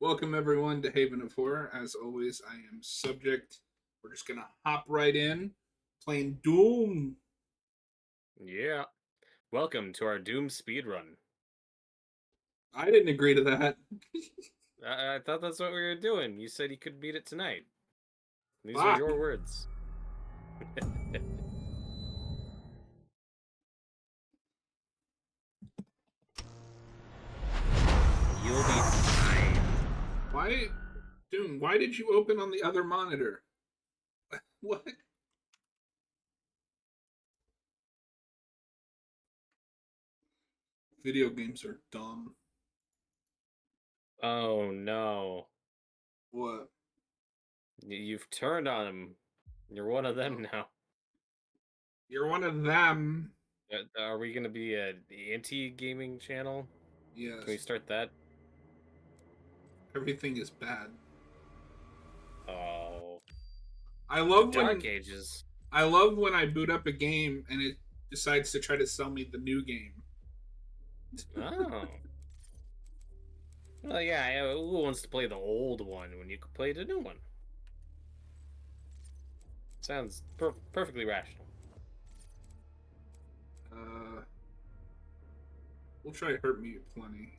Welcome everyone to Haven of Horror. As always, I am Subject. We're just gonna hop right in, playing Doom. Yeah. Welcome to our Doom speedrun. I didn't agree to that. I thought that's what we were doing. You said you could beat it tonight. These are Fuck. your words. You'll be fine. Why, Doom? Why did you open on the other monitor? What? Video games are dumb. Oh no. What? You've turned on him. You're one of them now. You're one of them. Are we going to be an anti-gaming channel? Yes. Can we start that? Everything is bad. Oh. I love Dark Ages. I love when I boot up a game and it decides to try to sell me the new game. Oh. Well, yeah, who wants to play the old one when you could play the new one? Sounds perfectly rational. We'll try Hurt Me Plenty.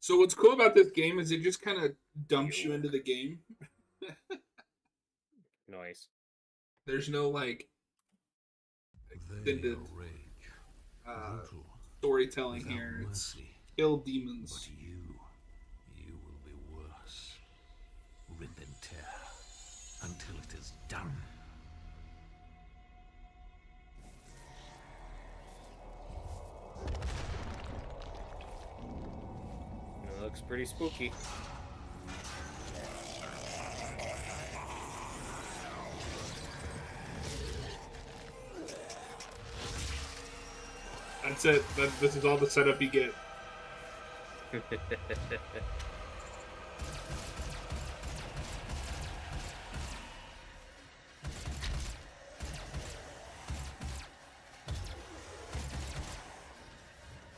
So what's cool about this game is it just kind of dumps you into the game. Nice. There's no like extended storytelling here. It's kill demons. But you will be worse. Rip and tear until it is done. It looks pretty spooky. That's it. This is all the setup you get.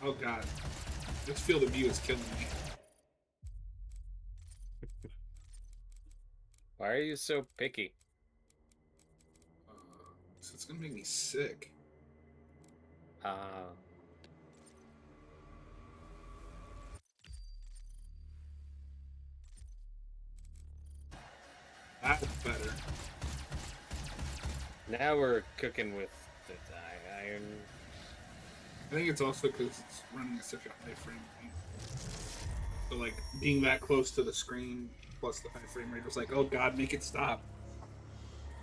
Oh god. This field of view is killing me. Why are you so picky? So it's gonna make me sick. That's better. Now we're cooking with the iron. I think it's also because it's running at such a high frame rate. So like being that close to the screen plus the high frame rate was like, oh god, make it stop.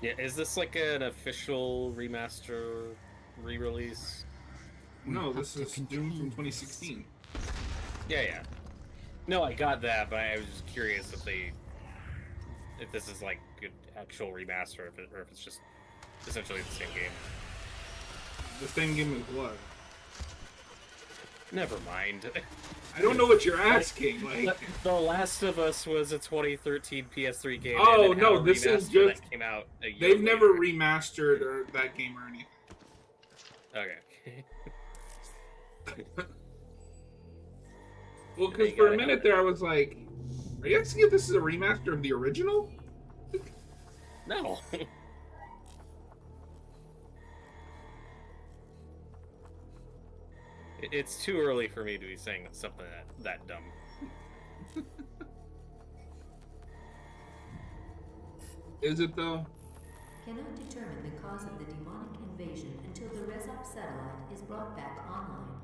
Yeah, is this like an official remaster re-release? No, this is Doom from 2016. Yeah. No, I got that, but I was just curious if this is like an actual remaster, or if it's just essentially the same game. The same game as what? Never mind. I don't know what you're asking. Like, The Last of Us was a 2013 PS3 game. oh and no, this is just that came out a year they've never later. remastered that game or anything. Okay. Well, because for a minute there, I was like, "Are you asking if this is a remaster of the original?" No. It's too early for me to be saying something that dumb. Is it though? Cannot determine the cause of the demonic invasion until the Rezop satellite is brought back online.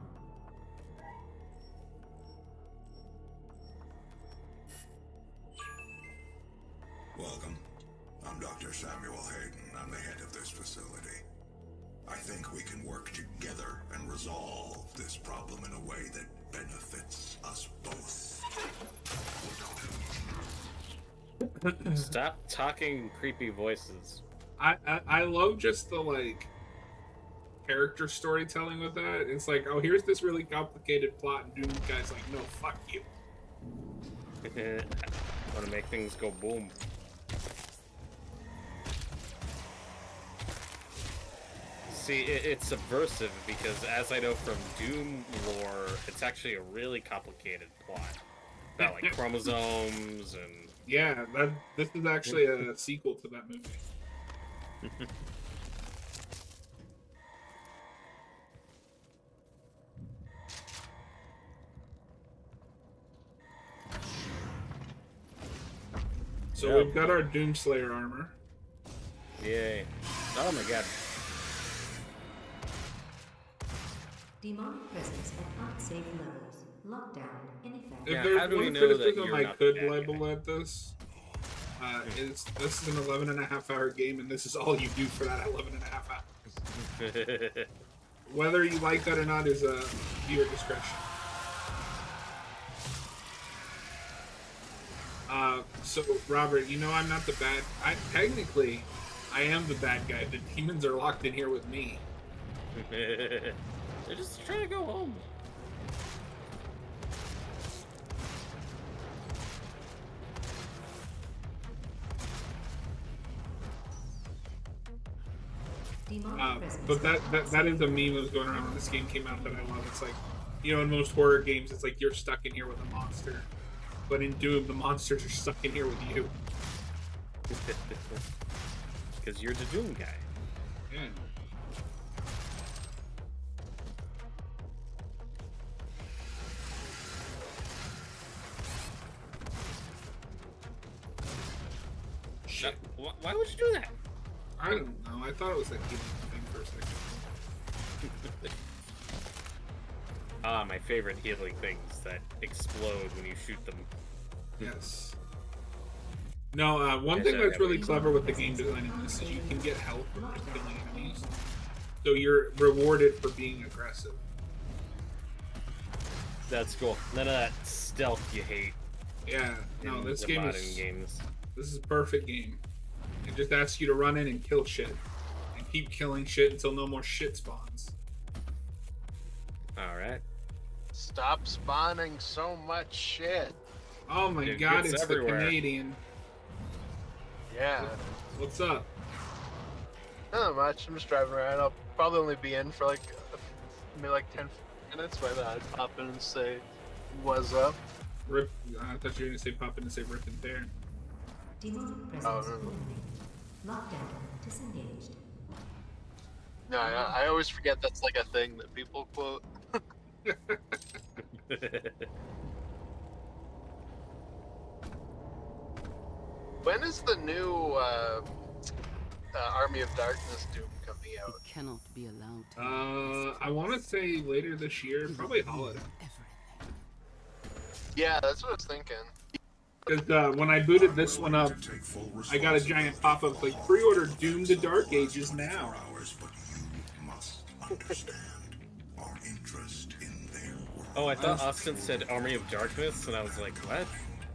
Welcome. I'm Dr. Samuel Hayden. I'm the head of this facility. I think we can work together and resolve this problem in a way that benefits us both. Stop talking creepy voices. I love just the like character storytelling with that. It's like, oh, here's this really complicated plot, and Doom guy's like, no, fuck you. Want to make things go boom. See, it's subversive because, as I know from Doom lore, it's actually a really complicated plot. about like chromosomes and Yeah, this is actually a sequel to that movie. So Yeah. we've got our Doomslayer armor. yay. Oh my god. Demonic presence at unsafe levels. Lockdown in effect. If Yeah, there's how do we one know that criticism you're I not could the bad label guy? at this, is this is an 11.5-hour game, and this is all you do for that 11.5 hours. Whether you like that or not is a viewer discretion. So Robert, you know I'm not the bad. Technically, I am the bad guy. The demons are locked in here with me. They're just trying to go home. Demonic presence. But that is a meme that was going around when this game came out that I love. It's like, you know, in most horror games, it's like you're stuck in here with a monster. But in Doom, the monsters are stuck in here with you. Because you're the Doom guy. Yeah. Shit. Why would you do that? I don't know. I thought it was like healing thing for a second. My favorite healing things that explode when you shoot them. Yes. No, one Yes, thing I that's have really it. clever with the game design in this is you can get health from just killing enemies. So you're rewarded for being aggressive. That's cool. None of that stealth you hate. Yeah. No, in this the game modern is games. this is a perfect game. It just asks you to run in and kill shit, and keep killing shit until no more shit spawns. All right. Stop spawning so much shit. Oh my Dude, god, it's it's everywhere. the Canadian. Yeah. What's up? Not much. I'm just driving around. I'll probably only be in for like maybe like 10 minutes. By that, I'd pop in and say, "What's up?" Rip. I thought you were gonna say pop in and say rip and tear. Demonic presence. Oh, no. eliminated. Lockdown disengaged. No, I always forget that's like a thing that people quote. When is the new Army of Darkness Doom coming out? It cannot be allowed to I want to say later this year, probably holiday. everything. Yeah, that's what I was thinking. Because when I booted this one up, To take full I got a giant pop-up like pre-order Doom: The Dark Ages responsibility now. for ours, but you must understand our interest in their world. Oh, I thought Austin said Army of Darkness, and I was like, what?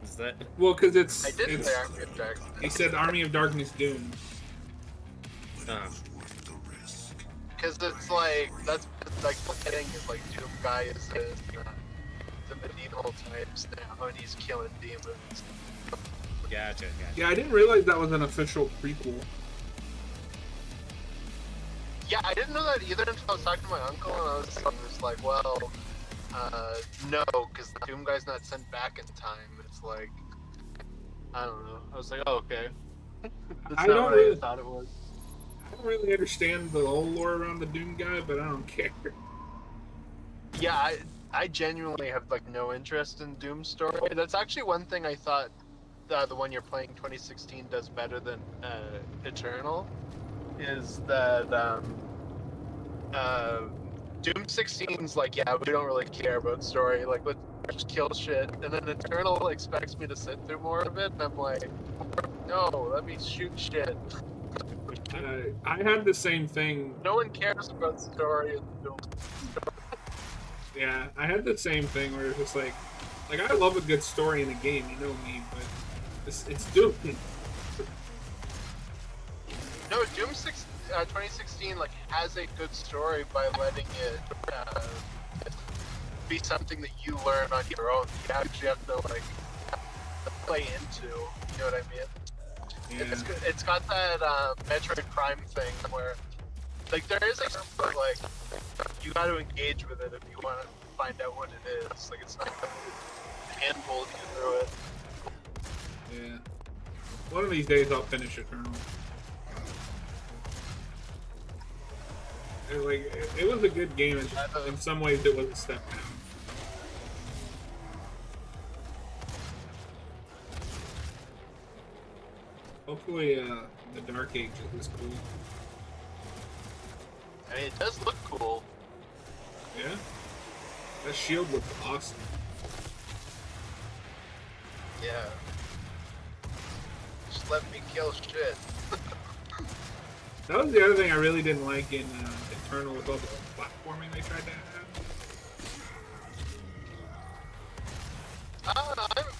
Is that? Well, because it's I did it's say Army of Darkness. he said Army of Darkness Doom. Worth the risk. Because it's like, that's like the thing is like Doom guy is the medieval times now, and he's killing demons. Gotcha. Yeah, I didn't realize that was an official prequel. Yeah, I didn't know that either until I was talking to my uncle, and I was just like, well, no, because the Doom guy's not sent back in time. It's like, I don't know. I was like, oh, okay. That's I not don't what really- I thought it was. I don't really understand the whole lore around the Doom guy, but I don't care. Yeah, I genuinely have like no interest in Doom's story. That's actually one thing I thought the one you're playing 2016 does better than Eternal, is that Doom 16's like, yeah, we don't really care about story, like let's just kill shit, and then Eternal expects me to sit through more of it, and I'm like, no, let me shoot shit. I had the same thing. No one cares about story in Doom. Yeah, I had the same thing where it's just like I love a good story in a game, you know me, but it's Doom. No, Doom 2016 like has a good story by letting it be something that you learn on your own. You actually have to like play into. You know what I mean? Yeah. It's got that Metroid Prime thing where like there is but like you got to engage with it if you want to find out what it is. Like it's not handhold you through it. Yeah. One of these days I'll finish Eternal. It was a good game. In some ways, it was a step down. Hopefully, the Dark Ages is cool. I mean, it does look cool. Yeah? That shield looks awesome. Yeah. Just let me kill shit. That was the other thing I really didn't like in Eternal with all the platforming they tried to have.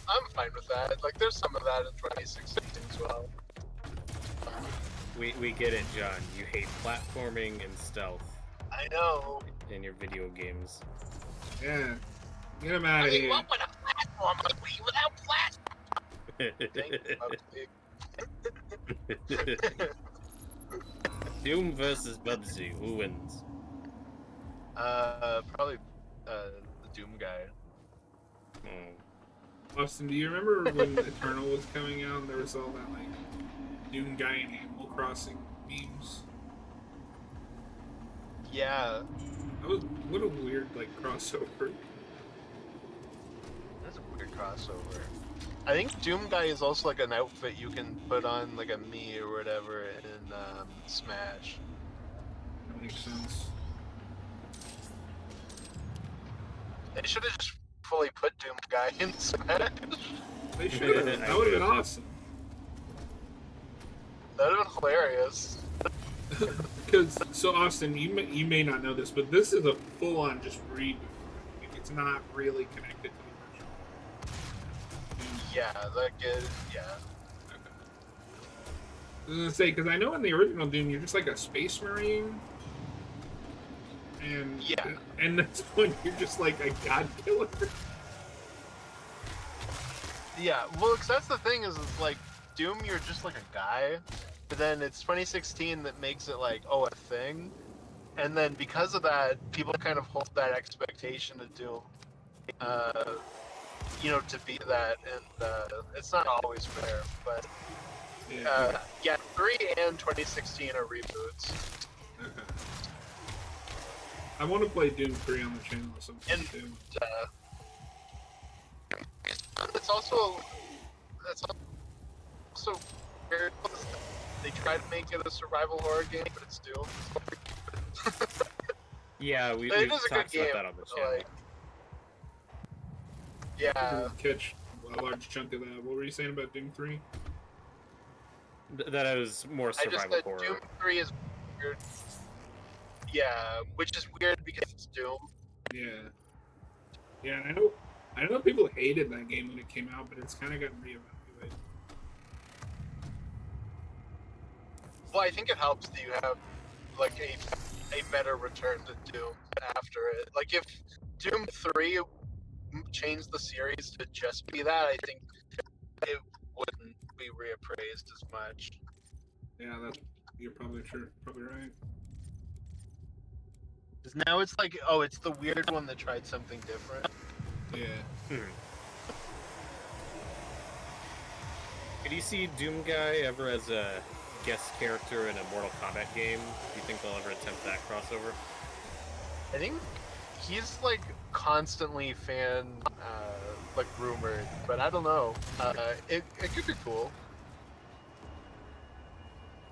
I'm fine with that. Like, there's some of that in 2016 as well. We get it, John. You hate platforming and stealth I know. in your video games. Yeah. Get him out of here. What would a platform be without platform? Doom versus Bubsy. Who wins? Probably the Doom guy. Austin, do you remember when Eternal was coming out and there was all that, like, Doom guy and Animal Crossing memes? Yeah. What a weird, like, crossover. That's a weird crossover. I think Doom guy is also like an outfit you can put on like a Mii or whatever in Smash. That makes sense. They should have just fully put Doom guy in Smash. They should have. That would have been awesome. That would have been hilarious. Because, so Austin, you may not know this, but this is a full-on just reboot. Like, it's not really connected to the original. Yeah, that good. Yeah. Okay. I was gonna say, because I know in the original Doom, you're just like a space marine. And Yeah. And that's when you're just like a god killer. Yeah, well, 'cause that's the thing is, it's like, Doom, you're just like a guy, but then it's 2016 that makes it like, oh, a thing, and then because of that, people kind of hold that expectation of Doom, you know, to be that, and it's not always fair, but yeah, 3 and 2016 are reboots. Okay. I want to play Doom 3 on the channel or something And too. it's also weird. They try to make it a survival horror game, but it's Doom. Yeah, we've It is a good talked game. about that on the channel. Like, yeah, Catch a large chunk of that. What were you saying about Doom 3? That is more I just survival said horror. Doom 3 is weird. Yeah, which is weird because it's Doom. Yeah. Yeah, and I know people hated that game when it came out, but it's kind of gotten reevaluated. Well, I think it helps that you have like a better return to Doom after it. Like if Doom 3 changed the series to just be that, I think it wouldn't be reappraised as much. Yeah, you're probably right. 'Cause now it's like, oh, it's the weird one that tried something different. Yeah. Could you see Doom Guy ever as a guest character in a Mortal Kombat game? Do you think they'll ever attempt that crossover? I think he's like constantly like rumored, but I don't know. It could be cool.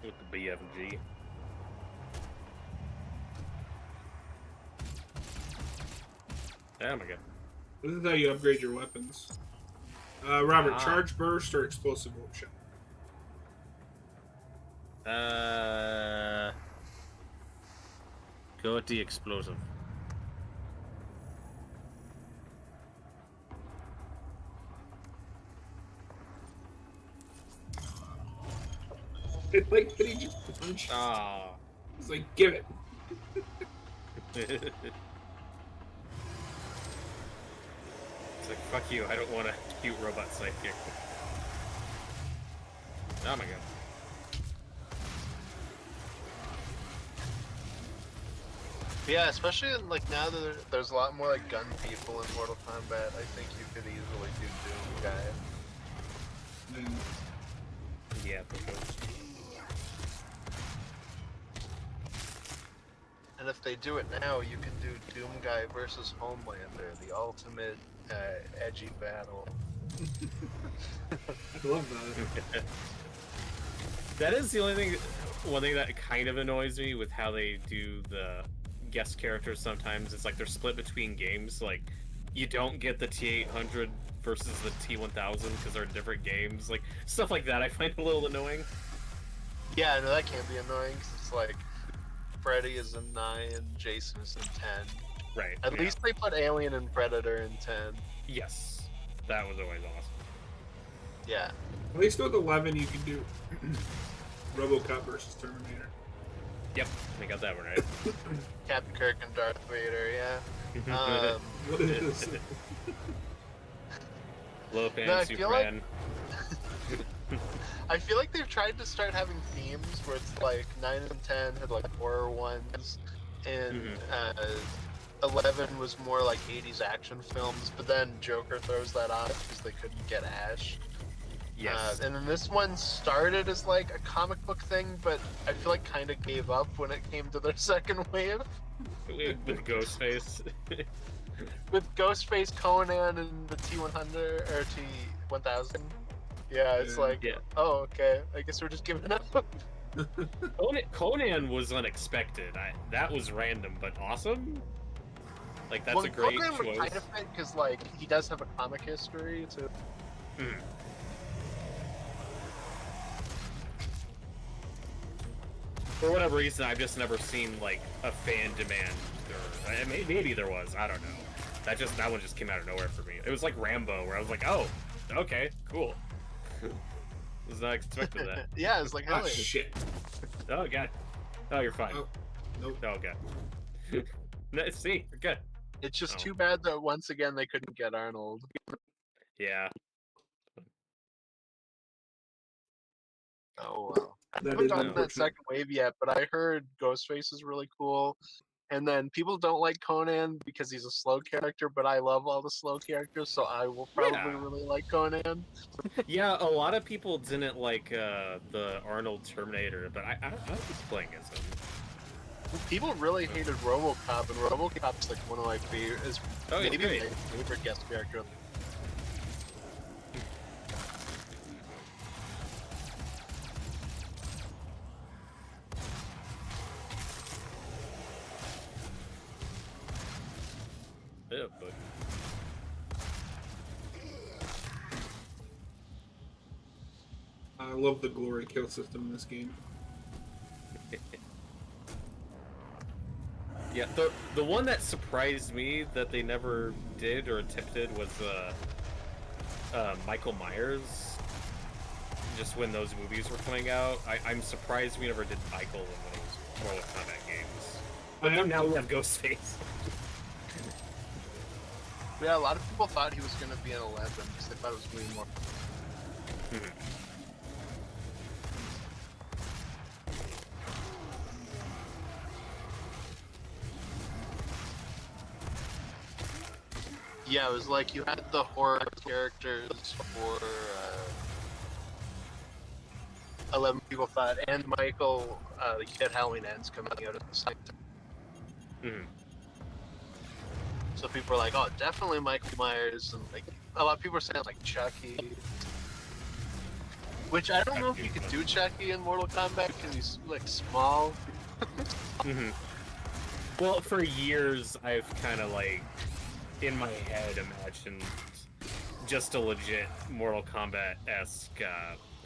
With the BFG. Oh my god. This is how you upgrade your weapons. Robert, Ah. charge burst or explosive shot? Go with the explosive. It's like that he just punched. Ah. It's like, give it. It's like, fuck you, I don't want a cute robot sidekick. Oh my god. Yeah, especially in, like now that there's a lot more like gun people in Mortal Kombat. I think you could easily do Doom Guy. And Yeah, for sure. And if they do it now, you can do Doom Guy versus Homelander, the ultimate edgy battle. I love that. That is the only thing. One thing that kind of annoys me with how they do the guest characters sometimes. It's like they're split between games. Like you don't get the T800 versus the T1000 because they're different games. Like stuff like that, I find a little annoying. Yeah, no, that can be annoying because it's like Freddy is in 9, Jason is in 10. Right. At yeah. least they put Alien and Predator in 10. Yes, that was always awesome. Yeah. At least with 11, you can do RoboCop versus Terminator. Yep, I got that one right. Captain Kirk and Darth Vader, yeah. What is this? Lopan, No, I feel like- Superman. I feel like they've tried to start having themes where it's like 9 and 10 had like horror ones, and 11 was more like 80s action films, but then Joker throws that off because they couldn't get Ash. Yes. And then this one started as like a comic book thing, but I feel like kind of gave up when it came to their second wave. With Ghostface. With Ghostface, Conan, and the T100 or T1000. Yeah, it's Yeah. like, Yeah. oh, okay. I guess we're just giving up. Conan was unexpected. That was random, but awesome. Like that's well, a great Conan would choice. kind of fit because like he does have a comic history too. Mhm. For whatever reason, I've just never seen like a fan demand, or maybe there was. I don't know. That one just came out of nowhere for me. It was like Rambo, where I was like, oh, okay, cool. Was not expecting that. Yeah, it's like, Oh, hell yeah. shit. Oh god. Oh, you're fine. Oh, nope. Oh god. No, see, you're good. It's just Oh. too bad that once again they couldn't get Arnold. Yeah. Oh well. I That haven't is gotten that unfortunate. second wave yet, but I heard Ghostface is really cool. And then people don't like Conan because he's a slow character, but I love all the slow characters, so I will probably Yeah. really like Conan. Yeah, a lot of people didn't like the Arnold Terminator, but I was playing as him. People really hated RoboCop, and RoboCop's like one of my favorite, is Oh, yeah, maybe great. my favorite guest character. Yeah, but I love the glory kill system in this game. yeah, the one that surprised me that they never did or attempted was Michael Myers. Just when those movies were coming out, I'm surprised we never did Michael in one of those Mortal Kombat games. But now we have Ghostface. Yeah, a lot of people thought he was going to be an 11 because they thought it was going to be more. Yeah, it was like you had the horror characters for 11 people thought, and Michael, you had Halloween Ends coming out at the same time. Mhm. So people were like, oh, definitely Michael Myers, and like a lot of people were saying like Chucky. Which I don't know if you could do Chucky in Mortal Kombat because he's like small. Mhm. Well, for years I've kind of like in my head imagined just a legit Mortal Kombat-esque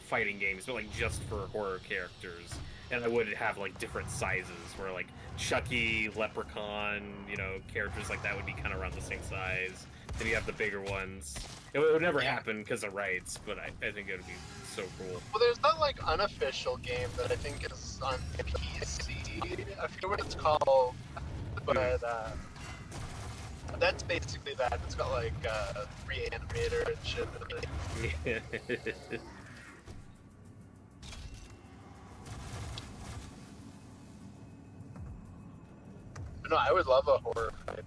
fighting games, but like just for horror characters, and I would have like different sizes where like Chucky, Leprechaun, characters like that would be kind of around the same size. Then you have the bigger ones. It would never happen because of rights, but I think it would be so cool. Well, there's that like unofficial game that I think is on PC. I forget what it's called, but that's basically that. It's got like Reanimator and shit. But no, I would love a horror fight.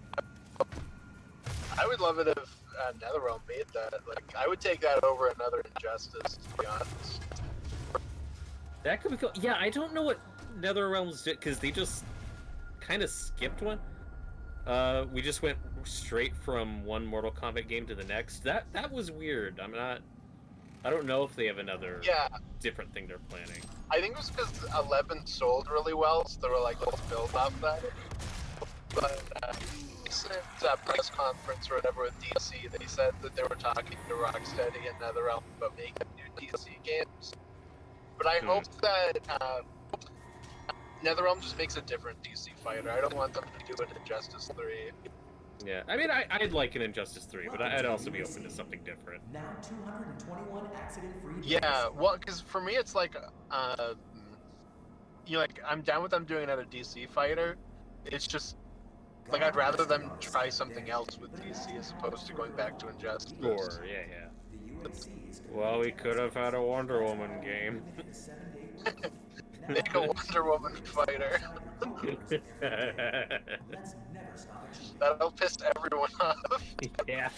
I would love it if NetherRealm made that. Like, I would take that over another Injustice, to be honest. That could be cool. Yeah, I don't know what NetherRealms did, because they just kind of skipped one. We just went straight from one Mortal Kombat game to the next. That was weird. I don't know if they have another different thing they're planning. I think it was because 11 sold really well, so they were like, let's build off that. But since that press conference or whatever with DC, they said that they were talking to Rocksteady and NetherRealm about making new DC games. But I hope that NetherRealm just makes a different DC fighter. I don't want them to do an Injustice 3. Yeah, I mean, I'd like an Injustice 3, but I'd also be open to something different. Now 221 accident-free. Yeah, well, because for me it's like, I'm down with them doing another DC fighter. It's just, like, I'd rather them try something else with DC as opposed to going back to Injustice. Sure, yeah. Well, we could have had a Wonder Woman game. Make a Wonder Woman fighter. That'll piss everyone off. Yeah.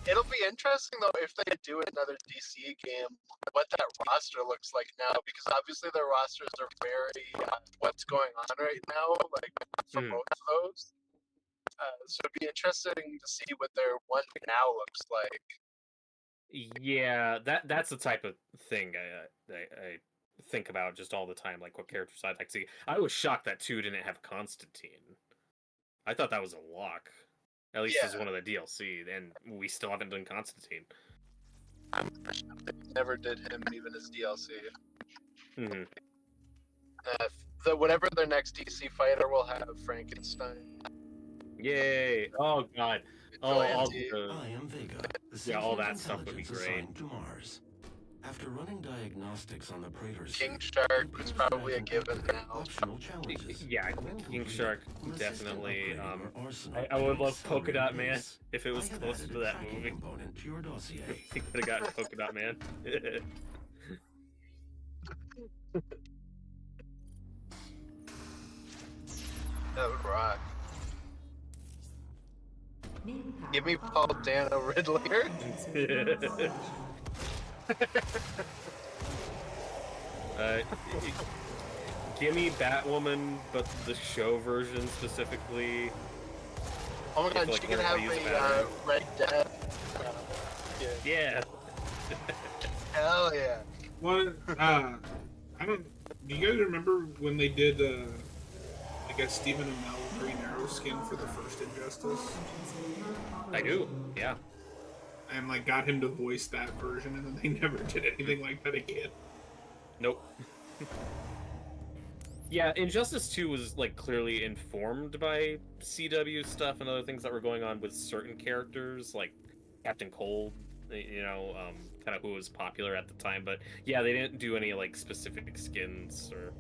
It'll be interesting though if they do another DC game, what that roster looks like now, because obviously their rosters are very what's going on right now, like for both of those. So it'd be interesting to see what their one now looks like. Yeah, that's the type of thing I think about just all the time, like what characters I'd like to see. I was shocked that 2 didn't have Constantine. I thought that was a lock. At least as one of the DLC, and we still haven't done Constantine. Never did him even as DLC. Mm-hmm. Whatever their next DC fighter will have Frankenstein. Yay! Oh god! Oh, I am Vega. All that stuff would be great. To Mars. After running diagnostics on the Praetor King Shark was probably a given now. Yeah, King Shark definitely. I would love Polka Dot Man if it was close to that movie. He could have gotten Polka Dot Man. That would rock. Give me Paul Dano Riddler. Give me Batwoman, but the show version specifically. Oh my god, she can have a Red Death. Yeah. Hell yeah. What? I don't. Do you guys remember when they did, I guess, Stephen Amell Green Arrow skin for the first Injustice? I do. Yeah. And like got him to voice that version, and then they never did anything like that again. Nope. Yeah, Injustice 2 was like clearly informed by CW stuff and other things that were going on with certain characters, like Captain Cold, kind of who was popular at the time. But yeah, they didn't do any like specific skins or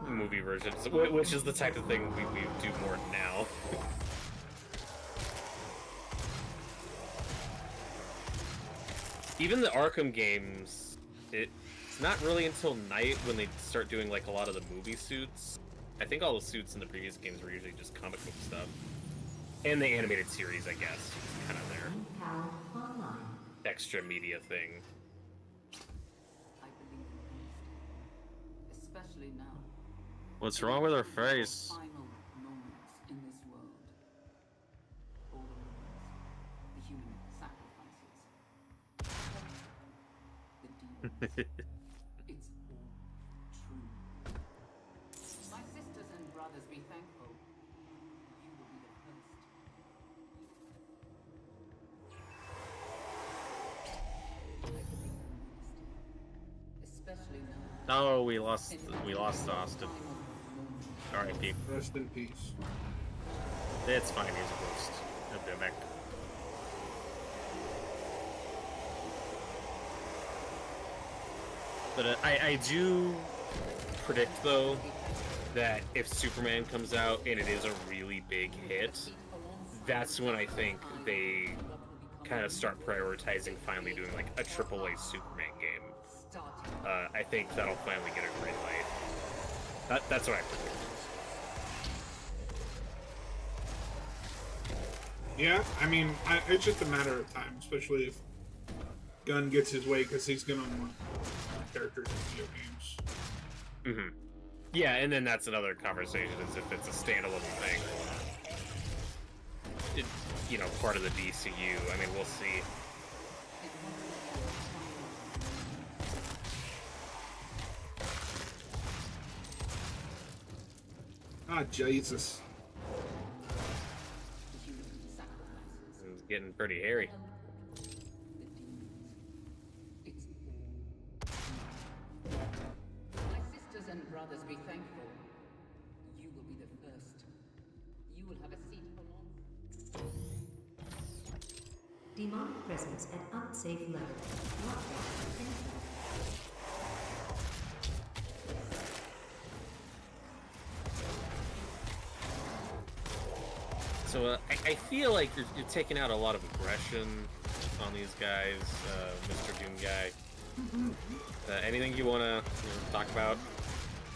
movie versions, which is the type of thing we do more now. Even the Arkham games, it's not really until Night when they start doing like a lot of the movie suits. I think all the suits in the previous games were usually just comic book stuff. And the animated series, I guess, kind of their extra media thing. I believe in Beast, especially now. What's wrong with her face? Final moments in this world. All the rumors, the human sacrifices. The demons. It's all true. My sisters and brothers, be thankful. You will be the first. I believe in honesty, especially now. Oh, we lost Austin. R.I.P. Rest in peace. It's fine, he's a ghost. He'll be back. But I do predict, though, that if Superman comes out and it is a really big hit, that's when I think they kind of start prioritizing finally doing like a AAA Superman game. I think that'll finally get a green light. That's what I predict. Yeah, I mean, it's just a matter of time, especially if Gunn gets his way, because he's gonna want characters in video games. Mm-hmm. Yeah, and then that's another conversation, is if it's a standalone thing. It, you know, part of the DCU. I mean, we'll see. Ah, Jesus. It's getting pretty hairy. My sisters and brothers, be thankful. You will be the first. You will have a seat for long. Demonic presence at unsafe level. Lockdown ended. So I feel like you're taking out a lot of aggression on these guys, Mr. Doom guy. Anything you want to talk about?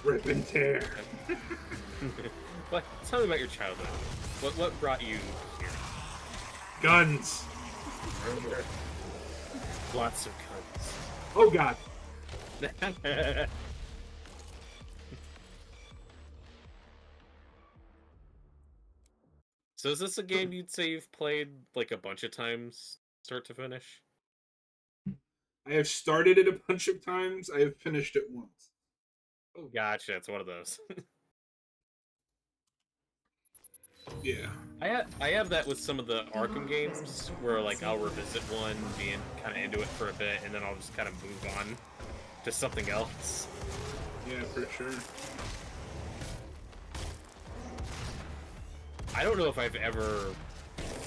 Rip and tear. What? Tell me about your childhood. What brought you here? Guns. Lots of guns. Oh, God. So is this a game you'd say you've played like a bunch of times, start to finish? I have started it a bunch of times. I have finished it once. Oh, gotcha. It's one of those. Yeah. I have that with some of the Arkham games, where like I'll revisit one, being kind of into it for a bit, and then I'll just kind of move on to something else. Yeah, for sure. I don't know if I've ever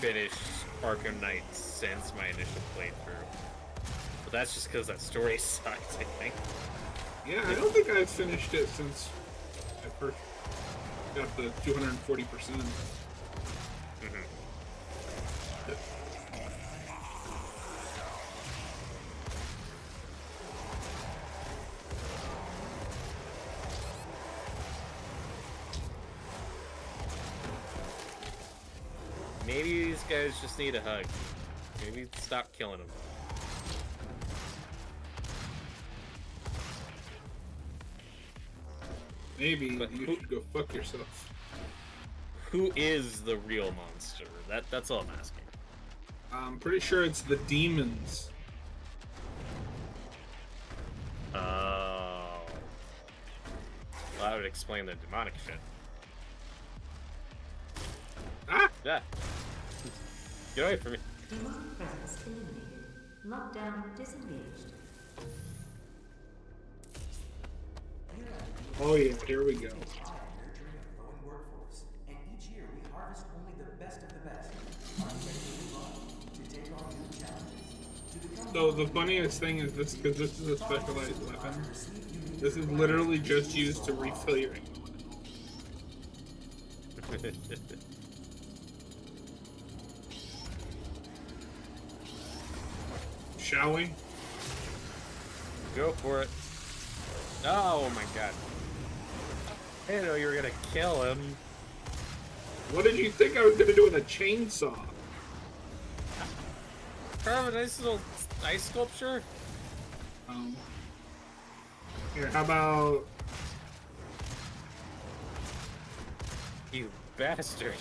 finished Arkham Knight since my initial playthrough, but that's just because that story sucks, I think. Yeah, I don't think I've finished it since I first got the 240%. Maybe these guys just need a hug. Maybe stop killing them. Maybe But you should go fuck yourself. Who is the real monster? That's all I'm asking. I'm pretty sure it's the demons. Oh. Well, that would explain the demonic shit. Ah! Yeah. Get away from me. Demonic presence eliminated. Lockdown disengaged. Oh yeah, here we go. Nurturing a growing workforce, and each year we harvest only the best of the best. Are you ready to move on, to take on new challenges, to become So the funniest thing is this, because this is a specialized weapon. This is literally just used to refill your ammo. Shall we? Go for it. Oh my god. I didn't know you were gonna kill him. What did you think I was gonna do with a chainsaw? Carve a nice little ice sculpture. Here, how about You bastard.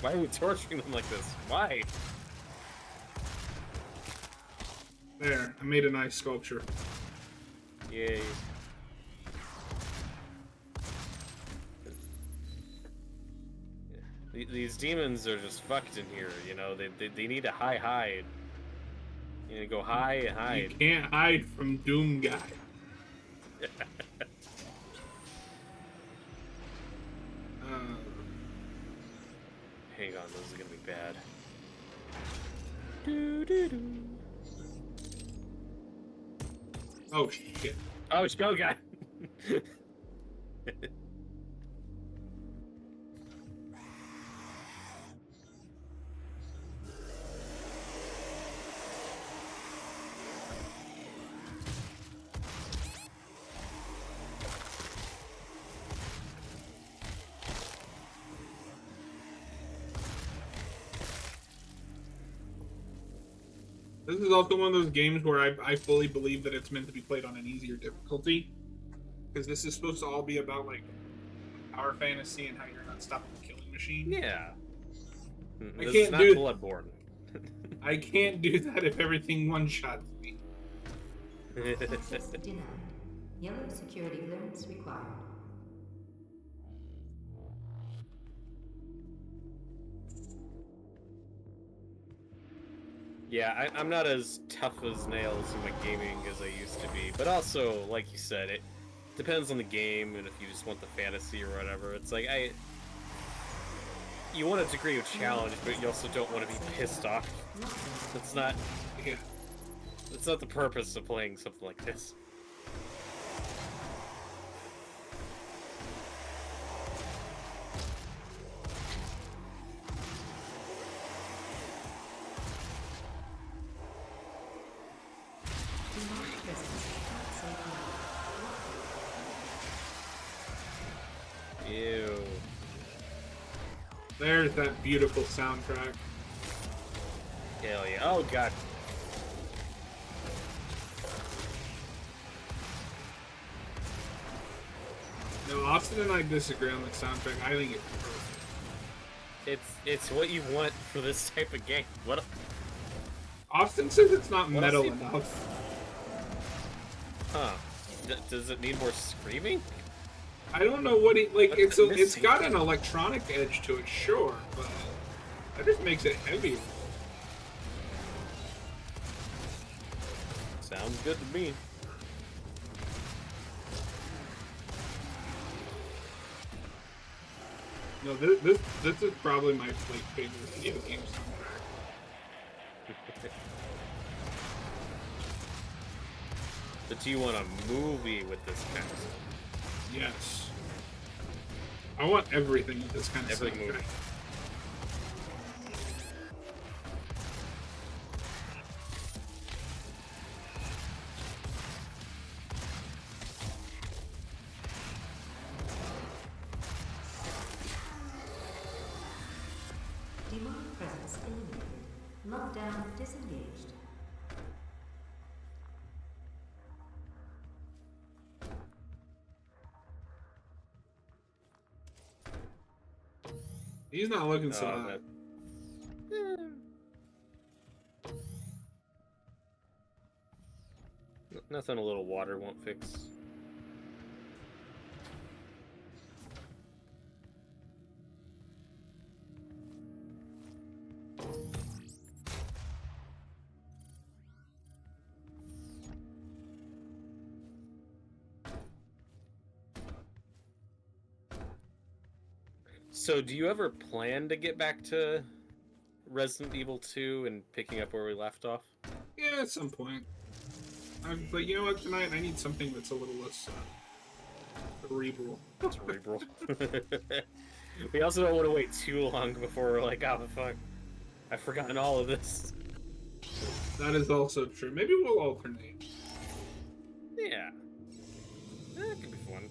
Why are we torturing them like this? Why? there? I made a nice sculpture. Yay. These demons are just fucked in here, you know. They need to hide. You need to go high and You hide. can't hide from Doom Guy. Hang on, those are gonna be bad. Doo-doo-doo. Oh shit. Oh, it's go guy. This is also one of those games where I fully believe that it's meant to be played on an easier difficulty. Because this is supposed to all be about, like, power fantasy and how you're an unstoppable killing machine. Yeah. I This can't is not do- Bloodborne. I can't do that if everything one-shots me. Access denied. Yellow security clearance required. Yeah, I'm not as tough as nails in my gaming as I used to be, but also, like you said, it depends on the game and if you just want the fantasy or whatever. It's like you want a degree of challenge, but you also don't want to be pissed off. That's not Yeah. that's not the purpose of playing something like this. Demonic presence not safe now. Ew. There's that beautiful soundtrack. Hell yeah. Oh god. No, Austin and I disagree on the soundtrack. I think it's perfect. It's what you want for this type of game. What? Austin says it's not What metal else do you- enough. Huh? Does it need more screaming? I don't know what he like. What's It's missing? got an electronic edge to it, sure, but that just makes it heavier. Sounds good to me. No, this is probably my favorite video game soundtrack. But do you want a movie with this kind of stuff? Yes, I want everything with this kind of Every soundtrack. movie. Demonic presence eliminated. Lockdown disengaged. He's not looking so Oh, hot. Nothing a little water won't fix. So, do you ever plan to get back to Resident Evil 2 and picking up where we left off? Yeah, at some point. But you know what? Tonight I need something that's a little less cerebral. Cerebral. We also don't want to wait too long before we're like, oh, fuck. I've forgotten all of this. That is also true. Maybe we'll alternate. Yeah. That could be fun.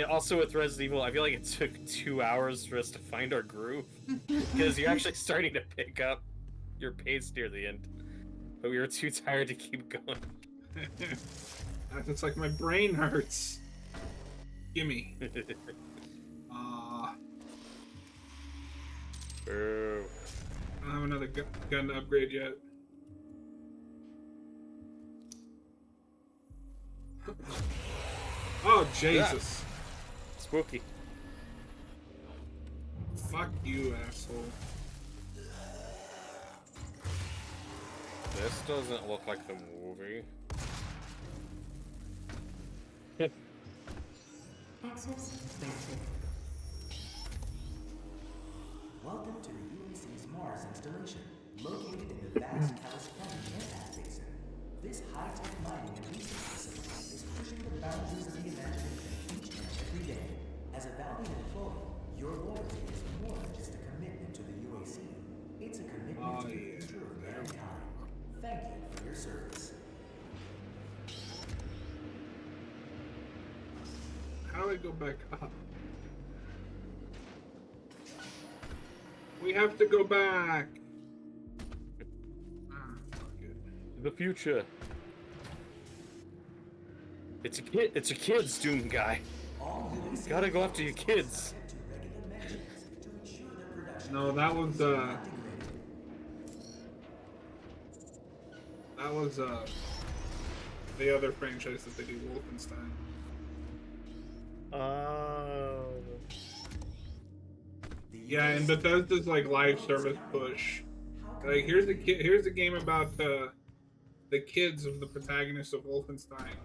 Also, with Resident Evil, I feel like it took 2 hours for us to find our groove. Because you're actually starting to pick up your pace near the end. But we were too tired to keep going. It's like my brain hurts. Gimme. Boo. I don't have another gun to upgrade yet. Oh, Jesus. Spooky. Fuck you, asshole. This doesn't look like the movie. Access granted. Welcome to the UAC's Mars installation, located in the vast California impact basin. This high-tech mining and research facility is pushing the boundaries of the imagination each and every day. As a valued employee, your loyalty is more than just a commitment to the UAC. It's a commitment to the future of mankind. Thank you for your service. How do I go back up? We have to go back. the future. It's a kid. It's a kid's Doom guy. Gotta go after your kids. No, that was the other franchise that they do, Wolfenstein. Yeah, and Bethesda's like live service push. Like here's a game about the kids of the protagonists of Wolfenstein.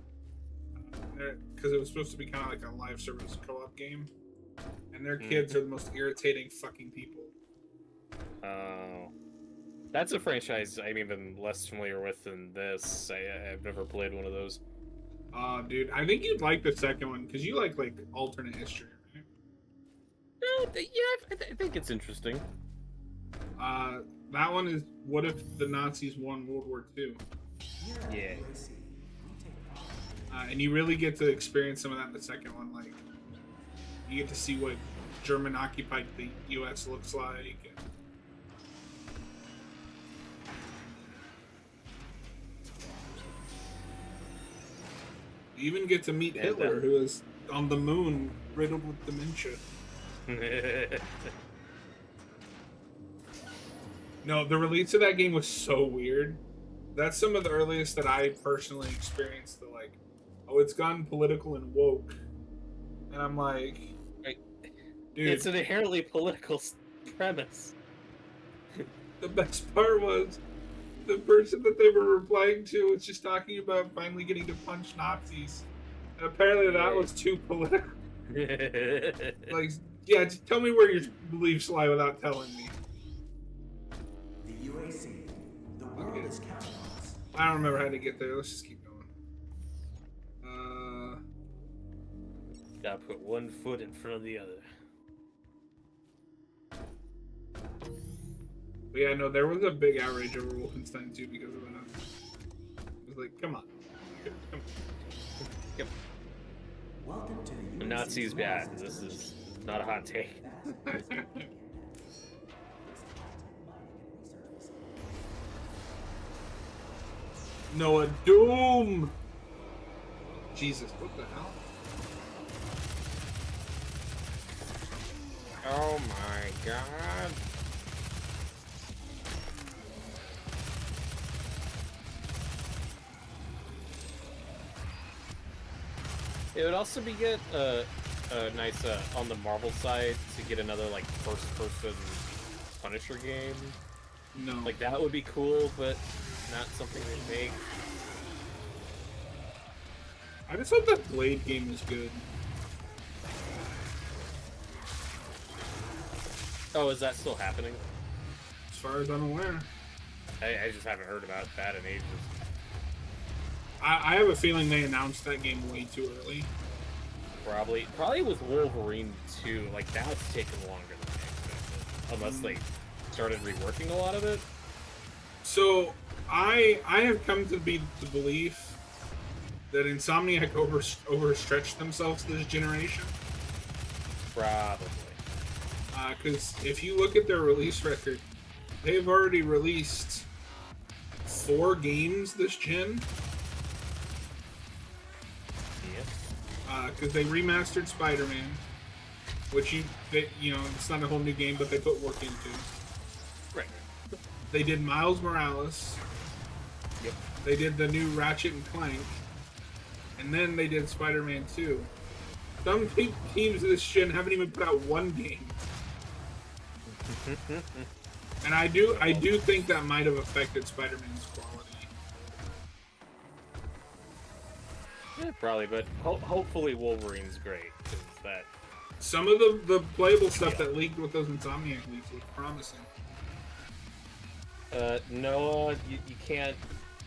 Because it was supposed to be kind of like a live service co-op game, and their kids are the most irritating fucking people. Oh, that's a franchise I'm even less familiar with than this. I've never played one of those. Dude, I think you'd like the second one because you like alternate history, right? Yeah, I think it's interesting. That one is what if the Nazis won World War II? Yeah. And you really get to experience some of that in the second one. Like, you get to see what German occupied the U.S. looks like. You even get to meet Hitler, who is on the moon, riddled with dementia. No, the release of that game was so weird. That's some of the earliest that I personally experienced. It's gotten political and woke, and I'm like, dude, it's an inherently political premise. The best part was the person that they were replying to was just talking about finally getting to punch Nazis, and apparently that was too political. Like, yeah, just tell me where your beliefs lie without telling me. The UAC, the world is counting on us. I don't remember how to get there. Let's just keep going. Gotta put one foot in front of the other. But yeah, no, there was a big outrage over Wolfenstein 2 because of that. It was like, come on. Yep. Welcome to the Nazis bad. This is not a hot take. Noah Doom! Jesus, what the hell? Oh my god. It would also be good, nice, on the Marvel side to get another, like, first-person Punisher game. No. Like, that would be cool, but not something they make. I just hope that Blade game is good. Oh, is that still happening? As far as I'm aware. I just haven't heard about that in ages. I have a feeling they announced that game way too early. Probably with Wolverine 2, like, that's taken longer than I expected. Unless they started reworking a lot of it. So, I have come to be the belief that Insomniac overstretched themselves this generation. Probably. Because if you look at their release record, they've already released 4 games this gen. Yes. Because they remastered Spider-Man, which it's not a whole new game, but they put work into. Right. They did Miles Morales. Yep. They did the new Ratchet and Clank, and then they did Spider-Man 2. Some teams this gen haven't even put out one game. And I do think that might have affected Spider-Man's quality. Yeah, probably, but hopefully Wolverine's great. 'Cause that Some of the playable stuff that leaked with those Insomniac leaks was promising. Noah, you can't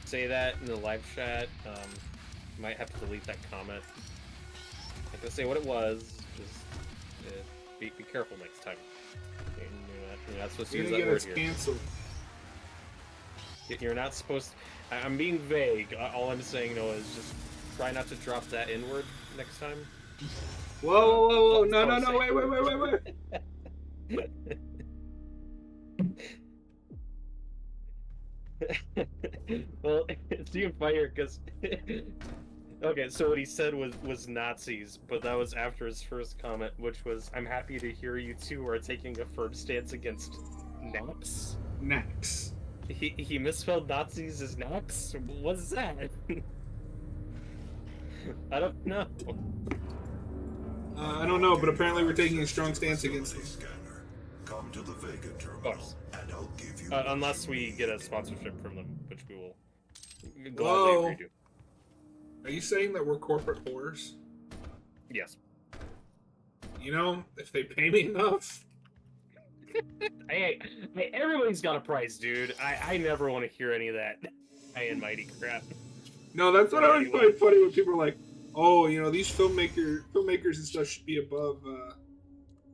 say that in the live chat. You might have to delete that comment. I'm not gonna say what it was. Just be careful next time. You're not supposed to You're use gonna that get word us here. canceled. You're not supposed to... I'm being vague. All I'm saying, Noah, is just try not to drop that N-word next time. Whoa. No, wait. Well, it's even funnier because okay, so what he said was Nazis, but that was after his first comment, which was, "I'm happy to hear you two are taking a firm stance against naps." Next. He misspelled Nazis as naps. What's that? I don't know. I don't know, but apparently we're taking a strong stance against them. Scanner. Come to the Vega terminal, course. and I'll give you. Unless we get a sponsorship from them, which we will Whoa. gladly agree to. Are you saying that we're corporate whores? Yes. You know, if they pay me enough. Hey, everybody's got a price, dude. I never want to hear any of that high and mighty crap. No, that's what I always find funny when people are like, "Oh, you know, these filmmakers and stuff should be above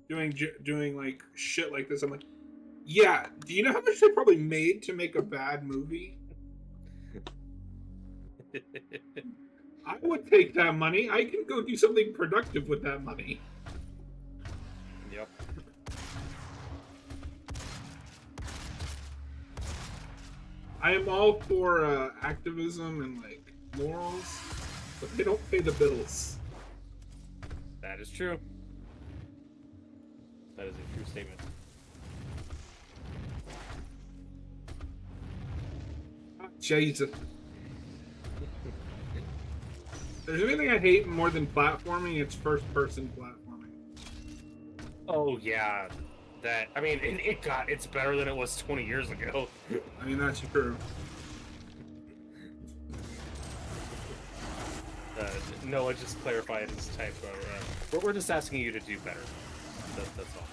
doing like shit like this." I'm like, yeah. Do you know how much they probably made to make a bad movie? I would take that money. I can go do something productive with that money. Yep. I am all for activism and like morals, but they don't pay the bills. That is true. That is a true statement. Jesus. If there's anything I hate more than platforming, it's first-person platforming. Oh yeah, that. I mean, it's better than it was 20 years ago. I mean, that's true. Noah just clarified his typo. We're just asking you to do better. That's all.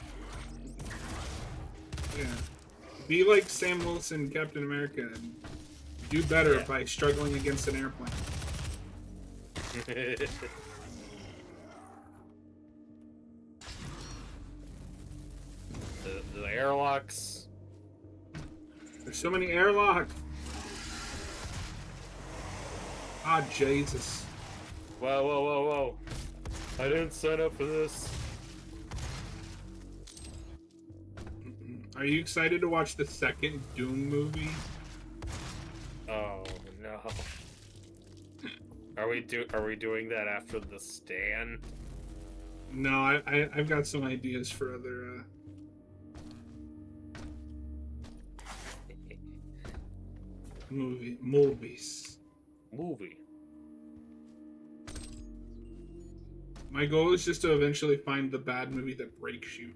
Yeah. Be like Sam Wilson, Captain America, and do better by struggling against an airplane. the airlocks. There's so many airlocks. Ah, Jesus. Whoa, whoa, whoa, whoa. I didn't sign up for this. Are you excited to watch the second Doom movie? Oh no. Are we doing that after the Stan? No, I've got some ideas for other movies. Movie. My goal is just to eventually find the bad movie that breaks you.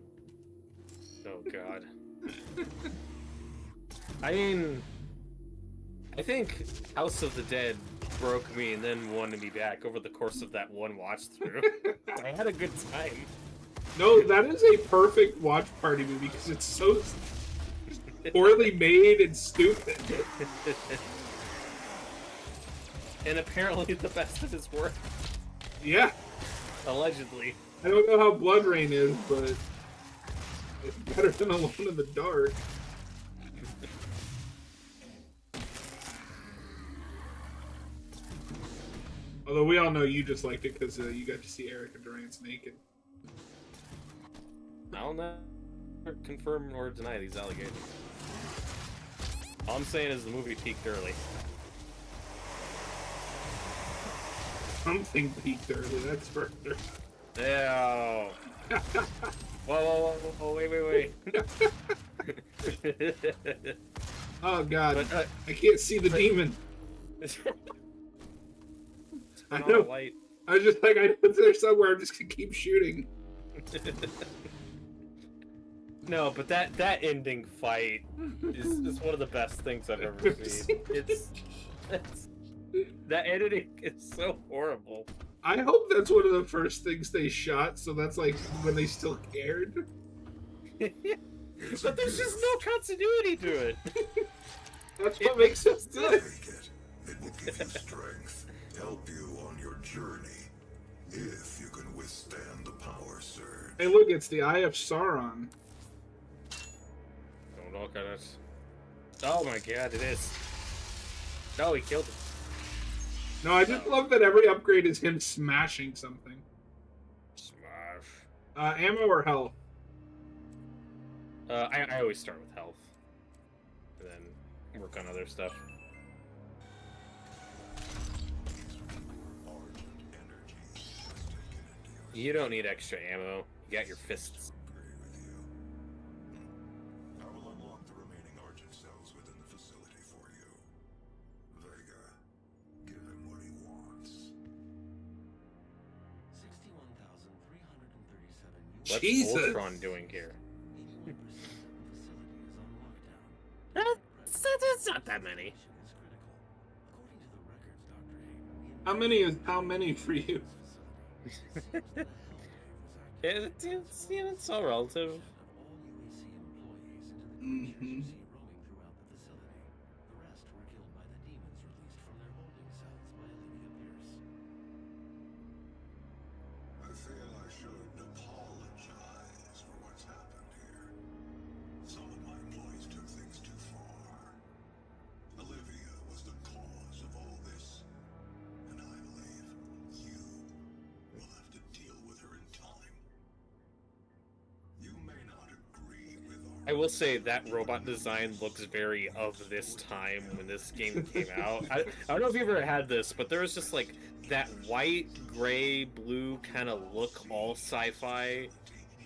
Oh god. I mean, I think House of the Dead broke me and then won me back over the course of that one watch through. I had a good time. No, that is a perfect watch party movie because it's so poorly made and stupid. And apparently the best of his work. Yeah. Allegedly. I don't know how Blood Rain is, but it's better than Alone in the Dark. Although we all know you just liked it because you got to see Erica Durance naked. I'll never confirm or deny these allegations. All I'm saying is the movie peaked early. Something peaked early, that's for sure. Yeah. Whoa, wait. Oh god, But, I can't see the demon. I know. Light. I was just like, I know it's there somewhere. I'm just gonna keep shooting. No, but that ending fight is one of the best things I've ever seen. It's that editing is so horrible. I hope that's one of the first things they shot, so that's like when they still cared. But there's just no continuity to it. That's what makes it good. Take it. It will give you strength, help you on your journey, if you can withstand the power surge. Hey, look, it's the Eye of Sauron. Don't look at it. Oh my god, it is. No, he killed him. No, I just love that every upgrade is him smashing something. Smash. Ammo or health? I always start with health. And then work on other stuff. You don't need extra ammo. You got your fists. Agree with you. I will unlock the remaining Argent cells within the facility for you. Vega, give him what he wants. 61,337 What's Jesus. Ultron doing here? 81% of the facility is on lockdown. That's not that many. Is critical. According to the records, Dr. Hayden, How many is how many for you? It's all relative. of all UAC employees into the Mhm. creatures you see roaming throughout the facility. The rest were killed by the demons released from their holding cells by Olivia Pierce. I feel I should apologize for what's happened here. Some of my employees took things too far. Olivia was the cause of all this, and I believe you will have to deal with her in time. You may not agree with our I will say that robot design looks very of this time when this game came out. I don't know if you ever had this, but there was just like that white, gray, blue kind of look all sci-fi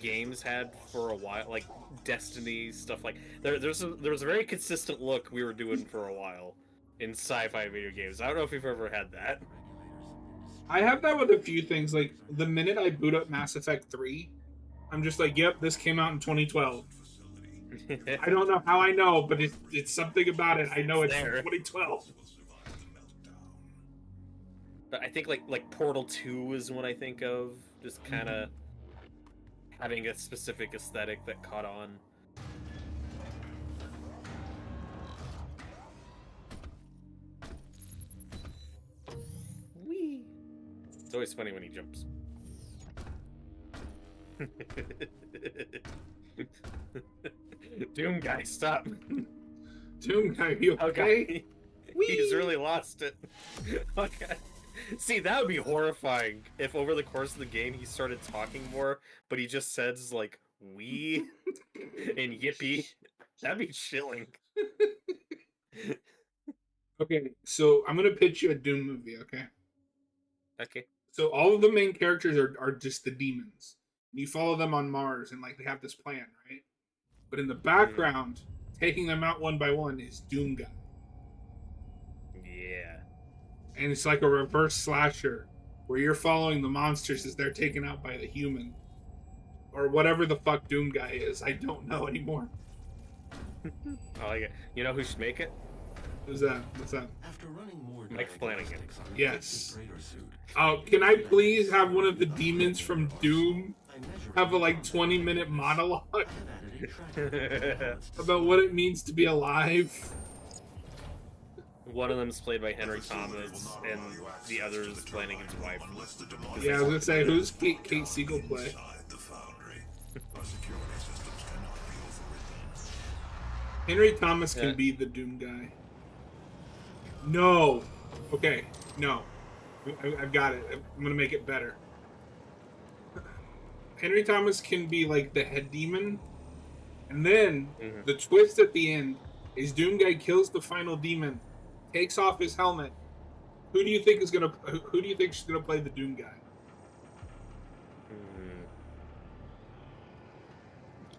games had for a while, like Destiny stuff. Like there was a very consistent look we were doing for a while in sci-fi video games. I don't know if you've ever had that. I have that with a few things. Like the minute I boot up Mass Effect 3, I'm just like, yep, this came out in 2012. I don't know how I know, but it's something about it. I know it's There. 2012. But I think like Portal 2 is what I think of, just kind of having a specific aesthetic that caught on. Whee! It's always funny when he jumps. Doom guy, stop! Doom, are you Oh okay? god, he's really lost it. Oh god. See, that would be horrifying if over the course of the game he started talking more, but he just says like "we" and "yippee." That'd be chilling. Okay, so I'm gonna pitch you a Doom movie. Okay, Okay. so all of the main characters are just the demons. You follow them on Mars, and like they have this plan, right? But in the background, taking them out one by one is Doom Guy. Yeah. And it's like a reverse slasher where you're following the monsters as they're taken out by the human. Or whatever the fuck Doom Guy is. I don't know anymore. I like it. You know who should make it? Who's that? What's that? After running more Mike Flanagan. diagnostics on Yes. Raider suit, Oh, can I please have one of the demons from Doom I measured have a like 20-minute monologue I have added a tracker about what it means to be alive? One of them's played by Henry Thomas, and the other is Flanagan's wife. unless the demonic Yeah, I was gonna say, who's Kate Siegel play? inside the foundry. Our security systems cannot be overridden. Henry Thomas can Yeah. be the Doom Guy. No. Okay, no. I've got it. I'm gonna make it better. Henry Thomas can be like the head demon, and then Mhm. the twist at the end is Doom Guy kills the final demon, takes off his helmet. Who do you think is gonna play the Doom Guy?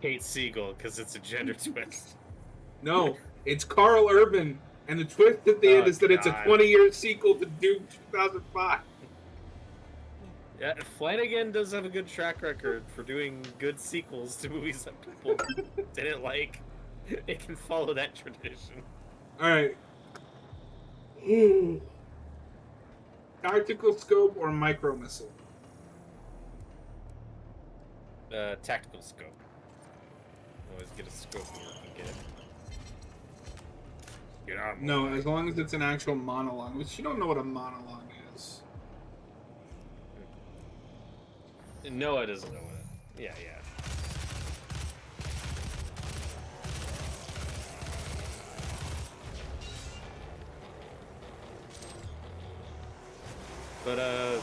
Kate Siegel, because it's a gender twist. No, it's Carl Urban, and the twist at the end Oh, is that it's a God. 20-year sequel to Doom 2005. Yeah, Flanagan does have a good track record for doing good sequels to movies that people didn't like. It can follow that tradition. All right. Tactical scope or micro missile? Tactical scope. Always get a scope when you can get it. Get on. No, as long as it's an actual monologue, which you don't know what a monologue is. Noah doesn't know what. Yeah, yeah. But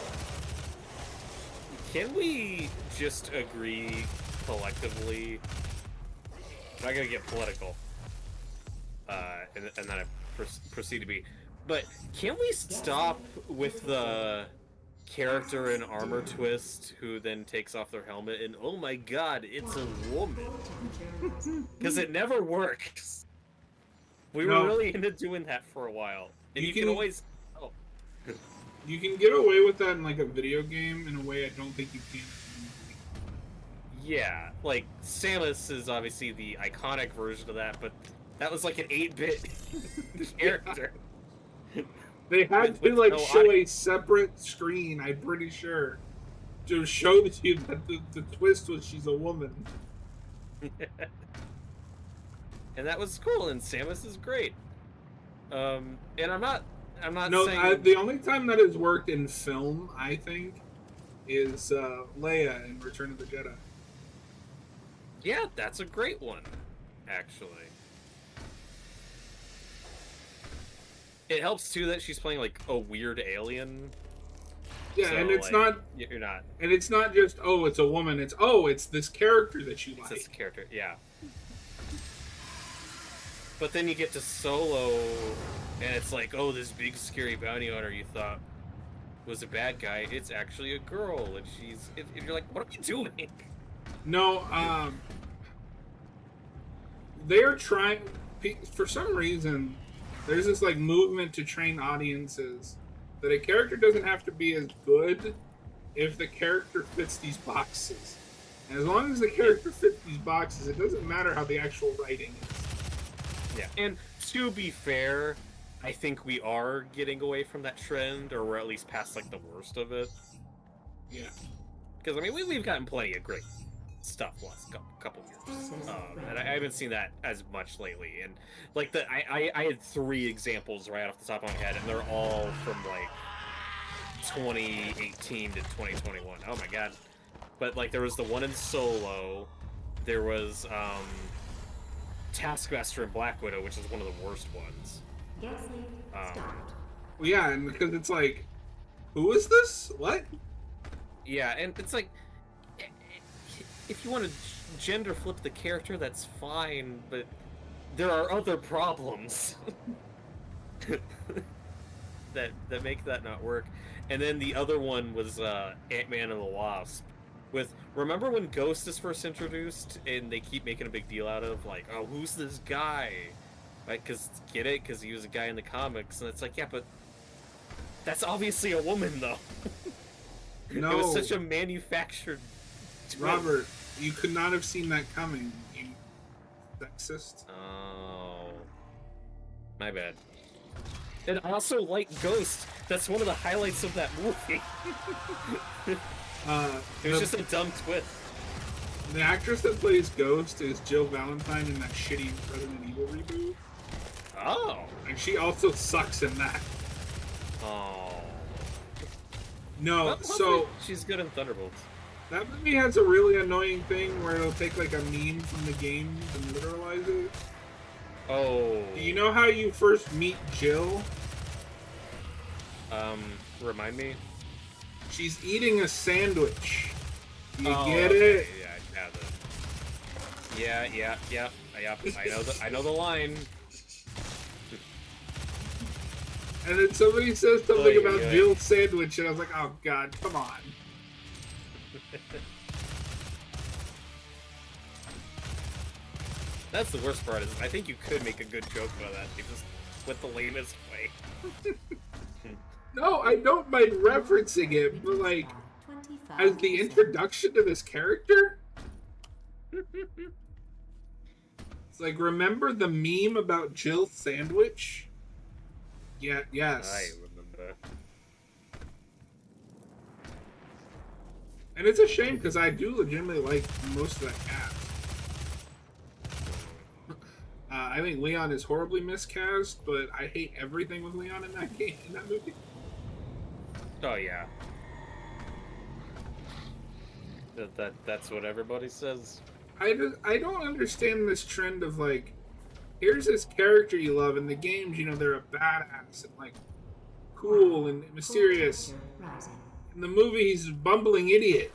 can we just agree collectively? I'm not gonna get political. and then I proceed to be. But can't we stop with the character in Armor Twist who then takes off their helmet and oh my god, it's a woman? Because it never works. We were really into doing that for a while, and you can always. Oh. You can get away with that in like a video game in a way I don't think you can. Yeah, like Samus is obviously the iconic version of that, but that was like an 8-bit character. They had to like show a separate screen, I'm pretty sure, to show you that the twist was she's a woman. And that was cool, and Samus is great. And I'm not No, saying... the only time that has worked in film, I think, is Leia in Return of the Jedi. Yeah, that's a great one, actually. It helps too that she's playing like a weird alien. Yeah, so, and it's like, not. You're not. And it's not just it's a woman. It's it's this character that you like. It's this character, yeah. But then you get to Solo, and it's like, oh, this big scary bounty hunter you thought was a bad guy. It's actually a girl, and and you're like, what are we doing? No, they're trying. For some reason, there's this like movement to train audiences that a character doesn't have to be as good if the character fits these boxes. And as long as the character fits these boxes, it doesn't matter how the actual writing is. Yeah, and to be fair, I think we are getting away from that trend, or we're at least past like the worst of it. Yeah. Because I mean, we've gotten plenty of great stuff last couple years, and I haven't seen that as much lately. And like I had 3 examples right off the top of my head, and they're all from like 2018 to 2021. Oh my god! But like there was the one in Solo, there was Taskmaster and Black Widow, which is one of the worst ones. Stopped. Well, yeah, and because it's like, who is this? What? Yeah, and it's like, if you want to gender flip the character, that's fine, but there are other problems that make that not work. And then the other one was Ant-Man and the Wasp. Remember when Ghost is first introduced, and they keep making a big deal out of, like, oh, who's this guy? Right, because he was a guy in the comics, and it's like, yeah, but that's obviously a woman, though. No. It was such a manufactured Robert, you could not have seen that coming, you sexist. Oh. My bad. And I also like Ghost. That's one of the highlights of that movie. It was just a dumb twist. The actress that plays Ghost is Jill Valentine in that shitty Resident Evil reboot. Oh. And she also sucks in that. Oh. No, Well, so she's good in Thunderbolts. that movie has a really annoying thing where it'll take like a meme from the game and literalize it. Oh. You know how you first meet Jill? Remind me? She's eating a sandwich. You Oh, get okay, it? Yeah. I know the line. And then somebody says something Oy, about oy. Jill's sandwich, and I was like, oh god, come on. That's the worst part. Is I think you could make a good joke about that. You just went the lamest way. No, I don't mind referencing it, but like, as the introduction to this character? It's like, remember the meme about Jill's sandwich? Yeah, yes. I remember. And it's a shame, because I do legitimately like most of that cast. I think Leon is horribly miscast, but I hate everything with Leon in that game, in that movie. Oh yeah. That's what everybody says. I don't understand this trend of like, here's this character you love in the games, you know, they're a badass and like cool and mysterious. In the movie, he's a bumbling idiot.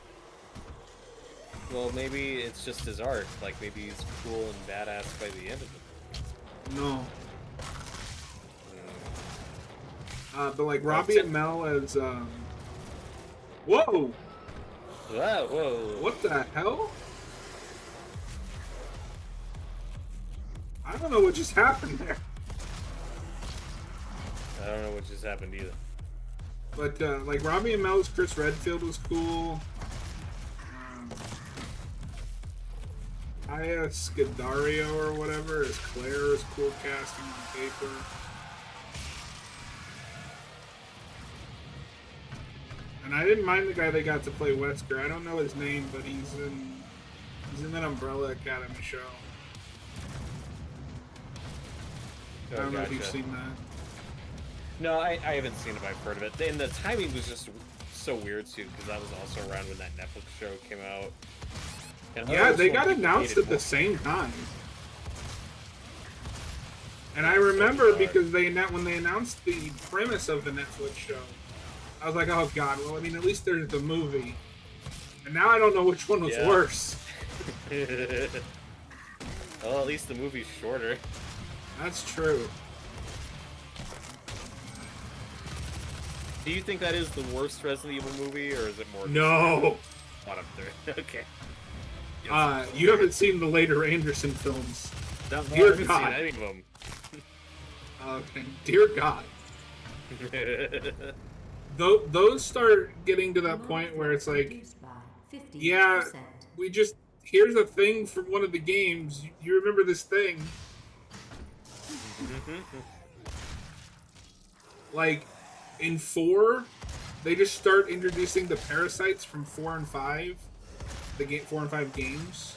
Well, maybe it's just his art. Like maybe he's cool and badass by the end of it. No. But like Robbie and Mel as whoa! Whoa! What the hell? I don't know what just happened there. I don't know what just happened either. But like Robbie and Mel's Chris Redfield was cool. Aya Scudario or whatever as Claire is cool casting on paper. And I didn't mind the guy they got to play Wesker. I don't know his name, but he's in that Umbrella Academy show. I don't know if you've seen that. No, I haven't seen it, but I've heard of it. And the timing was just so weird, too, because that was also around when that Netflix show came out. And Yeah, they got announced at the same time. And I remember because when they announced the premise of the Netflix show, I was like, oh god, well, I mean, at least there's the movie. And now I don't know which one was worse. Well, at least the movie's shorter. That's true. Do you think that is the worst Resident Evil movie, or is it more? No. Not up there. Okay. You haven't seen the later Anderson films. No, Dear I haven't God. seen any of them. Okay. Dear God. Those start getting to that point where it's like, yeah, here's a thing from one of the games. You remember this thing? Like, in 4, they just start introducing the parasites from 4 and 5, the 4 and 5 games,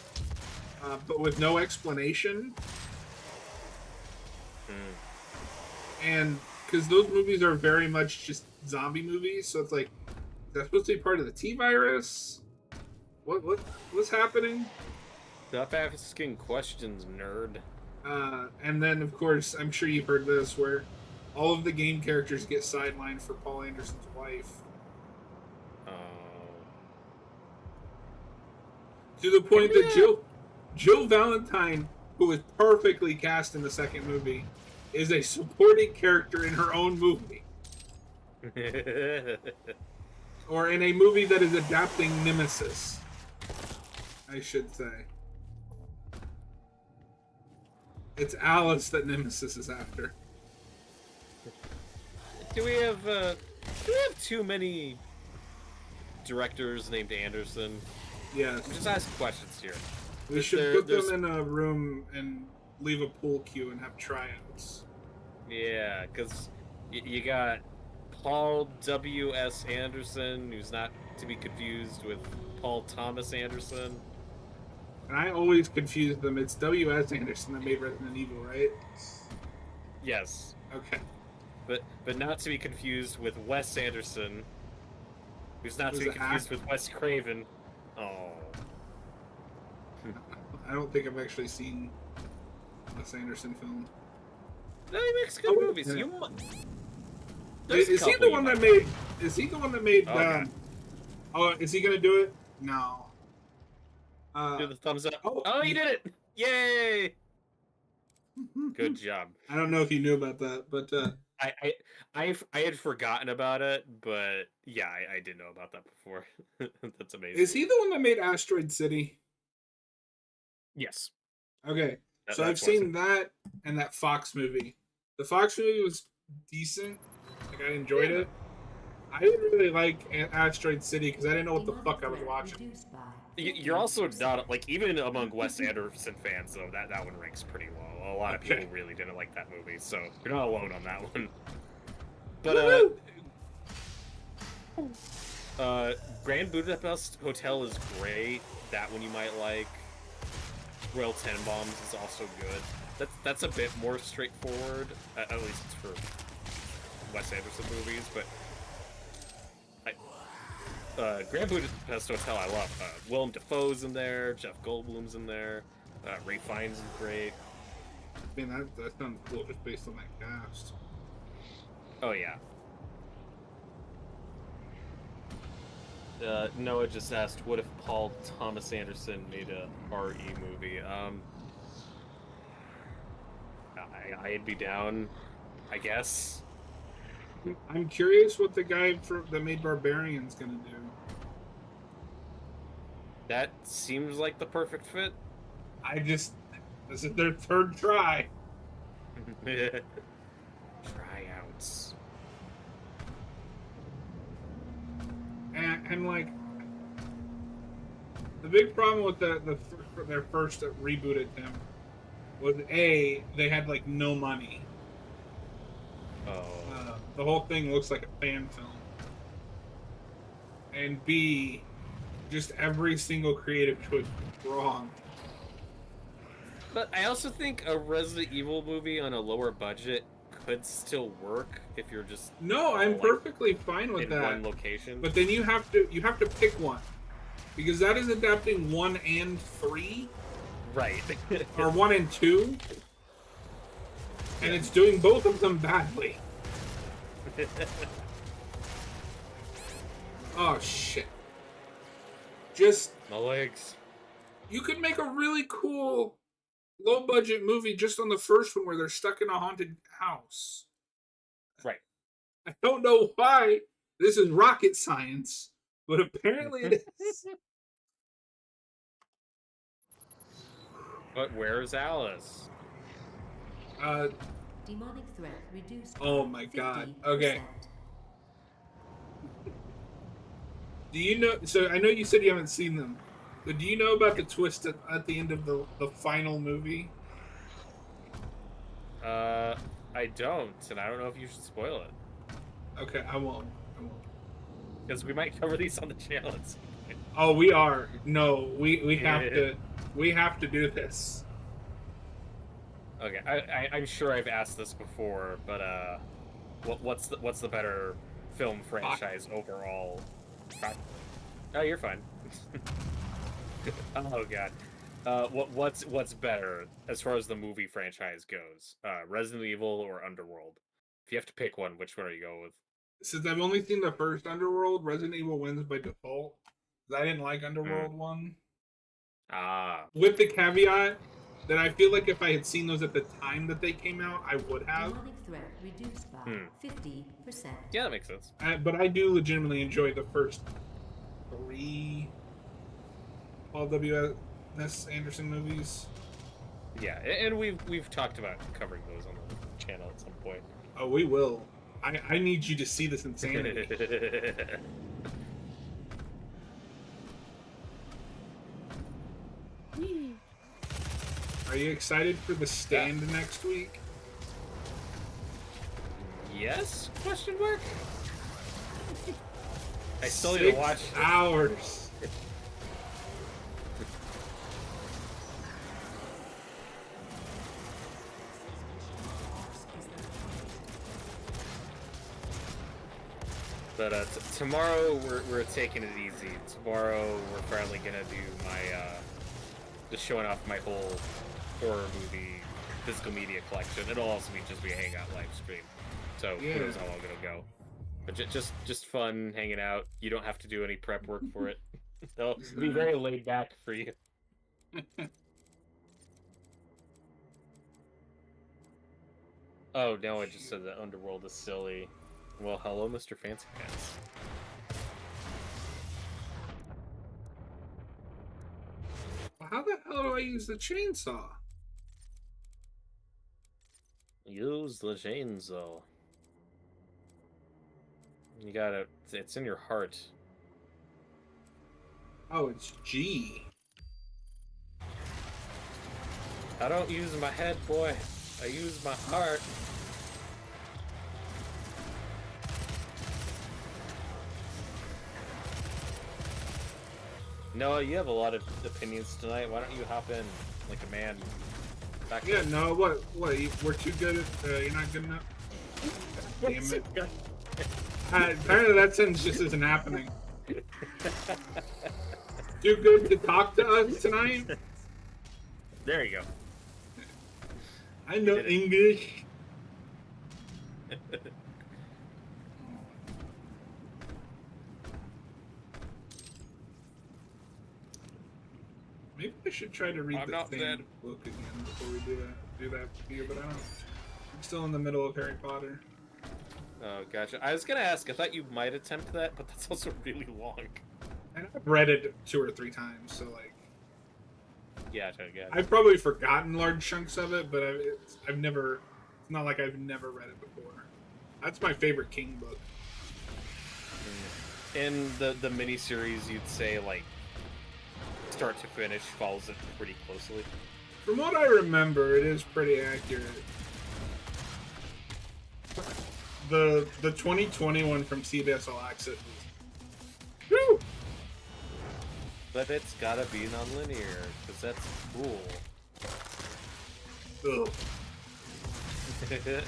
but with no explanation. And because those movies are very much just zombie movies, so it's like, is that supposed to be part of the T-virus? What's happening? Stop asking questions, nerd. And then, of course, I'm sure you've heard this, where all of the game characters get sidelined for Paul Anderson's wife. To the point that Jill Valentine, who was perfectly cast in the second movie, is a supporting character in her own movie. Or in a movie that is adapting Nemesis, I should say. It's Alice that Nemesis is after. Do we have too many directors named Anderson? Yes. Just ask questions here. We should put them in a room and leave a pool cue and have tryouts. Yeah, because you got Paul W.S. Anderson, who's not to be confused with Paul Thomas Anderson. And I always confuse them. It's W.S. Anderson that made Resident Evil, right? Yes. Okay. But not to be confused with Wes Anderson, who's not to be confused with Wes Craven. Oh. I don't think I've actually seen Wes Anderson film. No, he makes good movies. Yeah. Is he the one that made? Is he the one that made? Okay. Is he gonna do it? No. Do the thumbs up. Oh, he did it! Yay! Good job. I don't know if you knew about that, but I had forgotten about it, but yeah, I did know about that before. That's amazing. Is he the one that made Asteroid City? Yes. Okay, so I've seen that and that Fox movie. The Fox movie was decent. Like, I enjoyed it. I didn't really like Asteroid City because I didn't know what the fuck I was watching. You're also not, like, even among Wes Anderson fans, though, that one ranks pretty low. A lot of people really didn't like that movie, so you're not alone on that one. But, Grand Budapest Hotel is great. That one you might like. Royal Tenenbaums is also good. That's a bit more straightforward, at least it's for Wes Anderson movies, but Grand Budapest Hotel I love. Willem Dafoe's in there, Jeff Goldblum's in there, Ray Fiennes is great. I mean, that sounds cool just based on that cast. Oh, yeah. Noah just asked, what if Paul Thomas Anderson made a RE movie? I'd be down, I guess. I'm curious what the guy that made Barbarian's gonna do. That seems like the perfect fit. This is their third try. Tryouts. And like, the big problem with their first reboot attempt was they had like no money. Oh. The whole thing looks like a fan film. And B, just every single creative choice was wrong. But I also think a Resident Evil movie on a lower budget could still work if you're just No, I'm perfectly fine with in that. one location. But then you have to pick one, because that is adapting 1 and 3, right, or 1 and 2, and it's doing both of them badly. Oh shit! Just my legs. You could make a really cool low budget movie just on the first one where they're stuck in a haunted house. Right. I don't know why this is rocket science, but apparently it is. But where's Alice? Demonic threat reduced. Oh my god. 50%. Okay. Do you know? So I know you said you haven't seen them, but do you know about the twist at the end of the final movie? I don't, and I don't know if you should spoil it. Okay, I won't. Because we might cover these on the channel at some point. Oh, we are. No, we have to. We have to do this. Okay, I'm sure I've asked this before, but what's the better film franchise overall? Oh, you're fine. Oh god. What's better as far as the movie franchise goes? Resident Evil or Underworld? If you have to pick one, which one are you going with? Since I've only seen the first Underworld, Resident Evil wins by default. 'Cause I didn't like Underworld 1. Ah. With the caveat that I feel like if I had seen those at the time that they came out, I would have. Demonic threat reduced by 50%. Yeah, that makes sense. But I do legitimately enjoy the first 3 Paul W.S. Anderson movies. Yeah, and we've talked about covering those on the channel at some point. Oh, we will. I need you to see this insanity. Are you excited for The Stand next week? Yes? Question mark? I still need to watch 6 hours. But tomorrow we're taking it easy. Tomorrow we're finally gonna do my just showing off my whole horror movie physical media collection. It'll also be just be a hangout live stream. So who knows how long it'll go. But just fun hanging out. You don't have to do any prep work for it. It'll be very laid back for you. Oh no, I just said that Underworld is silly. Well, hello, Mr. Fancy Pants. How the hell do I use the chainsaw? Use the chainsaw. You gotta... It's in your heart. Oh, it's G. I don't use my head, boy. I use my heart. Noah, you have a lot of opinions tonight. Why don't you hop in like a man? Back Yeah, in. no, what? We're too good at, you're not good enough? Damn it. Apparently that sentence just isn't happening. Too good to talk to us tonight? There you go. I know English. Maybe I should try to read I'm the not Stand dead. book again before we do that video, but I don't. I'm still in the middle of Harry Potter. Oh, gotcha. I was gonna ask. I thought you might attempt that, but that's also really long. And I've read it 2 or 3 times, so like Gotcha. I've probably forgotten large chunks of it, but I've never. It's not like I've never read it before. That's my favorite King book. In the miniseries, you'd say like start to finish follows it pretty closely. From what I remember, it is pretty accurate. The 2020 one from CBS All Access. Woo! But it's gotta be non-linear, because that's cool. Ugh.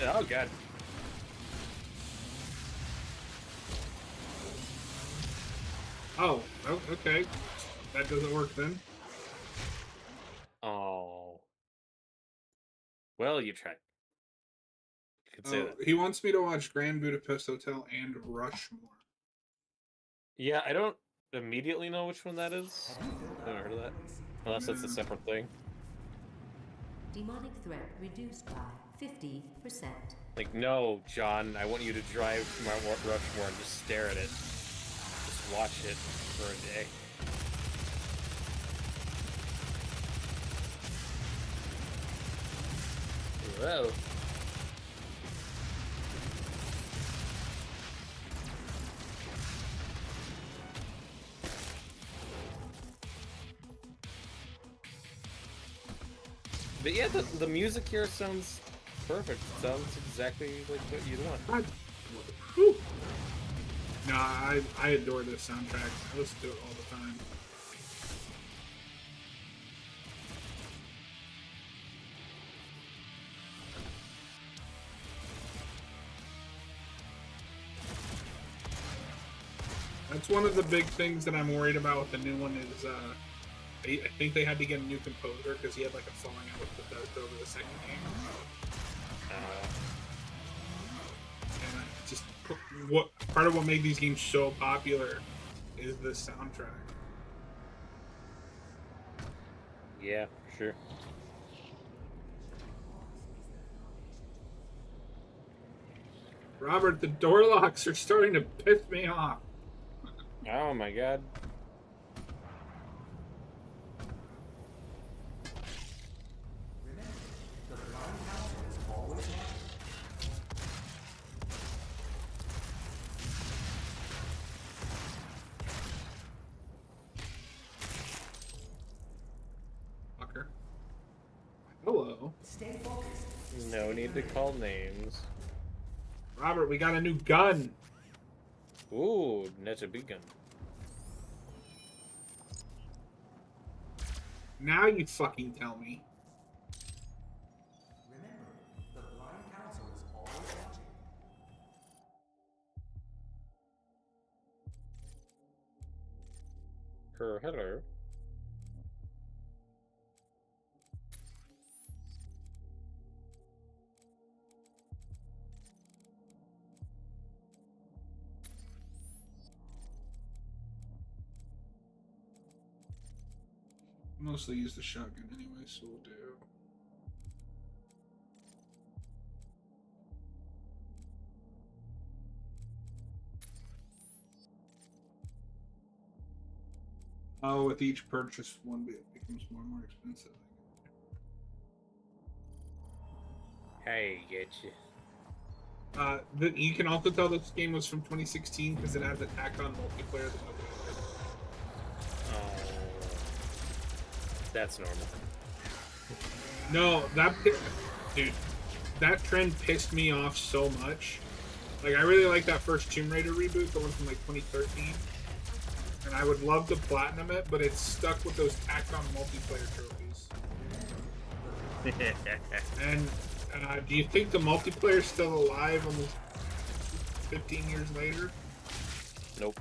Oh god. Oh, okay. That doesn't work then. Oh. Well, you tried. You could say Oh, that. he wants me to watch Grand Budapest Hotel and Rushmore. Yeah, I don't immediately know which one that is. I haven't heard of that. Unless it's a separate thing. Demonic threat reduced by 50%. Like, no, John, I want you to drive to Mount Rushmore and just stare at it. Just watch it for a day. Whoa. But yeah, the music here sounds perfect. It sounds exactly like what you'd want. Whew. No, I adore this soundtrack. I listen to it all the time. That's one of the big things that I'm worried about with the new one is I think they had to get a new composer because he had like a falling out with Bethesda over the second game. And just what part of what made these games so popular is the soundtrack. Yeah, sure. Robert, the door locks are starting to piss me off. Oh my god. Fucker. Hello. Stay focused. No need to call names. Robert, we got a new gun. Ooh, that's a big gun. Now you fucking tell me. Remember, the blind council is always watching. Hello. Mostly use the shotgun anyway, so we'll do. Oh, with each purchase, one bit becomes more and more expensive. Hey, get you. You can also tell this game was from 2016 because it has a tacked-on multiplayer that nobody did. Oh, that's normal. No, dude, that trend pissed me off so much. Like, I really like that first Tomb Raider reboot, the one from like 2013, and I would love to platinum it, but it's stuck with those tacked-on multiplayer trophies. And do you think the multiplayer's still alive almost 15 years later? Nope.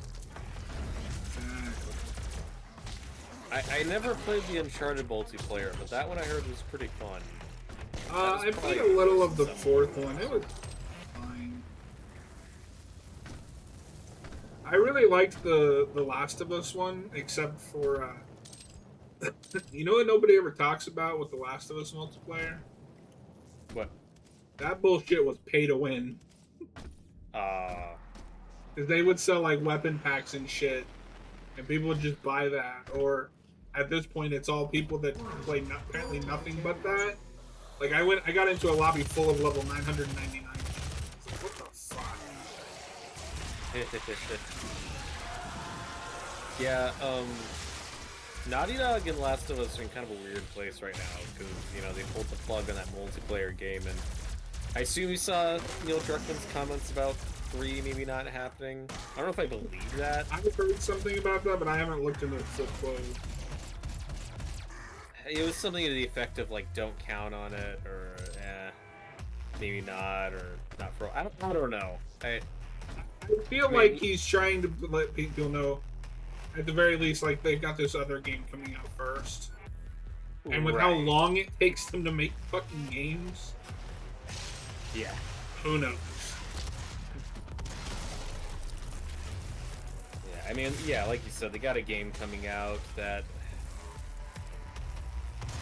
I never played the Uncharted multiplayer, but that one I heard was pretty fun. I played a little of the fourth one. It was fine. I really liked the Last of Us one, except for you know what nobody ever talks about with the Last of Us multiplayer? What? That bullshit was pay to win. Because they would sell like weapon packs and shit, and people would just buy that. Or at this point, it's all people that play apparently nothing but that. Like I got into a lobby full of level 999. Like, what the fuck? Yeah, Naughty Dog and Last of Us are in kind of a weird place right now because, you know, they pulled the plug on that multiplayer game, and I assume you saw Neil Druckmann's comments about 3 maybe not happening. I don't know if I believe that. I've heard something about that, but I haven't looked into it so close. It was something to the effect of, like, don't count on it, or, maybe not, or not for... I don't know. I feel like he's trying to let people know, at the very least, like, they've got this other game coming out first. And with how long it takes them to make fucking games, yeah, who knows? Yeah, I mean, yeah, like you said, they got a game coming out that...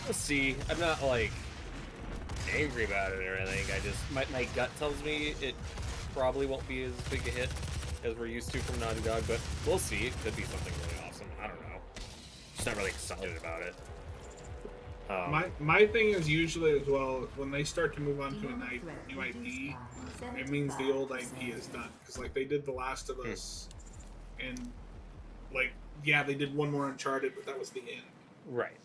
Let's see. I'm not, like, angry about it or anything. I just... My gut tells me it probably won't be as big a hit as we're used to from Naughty Dog, but we'll see. It could be something really awesome. I don't know. Just not really excited about it. My thing is usually as well, when they start to move on to a new IP, it means the old IP is done. Because, like, they did The Last of Us, and, like, yeah, they did one more Uncharted, but that was the end. Right.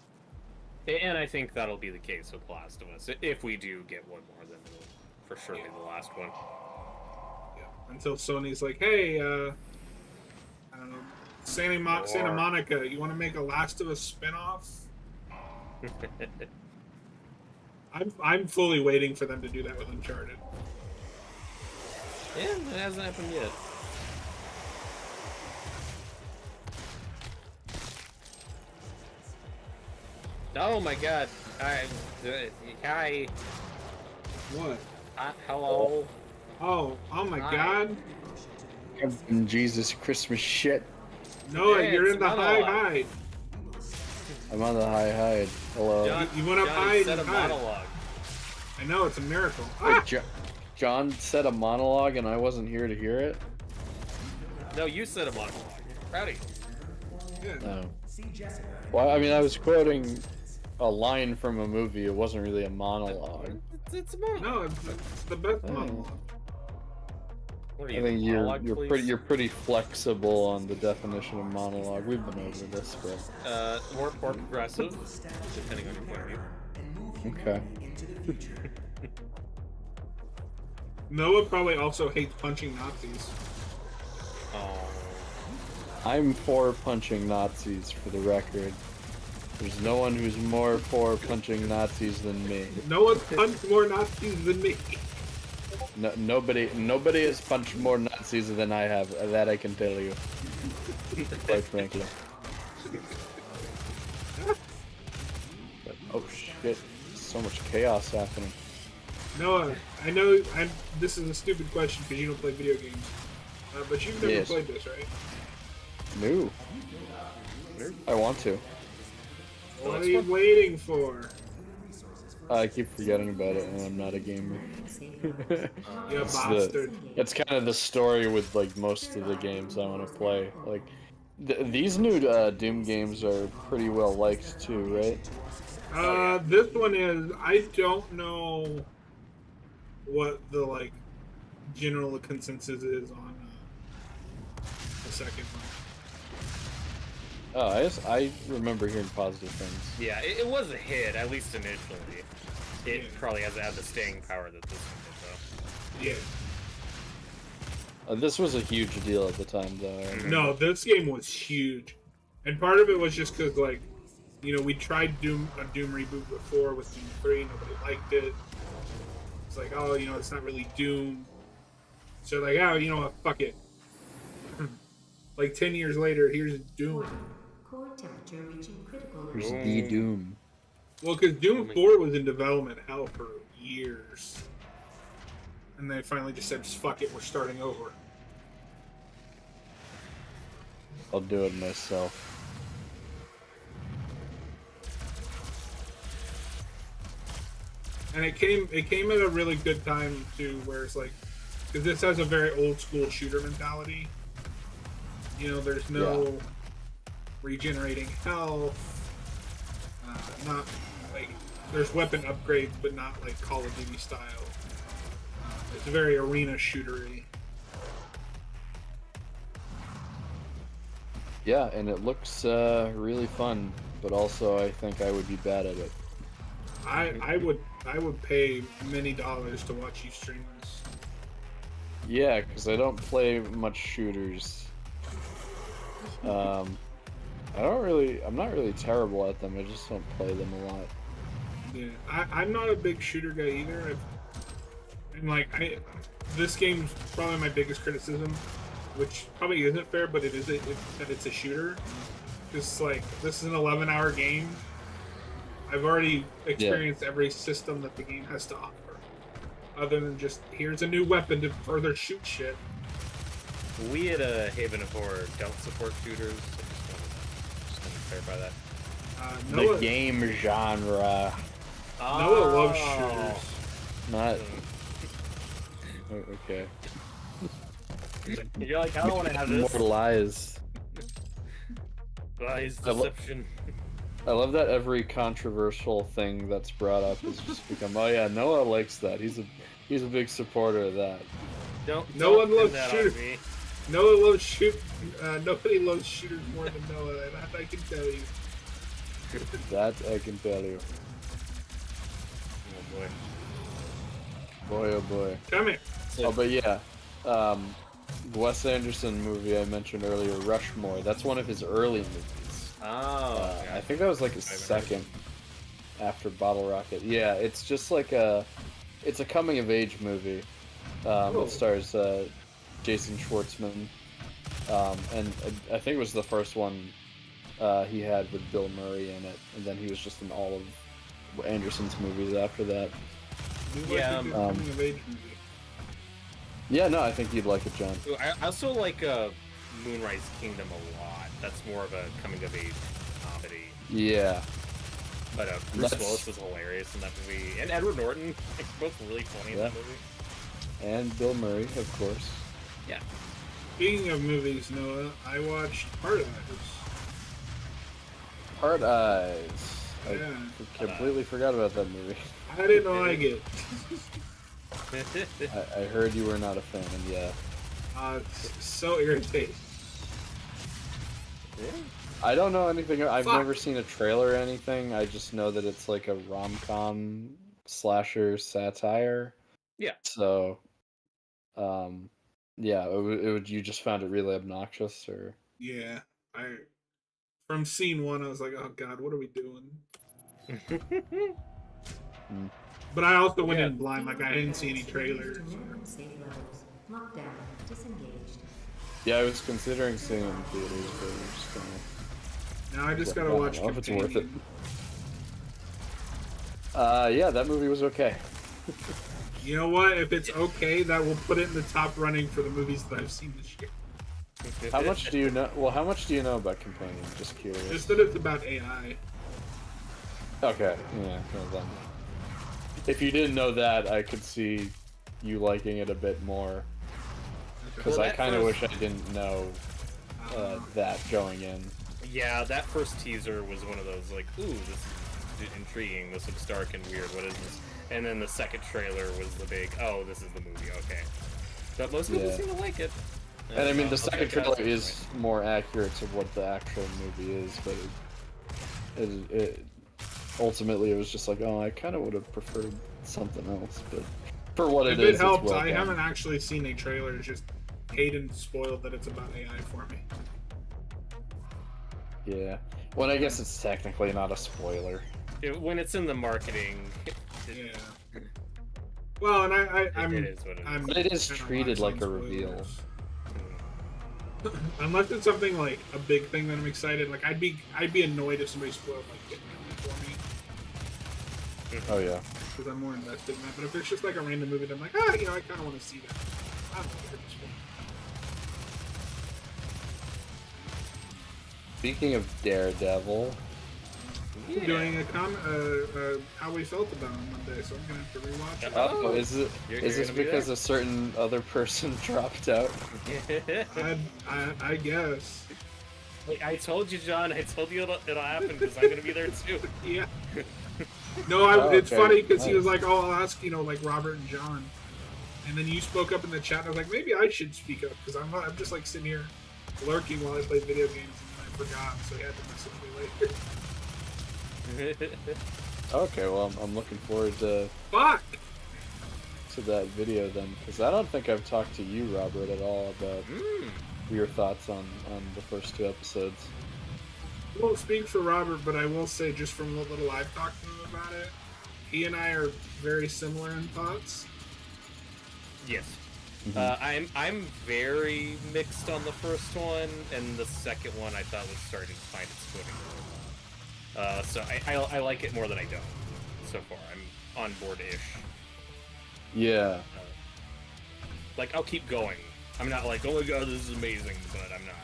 And I think that'll be the case with Last of Us. If we do get one more, then it'll for sure be the last one. Yeah. Until Sony's like, hey, I don't know, Santa Monica, you want to make a Last of Us spin-off? I'm fully waiting for them to do that with Uncharted. Yeah, it hasn't happened yet. Oh my god. Hi. What? Hello. Oh my Hi. god. Jesus Christmas shit. Noah, Yeah, you're it's in the monologue. hide. I'm on the hide. Hello. John, You went up Johnny hide said and a hide. monologue. I know, it's a miracle. Wait, Ah! John said a monologue and I wasn't here to hear it? No, you said a monologue. Rowdy. Yeah. No. Well, I mean, I was quoting a line from a movie. It wasn't really a monologue. It's a monologue. No, it's the best monologue. What are I you, think monologue, please? you're pretty flexible on the definition of monologue. We've been over this, bro. More progressive, depending on your point of view. Okay. Noah probably also hates punching Nazis. Oh. I'm for punching Nazis, for the record. There's no one who's more for punching Nazis than me. Noah's punched more Nazis than me. No, nobody has punched more Nazis than I have. That I can tell you. Quite frankly. But, oh shit! So much chaos happening. Noah, I know this is a stupid question because you don't play video games, but you've never Yes. played this, right? No. I want to. What are you waiting for? I keep forgetting about it, and I'm not a gamer. You It's bastard. It's kind of the story with like most of the games I want to play. Like these new Doom games are pretty well liked too, right? This one is. I don't know what the like general consensus is on the second one. Oh, I remember hearing positive things. Yeah, it was a hit, at least initially. It probably hasn't had the staying power that this one did, Yeah. This was a huge deal at the time, though. I remember. No, this game was huge, and part of it was just because, like, you know, we tried a Doom reboot before with Doom 3, nobody liked it. It's like, oh, you know, it's not really Doom. So like, oh, you know what, fuck it. Like 10 years later, here's Doom. Core temperature reaching critical. Here's the Doom. Well, because Doom 4 was in development hell for years. And they finally just said, fuck it, we're starting over. I'll do it myself. And it came at a really good time too, where it's like because this has a very old school shooter mentality. You know, there's no regenerating health. Not like there's weapon upgrades, but not like Call of Duty style. It's very arena shootery. Yeah, and it looks really fun, but also I think I would be bad at it. I would pay many dollars to watch you stream this. Yeah, because I don't play much shooters. I'm not really terrible at them. I just don't play them a lot. Yeah, I'm not a big shooter guy either. This game's probably my biggest criticism, which probably isn't fair, but it is that it's a shooter. Just like this is an 11-hour game. I've already experienced every system that the game has to offer, other than just here's a new weapon to further shoot shit. We at Haven of Horror don't support shooters. I just want to clarify that. Noah, The game genre. Noah loves shooters. Not. Okay. You're like, I don't want to have this. More lies. Lies, deception. I love that every controversial thing that's brought up has just become, oh yeah, Noah likes that. He's a big supporter of that. No one pin loves that shooters. on me. Noah loves shoot. Nobody loves shooters more than Noah. That I can tell you. That I can tell you. Oh boy. Boy, oh boy. Come here. Oh, but yeah. The Wes Anderson movie I mentioned earlier, Rushmore, that's one of his early movies. Oh. I think that was like his second after Bottle Rocket. Yeah, it's just like it's a coming of age movie. It stars Jason Schwartzman, and I think it was the first one he had with Bill Murray in it, and then he was just in all of Anderson's movies after that. Yeah, coming of age movie. Yeah, no, I think you'd like it, John. I also like Moonrise Kingdom a lot. That's more of a coming of age comedy. Yeah. But Bruce Willis was hilarious in that movie, and Edward Norton, both really funny in that movie. And Bill Murray, of course. Yeah. Speaking of movies, Noah, I watched Hard Eyes. Hard Eyes. Yeah. I completely forgot about that movie. I didn't like it. I heard you were not a fan, yeah. It's so irritating. I don't know anything. I've never seen a trailer or anything. I just know that it's like a rom-com slasher satire. Yeah. So, yeah, you just found it really obnoxious, or? Yeah, from scene one, I was like, oh god, what are we doing? But I also went in blind, like I didn't see any trailers. Lockdown. Disengaged. Yeah, I was considering seeing it in theaters, but I'm just kind Now I just gotta watch I don't know if it's worth it. Companion. Yeah, that movie was okay. You know what? If it's okay, that will put it in the top running for the movies that I've seen this year. How much do you know? Well, how much do you know about Companion? Just curious. Just that it's about AI. Okay, yeah, well then. If you didn't know that, I could see you liking it a bit more. Because I kind of wish I didn't know that going in. Yeah, that first teaser was one of those, like, ooh, this is intriguing, this looks dark and weird, what is this? And then the second trailer was the big, oh, this is the movie, okay. But most people seem to like it. And I mean, the second trailer is more accurate to what the actual movie is, but it ultimately it was just like, oh, I kind of would have preferred something else, but for what If it is, it helps, it's well I done. haven't actually seen a trailer. Just Hayden spoiled that it's about AI for me. Yeah. Well, I guess it's technically not a spoiler. When it's in the marketing, Yeah. Well, and I'm. it is what it is. But it is kinda treated wise like on a reveal. spoilers. Unless it's something like a big thing that I'm excited. Like I'd be annoyed if somebody spoiled like Hitman for me. Oh yeah. Because I'm more invested in that. But if it's just like a random movie, then I'm like, I kind of want to see that. I don't know if it's fun. Speaking of Daredevil, Yeah. doing how we felt about it Monday, so I'm gonna have to rewatch it. Oh, is You're this gonna be because there. a certain other person dropped out? I guess. Like, I told you, John. I told you it'll happen because I'm gonna be there too. Yeah. No, it's okay. funny because he was Nice. like, "Oh, I'll ask like Robert and John," and then you spoke up in the chat, and I was like, "Maybe I should speak up because I'm just like sitting here lurking while I play video games, and I forgot, so he had to message me later." Okay, well, I'm looking forward to Fuck. that video then, because I don't think I've talked to you, Robert, at all about your thoughts on the first 2 episodes. I won't speak for Robert, but I will say, just from what little I've talked to him about it, he and I are very similar in thoughts. Yes. Mhm. I'm very mixed on the first one, and the second one I thought was starting to find its footing. So I like it more than I don't so far. I'm on board-ish. Yeah. Like, I'll keep going. I'm not like, oh my god, this is amazing, but I'm not.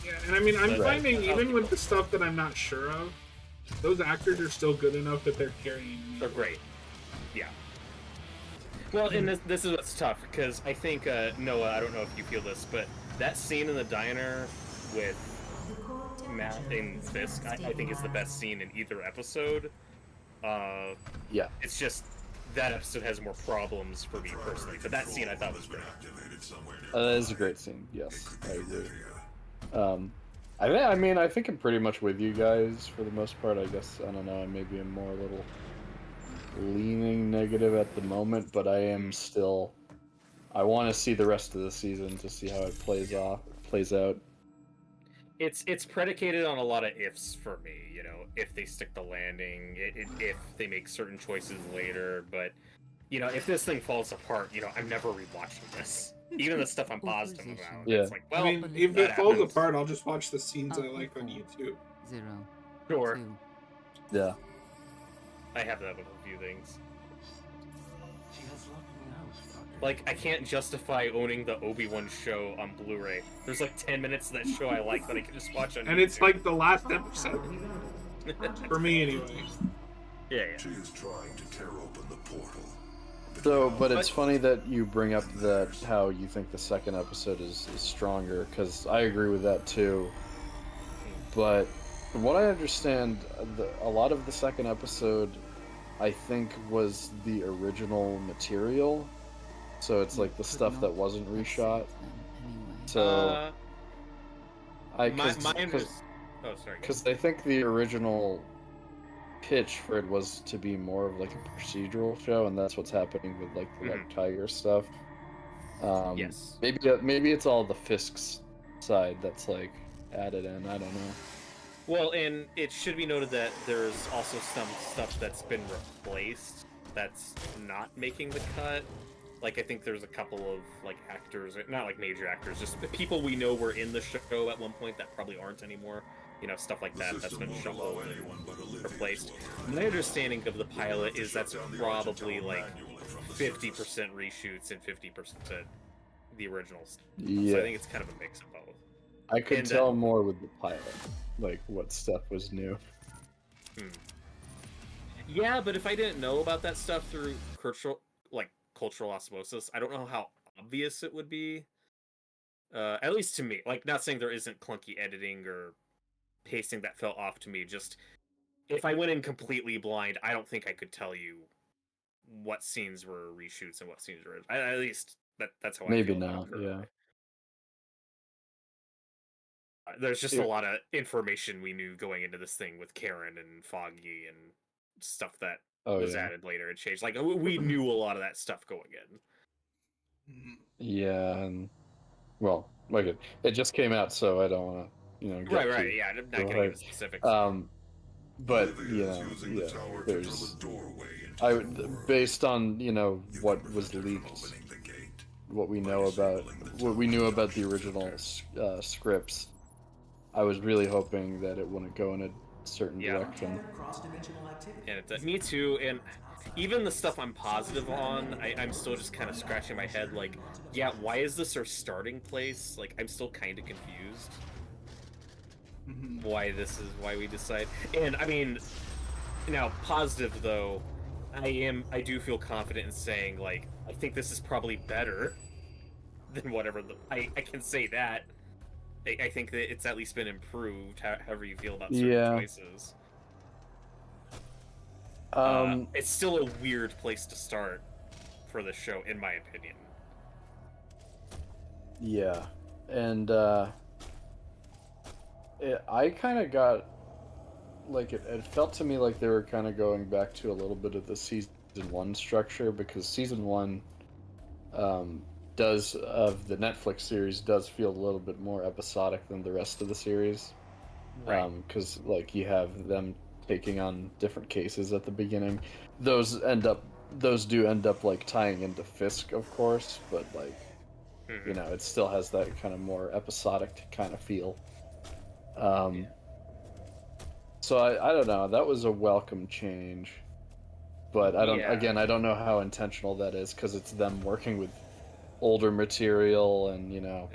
Yeah, and I mean, I'm But- finding I'll even keep with the stuff that I'm not sure of, those actors are still good enough that they're carrying me. They're great. Yeah. Well, and this is what's tough, because I think, Noah, I don't know if you feel this, but that scene in the diner with The core Matt temperature and is Fisk, now I think is the best scene in either episode. Yeah. It's just that episode has more problems for me personally, but that scene I thought was great. That is a great scene. Yes, I agree. I think I'm pretty much with you guys for the most part. I guess I don't know. Maybe I'm more a little leaning negative at the moment, but I am still. I want to see the rest of the season to see how it plays out. It's predicated on a lot of ifs for me, you know, if they stick the landing, if they make certain choices later, but you know, if this thing falls apart, you know, I'm never rewatching this. Even the stuff I'm positive about. Yeah. It's like, well, I mean, if that it falls happens. apart, I'll just watch the scenes I like on YouTube. 0, Sure. 2. Yeah. I have that with a few things. She has locked me out, Doctor. Like, I can't justify owning the Obi-Wan show on Blu-ray. There's like 10 minutes of that show I like that I can just watch on And YouTube. it's like the last episode. For me, anyway. Yeah. She is trying to tear open the portal. So, but it's funny that you bring up that how you think the second episode is stronger, because I agree with that too. But from what I understand, a lot of the second episode, I think, was the original material. So it's like the stuff that wasn't reshot. So my understanding. Oh, sorry. Because I think the original pitch for it was to be more of like a procedural show, and that's what's happening with like the Red Tiger stuff. Yes. Maybe it's all the Fisk's side that's like added in. I don't know. Well, and it should be noted that there's also some stuff that's been replaced that's not making the cut. Like, I think there's a couple of, like, actors, not like major actors, just the people we know were in the show at one point that probably aren't anymore. You know, stuff like that, that's been shuffled and replaced. My understanding of the pilot is that's probably, like, 50% reshoots and 50% the originals. Yeah. So I think it's kind of a mix of both. I could And, tell more with the pilot, like what stuff was new. Yeah, but if I didn't know about that stuff through cultural osmosis, I don't know how obvious it would be. At least to me. Like, not saying there isn't clunky editing or pacing that felt off to me. Just if I went in completely blind, I don't think I could tell you what scenes were reshoots and what scenes were. At least that's how Maybe I feel. not. Yeah. There's just a lot of information we knew going into this thing with Karen and Foggy and stuff that was added later and changed. Like, we knew a lot of that stuff going in. Yeah, and well, like it just came out, so I don't want to, get Right. too- Yeah, I'm not go getting ahead. into specifics. But there's based on what was leaked, what we knew about the original scripts. I was really hoping that it wouldn't go in a certain direction. And me too. And even the stuff I'm positive on, I'm still just kind of scratching my head. Like, yeah, why is this our starting place? Like, I'm still kind of confused. why we decide. And I mean, now positive though, I do feel confident in saying like I think this is probably better than whatever I can say that. I think that it's at least been improved. However you feel about certain choices. It's still a weird place to start for the show, in my opinion. Yeah, and I kind of got like it felt to me like they were kind of going back to a little bit of the season 1 structure, because season 1 of the Netflix series does feel a little bit more episodic than the rest of the series. Right. Because like you have them taking on different cases at the beginning. Those do end up like tying into Fisk, of course, but like you know, it still has that kind of more episodic kind of feel. So I don't know, that was a welcome change, but I don't know how intentional that is, because it's them working with older material and you know,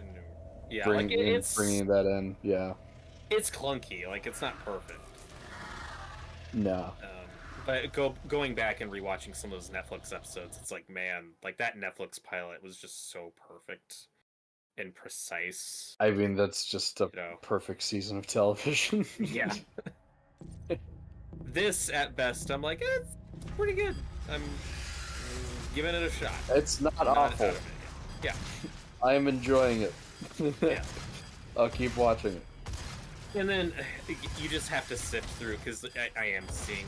bringing that in. Yeah, it's clunky, like it's not perfect. No. But going back and rewatching some of those Netflix episodes, it's like, man, like that Netflix pilot was just so perfect and precise. I mean, that's just a perfect season of television. Yeah. This, at best, I'm like, it's pretty good. I'm giving it a shot. It's not awful. Yeah. I am enjoying it. Yeah. I'll keep watching it. And then you just have to sift through, because I am seeing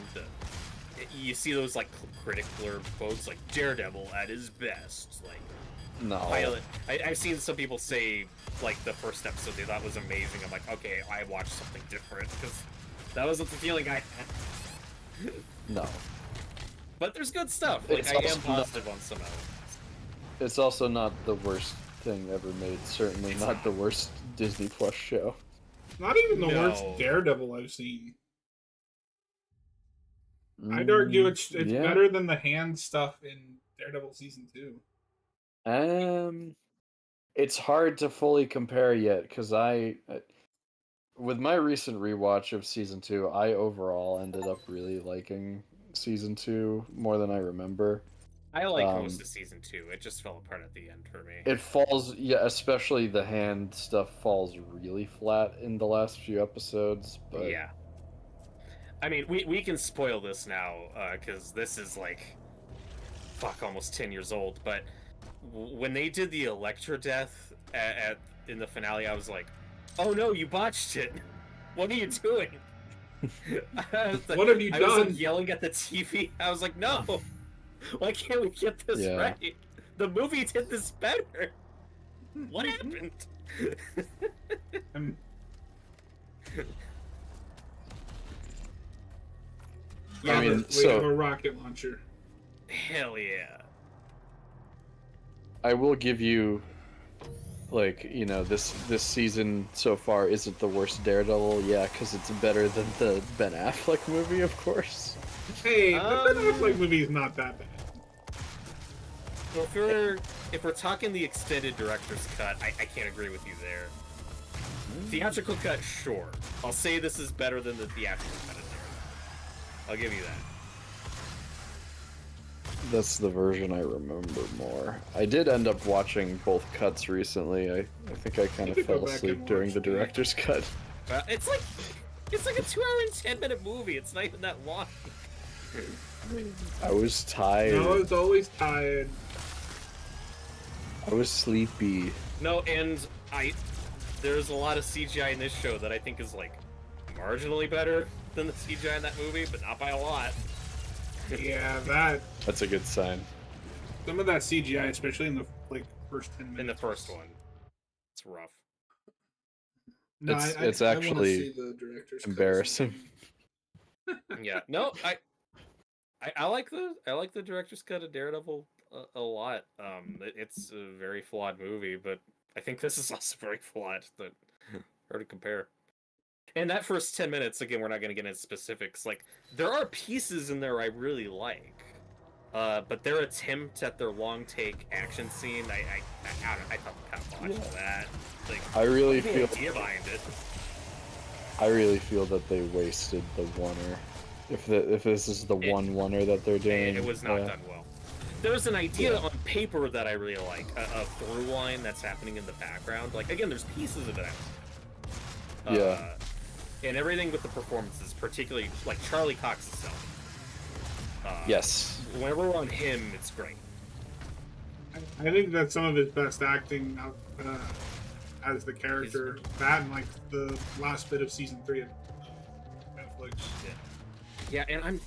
you see those like critical quotes like Daredevil at his best, like no pilot. I've seen some people say like the first episode they thought was amazing. I'm like, okay, I watched something different, because that wasn't the feeling I had. No. But there's good stuff. Like I am positive on some of it. It's also not the worst thing ever made. Certainly not the worst Disney Plus show. Not even the worst Daredevil I've seen. I'd argue it's better than the hand stuff in Daredevil season 2. It's hard to fully compare yet, because with my recent rewatch of season 2, I overall ended up really liking season 2 more than I remember. I like most of season 2. It just fell apart at the end for me. It falls, especially the hand stuff falls really flat in the last few episodes. But yeah. I mean, we can spoil this now, because this is like, almost 10 years old. But when they did the Elektra death in the finale, I was like, oh no, you botched it. What are you doing? What have you done? I was like, yelling at the TV. I was like, no. Why can't we get this right? The movie did this better. What happened? Yeah, I mean, we have a rocket launcher. Hell yeah. I will give you, like, you know, this season so far isn't the worst Daredevil, because it's better than the Ben Affleck movie, of course. Hey, the Ben Affleck movie is not that bad. If we're talking the extended director's cut, I can't agree with you there. Theatrical cut, sure. I'll say this is better than the theatrical cut of Daredevil. I'll give you that. That's the version I remember more. I did end up watching both cuts recently. I think I kind of fell asleep during the director's cut. It's like a 2-hour and 10-minute movie. It's not even that long. I was tired. I was always tired. I was sleepy. No, and there's a lot of CGI in this show that I think is like marginally better than the CGI in that movie, but not by a lot. Yeah, that's a good sign. Some of that CGI, especially in the first 10 minutes. In the first one, it's rough. No, it's actually the director's embarrassing. Yeah, no, I like the director's cut of Daredevil a lot. It's a very flawed movie, but I think this is also very flawed. That hard to compare. And that first 10 minutes, again, we're not going to get into specifics. Like, there are pieces in there I really like, but their attempt at their long take action scene, I thought kind of botched that. Like, I really feel the idea behind it. I really feel that they wasted the oneer. If this is the one oneer that they're doing, It was not done well. There was an idea on paper that I really like, a through line that's happening in the background. Like, again, there's pieces of it. And everything with the performances, particularly like Charlie Cox himself. Yes. Whenever we're on him, it's great. I think that's some of his best acting as the character. That and like the last bit of season 3 of Netflix. Yeah, and I'm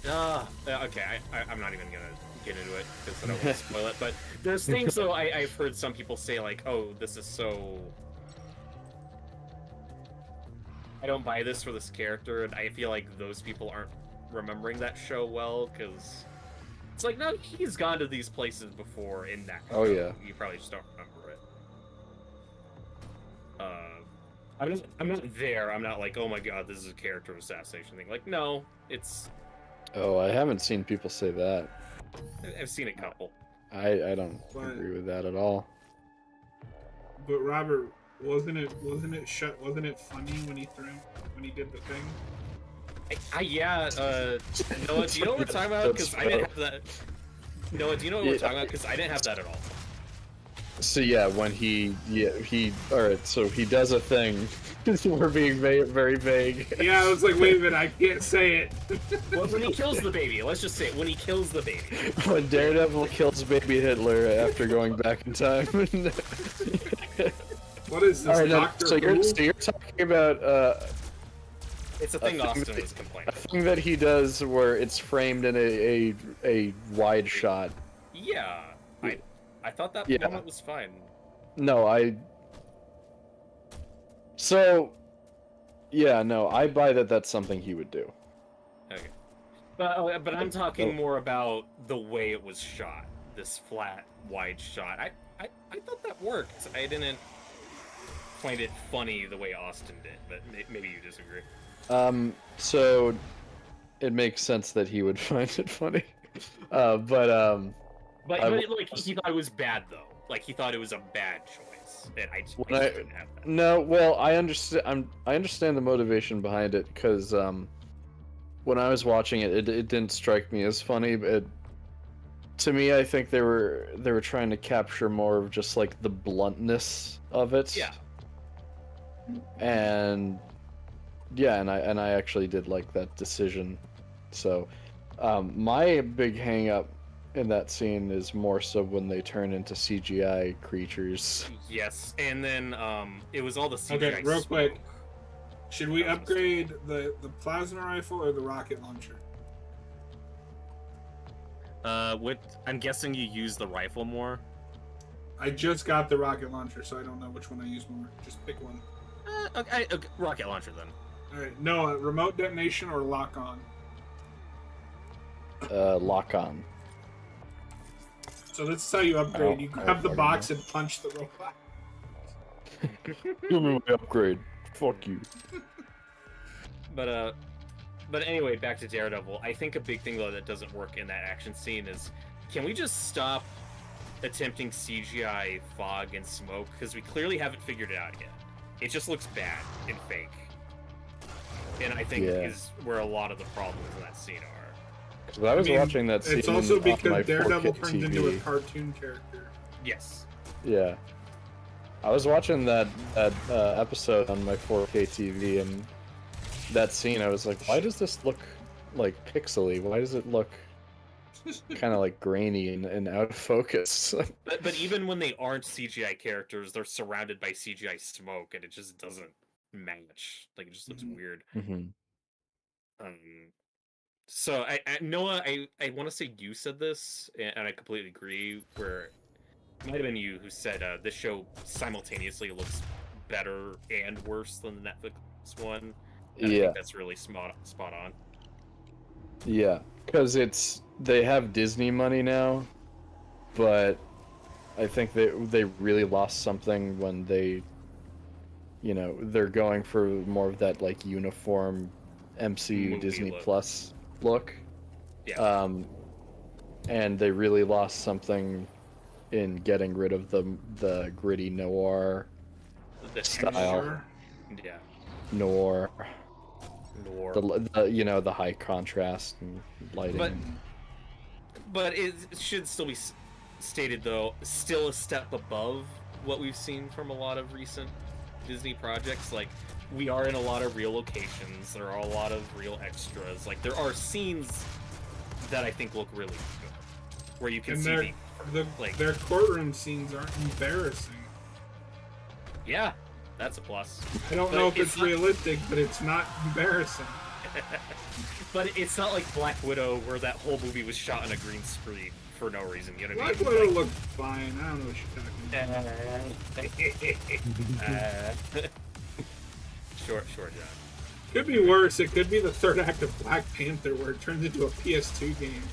okay. I'm not even gonna get into it because I don't want to spoil it. But there's things though I've heard some people say like, "Oh, this is so." I don't buy this for this character, and I feel like those people aren't remembering that show well because it's like, no, he's gone to these places before in that show. Oh yeah. You probably just don't remember it. I'm not there. I'm not like, oh my god, this is a character assassination thing. Like, no, it's. Oh, I haven't seen people say that. I've seen a couple. I don't agree with that at all. But Robert, wasn't it funny when he did the thing? Yeah, Noah, do you know what we're talking about? Because I didn't have that. Noah, do you know what we're talking about? Because I didn't have that at all. So yeah, when alright, so he does a thing. We're being very vague. Yeah, I was like, wait a minute, I can't say it. Well, when he kills the baby, let's just say it, when he kills the baby. When Daredevil kills baby Hitler after going back in time. What is this, Alright, Doctor so Who? you're talking about It's a thing Austin was complaining a thing that he does where it's framed in a wide shot. Yeah, I thought that moment was fine. No, So, yeah, no, I buy that that's something he would do. Okay. But I'm talking more about the way it was shot. This flat, wide shot. I thought that worked. I didn't find it funny the way Austin did, but maybe you disagree. So, it makes sense that he would find it funny. But like, he thought it was bad, though. Like, he thought it was a bad choice. And I just didn't have that. No, well, I understand the motivation behind it, because when I was watching it, it didn't strike me as funny. To me, I think they were trying to capture more of just, like, the bluntness of it. Yeah. And yeah, and I actually did like that decision. So, my big hang up in that scene is more so when they turn into CGI creatures. Yes, and then it was all the CGI. Okay, real smoke. quick. Should we upgrade the plasma rifle or the rocket launcher? I'm guessing you use the rifle more. I just got the rocket launcher, so I don't know which one I use more. Just pick one. Okay, rocket launcher then. Alright, Noah, remote detonation or lock on? Lock on. So this is how you upgrade. You grab the box and punch the robot. Give me my upgrade. Fuck you. But anyway, back to Daredevil. I think a big thing though that doesn't work in that action scene is, can we just stop attempting CGI fog and smoke? Because we clearly haven't figured it out yet. It just looks bad and fake. And I think is where a lot of the problems in that scene are. Because I was watching that scene. It's also on my because Daredevil 4K turns TV. into a cartoon character. Yes. Yeah. I was watching that episode on my 4K TV, and that scene, I was like, why does this look like pixely? Why does it look kind of like grainy and out of focus? But even when they aren't CGI characters, they're surrounded by CGI smoke, and it just doesn't match. Like, it just looks weird. Mm-hmm. So, Noah, I want to say you said this, and I completely agree, where it might have been you who said this show simultaneously looks better and worse than the Netflix one. And I think that's really spot on. Yeah, because they have Disney money now, but I think they really lost something when they're going for more of that like uniform MCU Movie Disney look. Plus look. Yeah. And they really lost something in getting rid of the gritty noir The style. texture. Yeah. Noir. noir. The high contrast and lighting. But it should still be stated, though, still a step above what we've seen from a lot of recent Disney projects. Like, we are in a lot of real locations. There are a lot of real extras. Like, there are scenes that I think look really good, where you can see their courtroom scenes aren't embarrassing. Yeah, that's a plus. I don't know if it's realistic, but it's not embarrassing. But it's not like Black Widow, where that whole movie was shot on a green screen for no reason. You know what I mean? Black Widow looked fine. I don't know what you're talking about. Short, John. Could be worse. It could be the third act of Black Panther, where it turns into a PS2 game.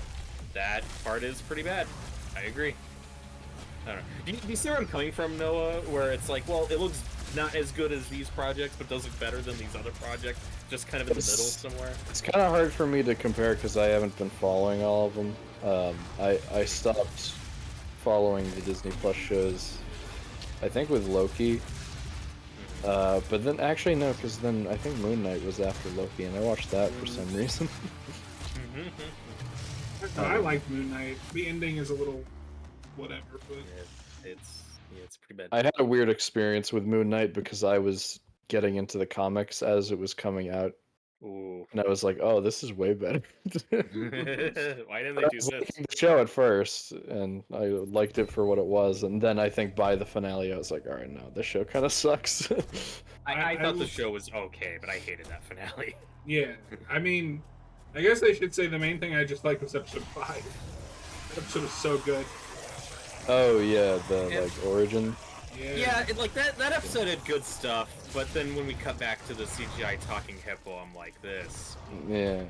That part is pretty bad. I agree. I don't know. Do you see where I'm coming from, Noah? Where it's like, well, it looks not as good as these projects, but does look better than these other projects, just kind of in the middle somewhere. It's kind of hard for me to compare because I haven't been following all of them. I stopped following the Disney Plus shows, I think with Loki. But then, actually no, because then I think Moon Knight was after Loki, and I watched that for some reason. I like Moon Knight. The ending is a little whatever, but it's pretty bad. I had a weird experience with Moon Knight because I was getting into the comics as it was coming out. Ooh. And I was like, oh, this is way better. Why didn't they do this? The show at first, and I liked it for what it was, and then I think by the finale I was like, alright, no, this show kind of sucks. I thought the show was okay, but I hated that finale. Yeah, I mean, I guess I should say the main thing I just liked was episode 5. That episode was so good. Oh yeah, the origin. Yeah, that episode had good stuff, but then when we cut back to the CGI talking hippo, I'm like, this. Yeah.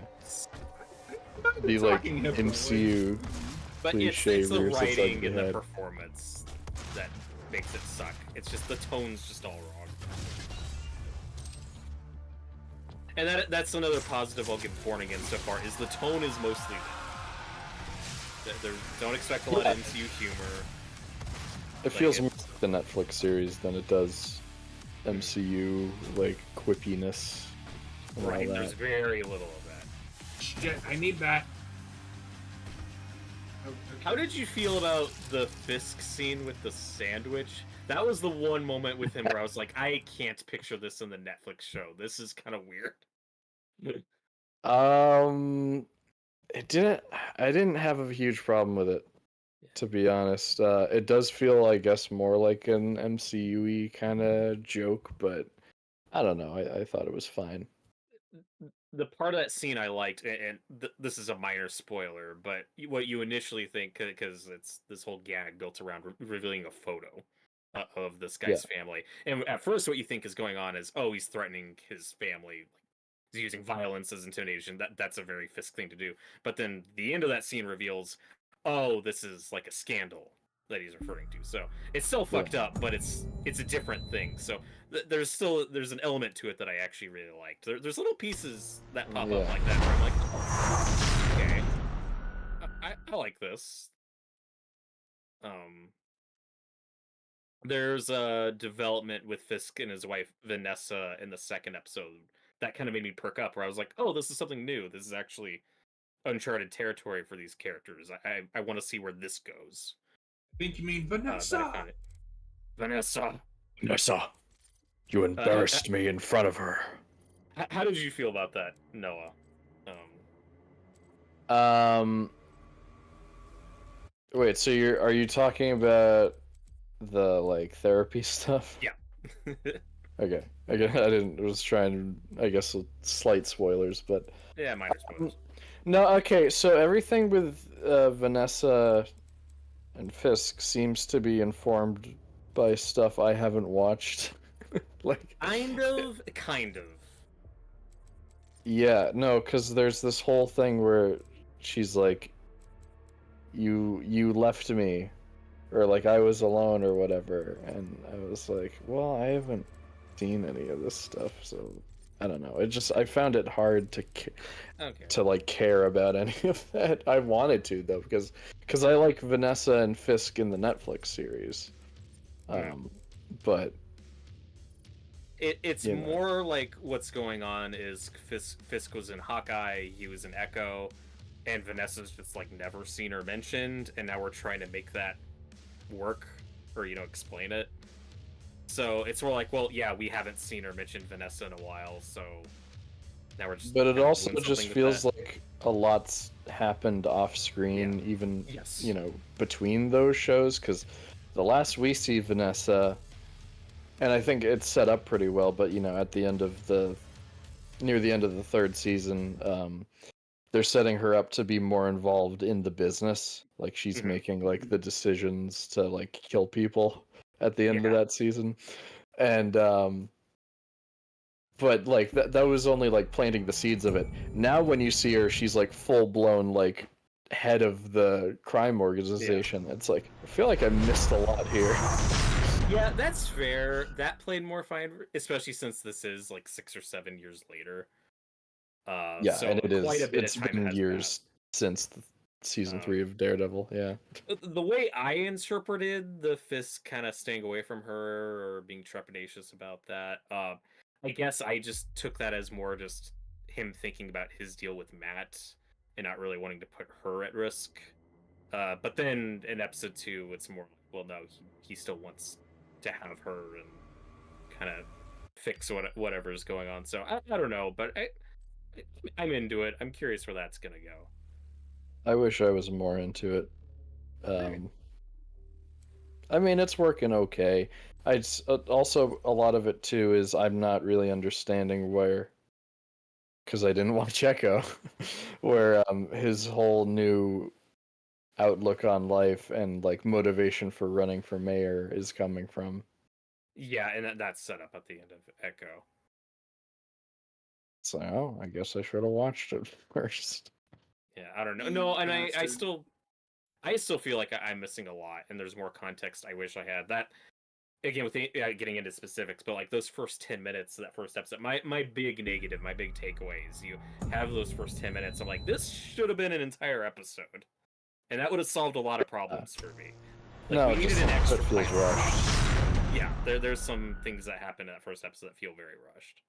Be like MCU. But it's the writing and the performance that makes it suck. It's just the tone's just all wrong. And that's another positive I'll give Born Again so far, is the tone is mostly there. Don't expect a lot of MCU humor. It feels more like the Netflix series than it does MCU, like, quippiness. And right, all that. there's very little of that. Shit, I need that. How did you feel about the Fisk scene with the sandwich? That was the one moment with him where I was like, I can't picture this in the Netflix show. This is kind of weird. I didn't have a huge problem with it, to be honest. It does feel, I guess, more like an MCU-y kind of joke, but I don't know. I thought it was fine. The part of that scene I liked, and this is a minor spoiler, but what you initially think, because it's this whole gag built around revealing a photo of this guy's family. And at first what you think is going on is, oh, he's threatening his family. He's using violence as intimidation. That's a very Fisk thing to do. But then the end of that scene reveals, oh, this is like a scandal that he's referring to. So it's still fucked up, but it's a different thing. So there's an element to it that I actually really liked. There's little pieces that pop up like that where I'm like, oh, okay, I like this. There's a development with Fisk and his wife Vanessa in the second episode that kind of made me perk up, where I was like, oh, this is something new. This is actually uncharted territory for these characters. I want to see where this goes. I think you mean Vanessa. Vanessa, you embarrassed me in front of her. How did you feel about that, Noah? Wait, so are you talking about the, like, therapy stuff? Yeah. Okay. I was trying, I guess, slight spoilers, but... Yeah, minor spoilers. No, okay, so everything with Vanessa and Fisk seems to be informed by stuff I haven't watched. Like... Kind of. Yeah, no, because there's this whole thing where she's like, you left me, or like I was alone or whatever, and I was like, well, I haven't seen any of this stuff, so I don't know. I found it hard to like care about any of that. I wanted to though, because I like Vanessa and Fisk in the Netflix series, but It's You know. more like what's going on is Fisk was in Hawkeye, he was in Echo, and Vanessa's just like never seen or mentioned, and now we're trying to make that work or explain it. So it's more like, well, yeah, we haven't seen or mentioned Vanessa in a while, so now we're just. But it kinda also doing just something with feels that. like a lot's happened off screen, even Yes. between those shows. Because the last we see Vanessa, and I think it's set up pretty well. But at the end of near the end of the third season, they're setting her up to be more involved in the business. Like she's Mhm. making like the decisions to like kill people at the end of Yeah. that season, and but like that was only like planting the seeds of it. Now when you see her, she's like full blown like head of the crime organization. It's like I feel like I missed a lot here. Yeah, that's fair. That played more fine, especially since this is like 6 or 7 years later. Yeah, So and it quite is. a bit It's of time been has years since season 3 of Daredevil. Yeah. passed. The way I interpreted the Fisk kind of staying away from her or being trepidatious about that, I guess I just took that as more just him thinking about his deal with Matt and not really wanting to put her at risk. But then in episode 2, it's more like, well, no, he still wants to have her and kind of fix whatever's going on. So I don't know, but I'm into it. I'm curious where that's gonna go. I wish I was more into it. I mean, it's working okay. Also a lot of it too is I'm not really understanding where, because I didn't watch Echo, where his whole new outlook on life and like motivation for running for mayor is coming from. Yeah, and that's set up at the end of Echo. So I guess I should have watched it first. Yeah, I don't know. No, and I still feel like I'm missing a lot, and there's more context I wish I had. That again with getting into specifics, but like those first 10 minutes of that first episode, my big negative, my big takeaway is you have those first 10 minutes. I'm like, this should have been an entire episode, and that would have solved a lot of problems for me. Like, No, we needed just an extra it feels pilot. rushed. Yeah, there's some things that happen in that first episode that feel very rushed.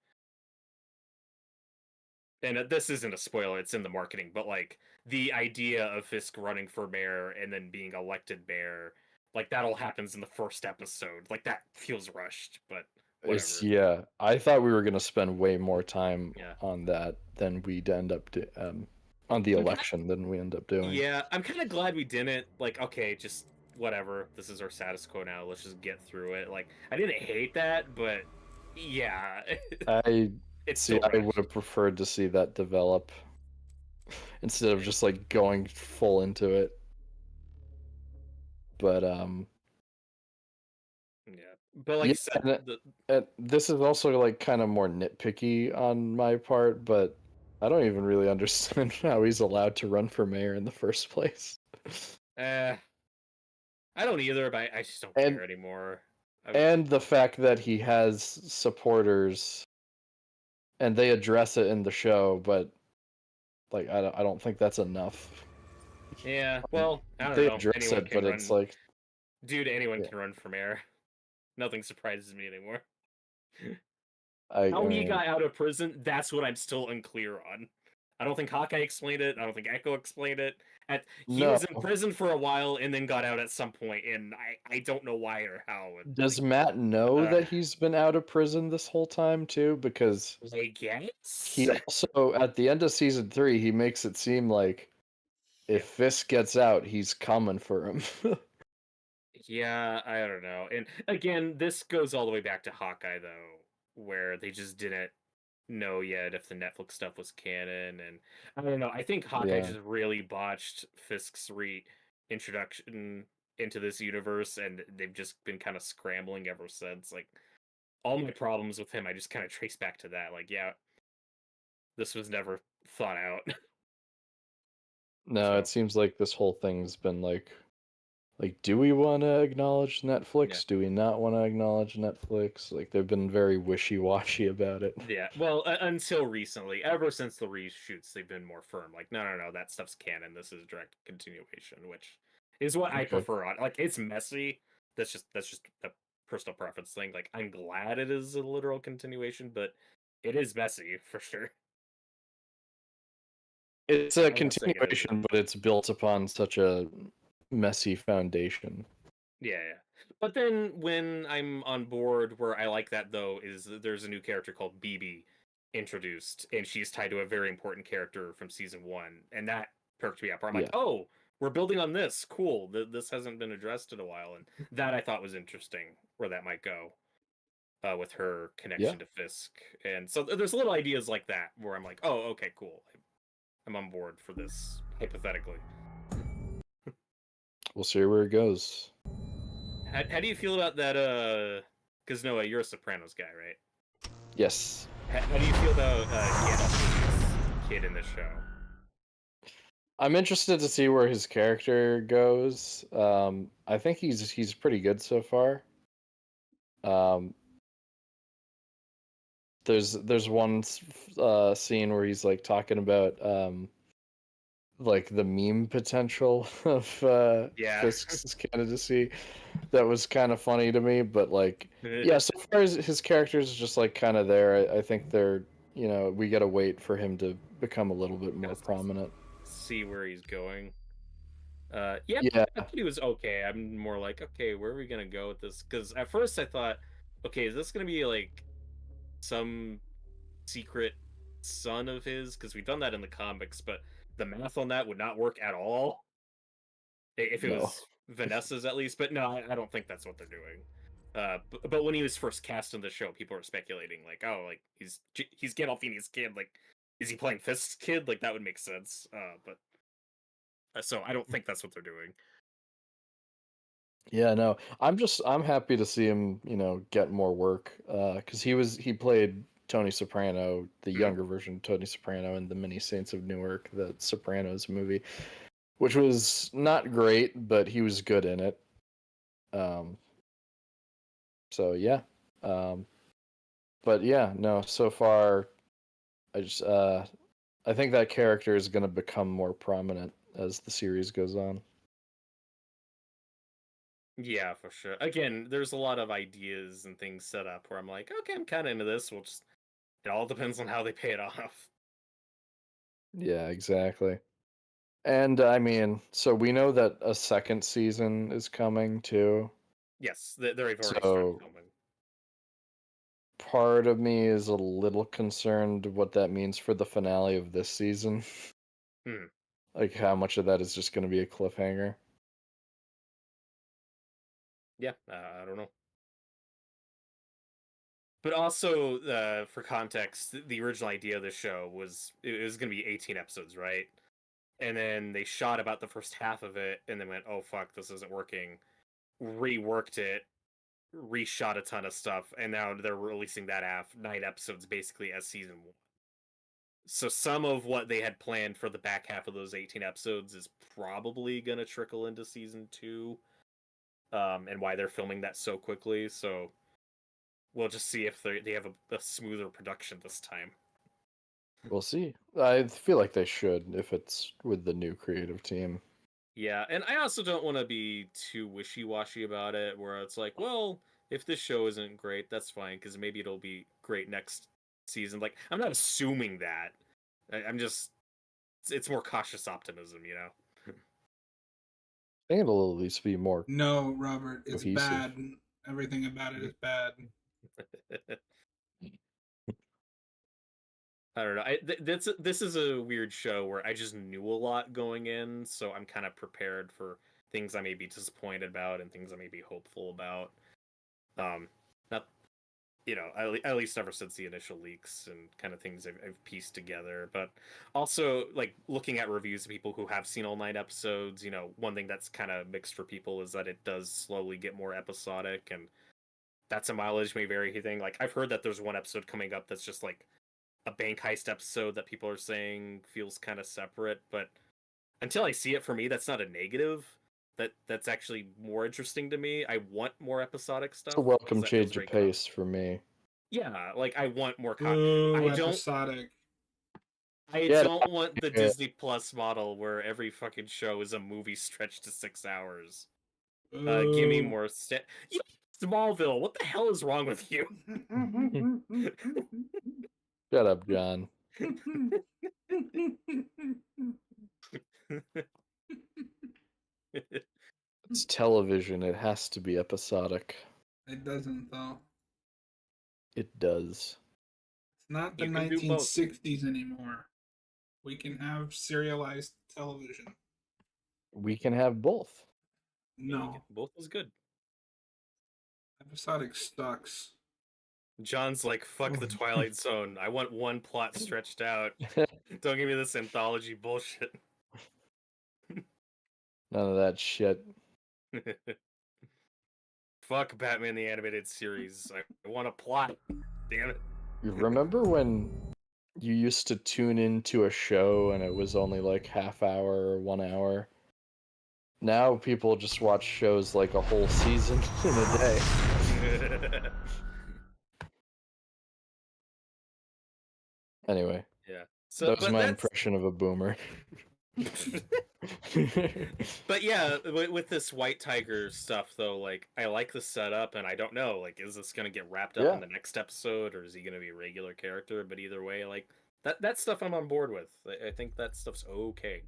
And this isn't a spoiler, it's in the marketing, but like the idea of Fisk running for mayor and then being elected mayor, like that all happens in the first episode. Like that feels rushed, but whatever. Yeah, I thought we were gonna spend way more time Yeah. on that than we'd end up on the election than we end up doing. Yeah, I'm kind of glad we didn't. Like, okay, just whatever. This is our status quo now. Let's just get through it. Like, I didn't hate that, but yeah. I It's see. still I rushed. would have preferred to see that develop instead of just like going full into it. But Yeah, but like I said, and this is also like kind of more nitpicky on my part, but I don't even really understand how he's allowed to run for mayor in the first place. I don't either, but I just don't care anymore. And the fact that he has supporters, and they address it in the show, but like I don't think that's enough. Yeah, well, I don't They know. address Anyone it, can but run. it's like, Dude, anyone Yeah. can run for mayor. Nothing surprises me anymore. I How he mean, got out of prison, that's what I'm still unclear on. I don't think Hawkeye explained it. I don't think Echo explained it. He was in No. prison for a while and then got out at some point, and I don't know why or how. Does Matt know that he's been out of prison this whole time too? Because I guess he also at the end of season 3 he makes it seem like if Fisk gets out, he's coming for him. Yeah, I don't know. And again, this goes all the way back to Hawkeye, though, where they just didn't know yet if the Netflix stuff was canon. And I don't know. I think Hawkeye Yeah. just really botched Fisk's introduction into this universe, and they've just been kind of scrambling ever since. Like, all my problems with him, I just kind of trace back to that. Like, yeah, this was never thought out. No, it seems like this whole thing's been like do we want to acknowledge Netflix? Yeah. Do we not want to acknowledge Netflix? Like they've been very wishy-washy about it. Yeah, well, until recently, ever since the reshoots, they've been more firm. Like, no, that stuff's canon. This is direct continuation, which is what I Okay. prefer on. Like, it's messy. That's just personal preference thing. Like, I'm glad it is a literal continuation, but it is messy for sure. It's a I will say it is. continuation, but it's built upon such a messy foundation. Yeah, yeah. But then when I'm on board, where I like that though, is that there's a new character called BB introduced, and she's tied to a very important character from season 1, and that perked me up. Where I'm like, Yeah. oh, we're building on this. Cool. This hasn't been addressed in a while, and that I thought was interesting where that might go with her connection to Fisk. And so there's little ideas like that where I'm like, oh, okay, cool. I'm on board for this hypothetically. We'll see where it goes. How do you feel about that? Because Noah, you're a Sopranos guy, right? Yes. How do you feel about Gandalf's kid in this show? I'm interested to see where his character goes. I think he's pretty good so far. There's one scene where he's like talking about like the meme potential of Fisk's candidacy. That was kind of funny to me, but like yeah, so far as his character is just like kind of there, I think they're, you know, we gotta wait for him to become a little bit more prominent. See where he's going. Yeah. I thought he was okay. I'm more like, okay, where are we gonna go with this? Because at first I thought, okay, is this gonna be like some secret son of his? Because we've done that in the comics, but the math on that would not work at all if it was Vanessa's, at least. But no, I don't think that's what they're doing. But when he was first cast in the show, people were speculating like, oh, like he's Gandolfini's kid. Like, is he playing Fisk's kid? Like, that would make sense. But so I don't think that's what they're doing. Yeah, no, I'm happy to see him, you know, get more work. Because he played Tony Soprano, the younger version of Tony Soprano, in the Many Saints of Newark, the Sopranos movie, which was not great, but he was good in it. So yeah. But yeah, no, so far I think that character is going to become more prominent as the series goes on. Yeah, for sure. Again, there's a lot of ideas and things set up where I'm like, okay, I'm kind of into this. It all depends on how they pay it off. Yeah, exactly. And I mean, so we know that a second season is coming too. Yes, they've already started So filming. part of me is a little concerned what that means for the finale of this season. Like, how much of that is just going to be a cliffhanger? Yeah, I don't know. But also, for context, the original idea of the show was it was going to be 18 episodes, right? And then they shot about the first half of it, and then went, "Oh fuck, this isn't working." Reworked it, reshot a ton of stuff, and now they're releasing that 9 episodes basically as season 1. So some of what they had planned for the back half of those 18 episodes is probably going to trickle into season 2, and why they're filming that so quickly. So we'll just see if they have a smoother production this time. We'll see. I feel like they should if it's with the new creative team. Yeah, and I also don't want to be too wishy-washy about it, where it's like, well, if this show isn't great, that's fine, because maybe it'll be great next season. Like, I'm not assuming that. I'm just... It's more cautious optimism, you know? I think it'll at least be more... No, Robert, it's cohesive. bad. Everything about it is bad. I don't know. This is a weird show where I just knew a lot going in, so I'm kind of prepared for things I may be disappointed about and things I may be hopeful about. Not, you know, at least ever since the initial leaks and kind of things I've pieced together. But also, like, looking at reviews of people who have seen all 9 episodes, you know, one thing that's kind of mixed for people is that it does slowly get more episodic, and that's a mileage may vary thing. Like, I've heard that there's one episode coming up that's just like a bank heist episode that people are saying feels kind of separate, but until I see it, for me, that's not a negative. That's actually more interesting to me. I want more episodic stuff. It's a welcome change of pace for me. Yeah, like, I want more Episodic. I don't want the Disney Plus model where every fucking show is a movie stretched to 6 hours. Give me more Smallville, what the hell is wrong with you? Shut up, John. It's television. It has to be episodic. It doesn't though. It does. It's not the You can do both. 1960s anymore. We can have serialized television. We can have both. No, Both is good. episodic sucks. John's like, fuck the Twilight Zone. I want one plot stretched out. Don't give me this anthology bullshit. None of that shit. Fuck Batman the Animated Series. I want a plot. Damn it. You remember when you used to tune into a show and it was only like half hour or 1 hour? Now people just watch shows like a whole season in a day. Anyway, Yeah. So that was but my that's- impression of a boomer. But yeah, with this White Tiger stuff though, like I like the setup, and I don't know, like, is this gonna get wrapped up Yeah. in the next episode, or is he gonna be a regular character? But either way, like that stuff I'm on board with. I think that stuff's okay.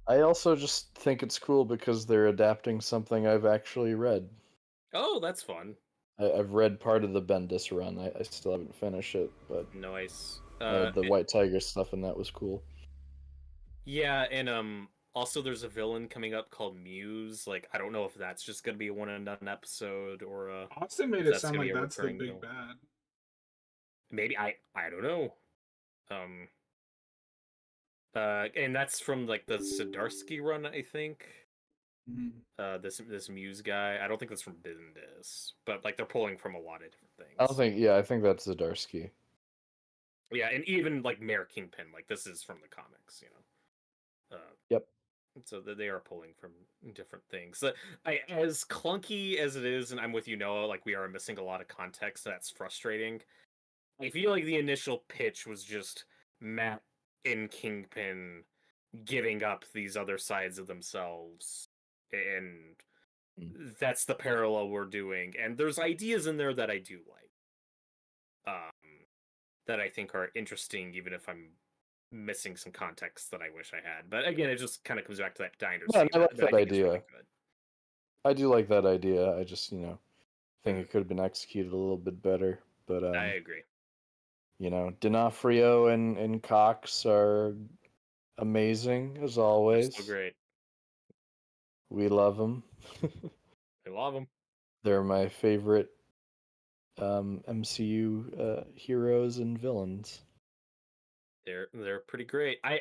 I also just think it's cool because they're adapting something I've actually read. Oh, that's fun. I've read part of the Bendis run. I still haven't finished it, but Nice. the White Tiger stuff and that was cool. Yeah, and also there's a villain coming up called Muse. Like, I don't know if that's just gonna be a one and done episode or Austin made if it that's sound gonna like be a that's the recurring big villain. bad. Maybe I don't know. And that's from like the Zdarsky run, I think. Mhm. This Muse guy. I don't think that's from Bendis, but like they're pulling from a lot of different things. I don't think. Yeah, I think that's Zdarsky. Yeah, and even like Mayor Kingpin, like this is from the comics, you know. Yep. So that they are pulling from different things. So as clunky as it is, and I'm with you, Noah. Like we are missing a lot of context. That's frustrating. I feel like the initial pitch was just Matt and Kingpin giving up these other sides of themselves, and that's the parallel we're doing. And there's ideas in there that I do like, that I think are interesting, even if I'm missing some context that I wish I had. But again, it just kind of comes back to that diner Yeah, scene. I like but that think it's idea. really good. I do like that idea. I just, think it could have been executed a little bit better. But I agree. D'Onofrio and Cox are amazing as always. So great. We love them. I love them. They're my favorite MCU heroes and villains. They're pretty great. When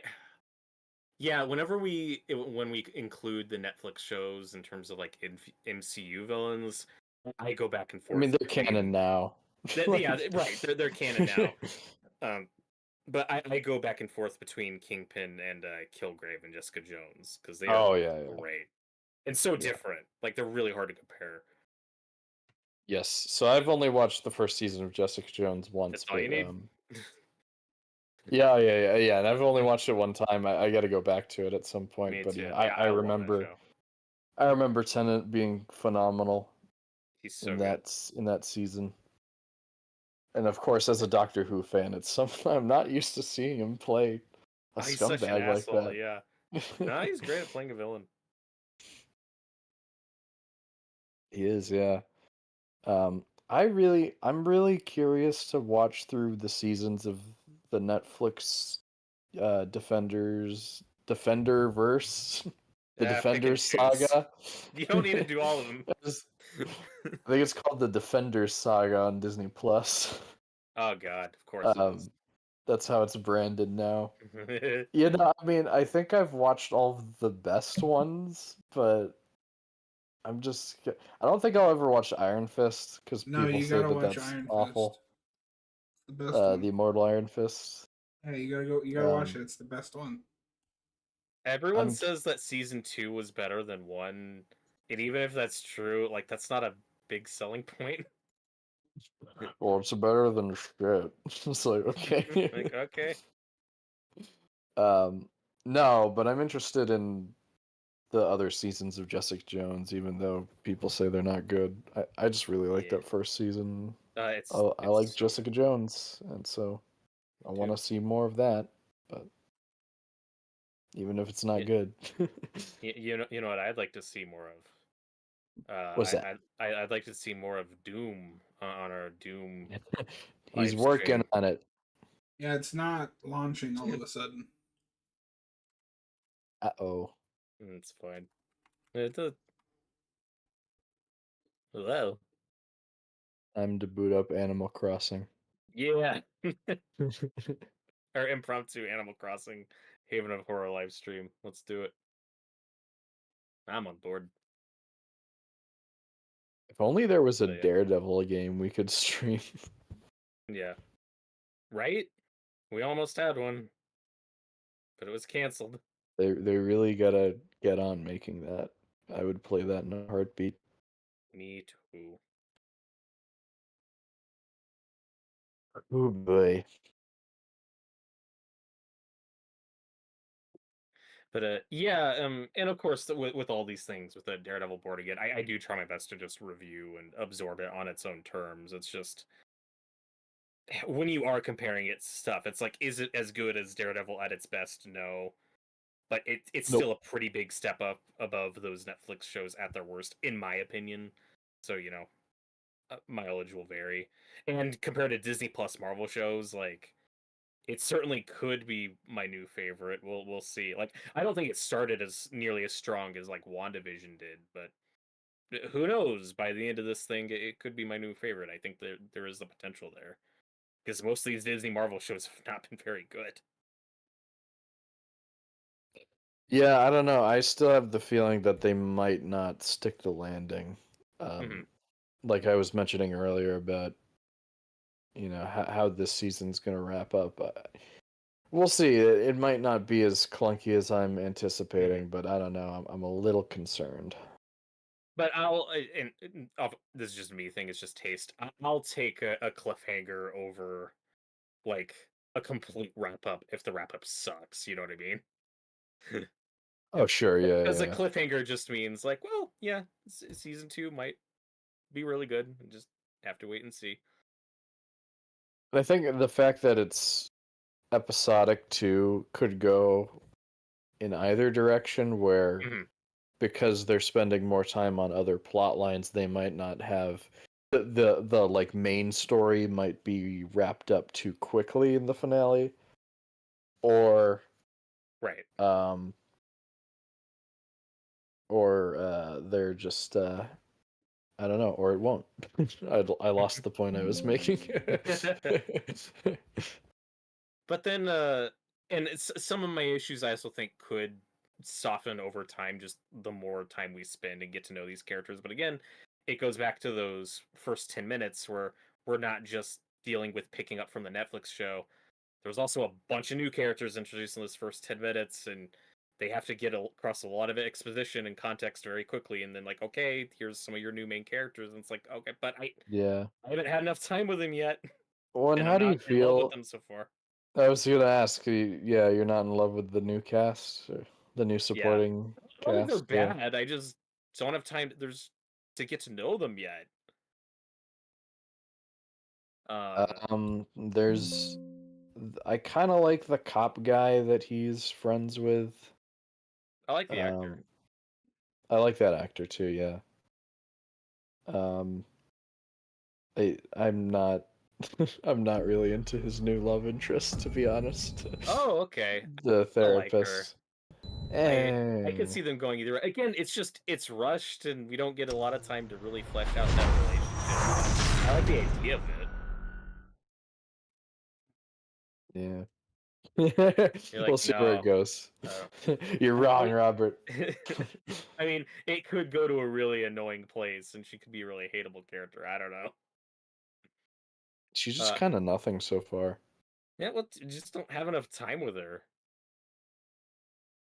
we include the Netflix shows in terms of like MCU villains, I go back and forth. I mean, they're canon now. Yeah, right. They're canon now. But I go back and forth between Kingpin and Kilgrave and Jessica Jones because they are great and so different. Like they're really hard to compare. Yes. So I've only watched the first season of Jessica Jones once. That's all you need. Yeah, and I've only watched it one time. I got to go back to it at some point. Me But too. yeah, I love that remember. show. I remember Tennant being phenomenal He's so in good. that season. And of course, as a Doctor Who fan, it's something I'm not used to seeing him play a He's such an scumbag like asshole. that. Yeah. No, he's great at playing a villain. He is, yeah. I'm really curious to watch through the seasons of the Netflix Defenderverse, the Yeah, pick and Defenders choose. saga. You don't need to do all of them. I think it's called the Defenders saga on Disney Plus. Oh God, of course it is. That's how it's branded now. I mean, I think I've watched all of the best ones, but I don't think I'll ever watch Iron Fist because No, people you say gotta that watch that's Iron awful. Fist. It's the best one. The Immortal Iron Fist. Hey, you gotta watch it. It's the best one. Everyone says that season 2 was better than 1, and even if that's true, like that's not a big selling point. Well, it's better than shit. It's like, okay. Like, okay. No, but I'm interested in the other seasons of Jessica Jones, even though people say they're not good. I just really like Yeah. that first season. It's I like so Jessica Jones, and so I want to see more of that. But even if it's not Yeah. good, You know what I'd like to see more of. what's that? I'd like to see more of Doom on our Doom He's live working stream. on it. Yeah, it's not launching all of a sudden. Uh-oh. It's fine. Hello. Time to boot up Animal Crossing. Yeah. Our impromptu Animal Crossing Haven of Horror live stream. Let's do it. I'm on board. If only there was a So, yeah. Daredevil game we could stream. Yeah. Right? We almost had one, but it was canceled. They really gotta get on making that. I would play that in a heartbeat. Me too. Oh boy. But and of course with all these things, with the Daredevil board again, I do try my best to just review and absorb it on its own terms. It's just when you are comparing its stuff, it's like, is it as good as Daredevil at its best? No. But it's Nope. still a pretty big step up above those Netflix shows at their worst, in my opinion. So, mileage will vary. And compared to Disney Plus Marvel shows, like, it certainly could be my new favorite. We'll see. Like, I don't think it started as nearly as strong as like WandaVision did, but who knows? By the end of this thing, it could be my new favorite. I think there is the potential there, because most of these Disney Marvel shows have not been very good. Yeah, I don't know. I still have the feeling that they might not stick the landing. Mhm. Like I was mentioning earlier about, how this season's going to wrap up. We'll see. It might not be as clunky as I'm anticipating, but I don't know. I'm a little concerned. But this is just me thing. It's just taste. I'll take a cliffhanger over like a complete wrap up if the wrap up sucks. You know what I mean? Oh, sure. Yeah, Because a yeah. cliffhanger just means like, well, yeah, season 2 might be really good. And just have to wait and see. But I think the fact that it's episodic too could go in either direction, where Mhm. because they're spending more time on other plot lines, they might not have the like main story might be wrapped up too quickly in the finale, or Right. they're just I don't know, or it won't. I lost the point I was making. But then, and some of my issues I also think could soften over time, just the more time we spend and get to know these characters. But again, it goes back to those first 10 minutes where we're not just dealing with picking up from the Netflix show. There's also a bunch of new characters introduced in this first 10 minutes, and they have to get across a lot of exposition and context very quickly. And then, like, okay, here's some of your new main characters. And it's like, okay, but I haven't had enough time with them yet. Well, and And how I'm do you not in love with feel? them so far. I was gonna ask. Yeah, you're not in love with the new cast, or the new Yeah. supporting I don't think cast. they're Yeah. bad. I just don't have time to get to know them yet. There's. I kind of like the cop guy that he's friends with. I like the actor. I like that actor too. Yeah. I'm not. I'm not really into his new love interest, to be honest. Oh, okay. The I like her. therapist. I could see them going either way. Again, it's rushed and we don't get a lot of time to really flesh out that relationship. I like the idea of it. Yeah. You're We'll like, see where no. it goes. You're wrong, Robert. I mean, it could go to a really annoying place and she could be a really hateable character. I don't know. She's just kind of nothing so far. Yeah, well, just don't have enough time with her.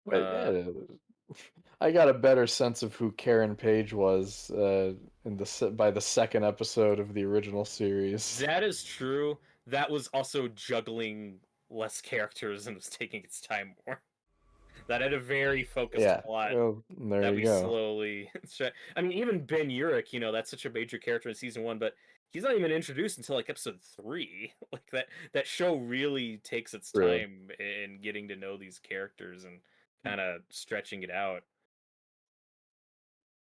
But yeah, I got a better sense of who Karen Page was by the second episode of the original series. That is true. That was also juggling less characters and was taking its time more. that had a very focused Yeah. plot Well, there that you we go. slowly. I mean, even Ben Urich, that's such a major character in season 1, but he's not even introduced until like episode 3. Like that show really takes its True. time in getting to know these characters and kind of stretching it out.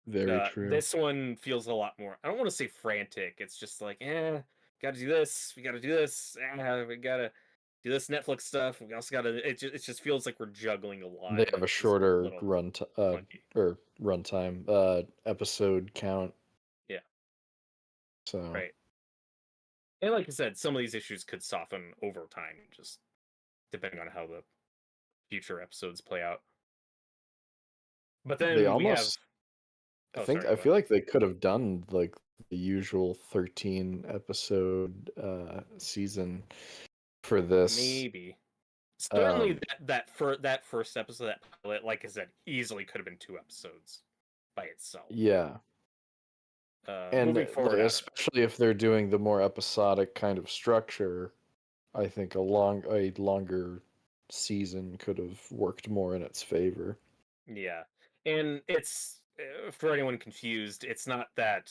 Very true. This one feels a lot more. I don't want to say frantic. It's just like, gotta do this. We gotta do this. We gotta do this Netflix stuff. We also gotta. It just feels like we're juggling a lot. They and have a it's just shorter little clunky. runtime episode count. Yeah. So Right. And like I said, some of these issues could soften over time, just depending on how the future episodes play out. But then they we almost. have. I feel like they could have done like the usual 13 episode season for this. Maybe. Certainly that first episode, that pilot, like I said, easily could have been 2 episodes by itself. Yeah. And moving forward, especially if they're doing the more episodic kind of structure, I think a longer season could have worked more in its favor. Yeah. And it's, for anyone confused, it's not that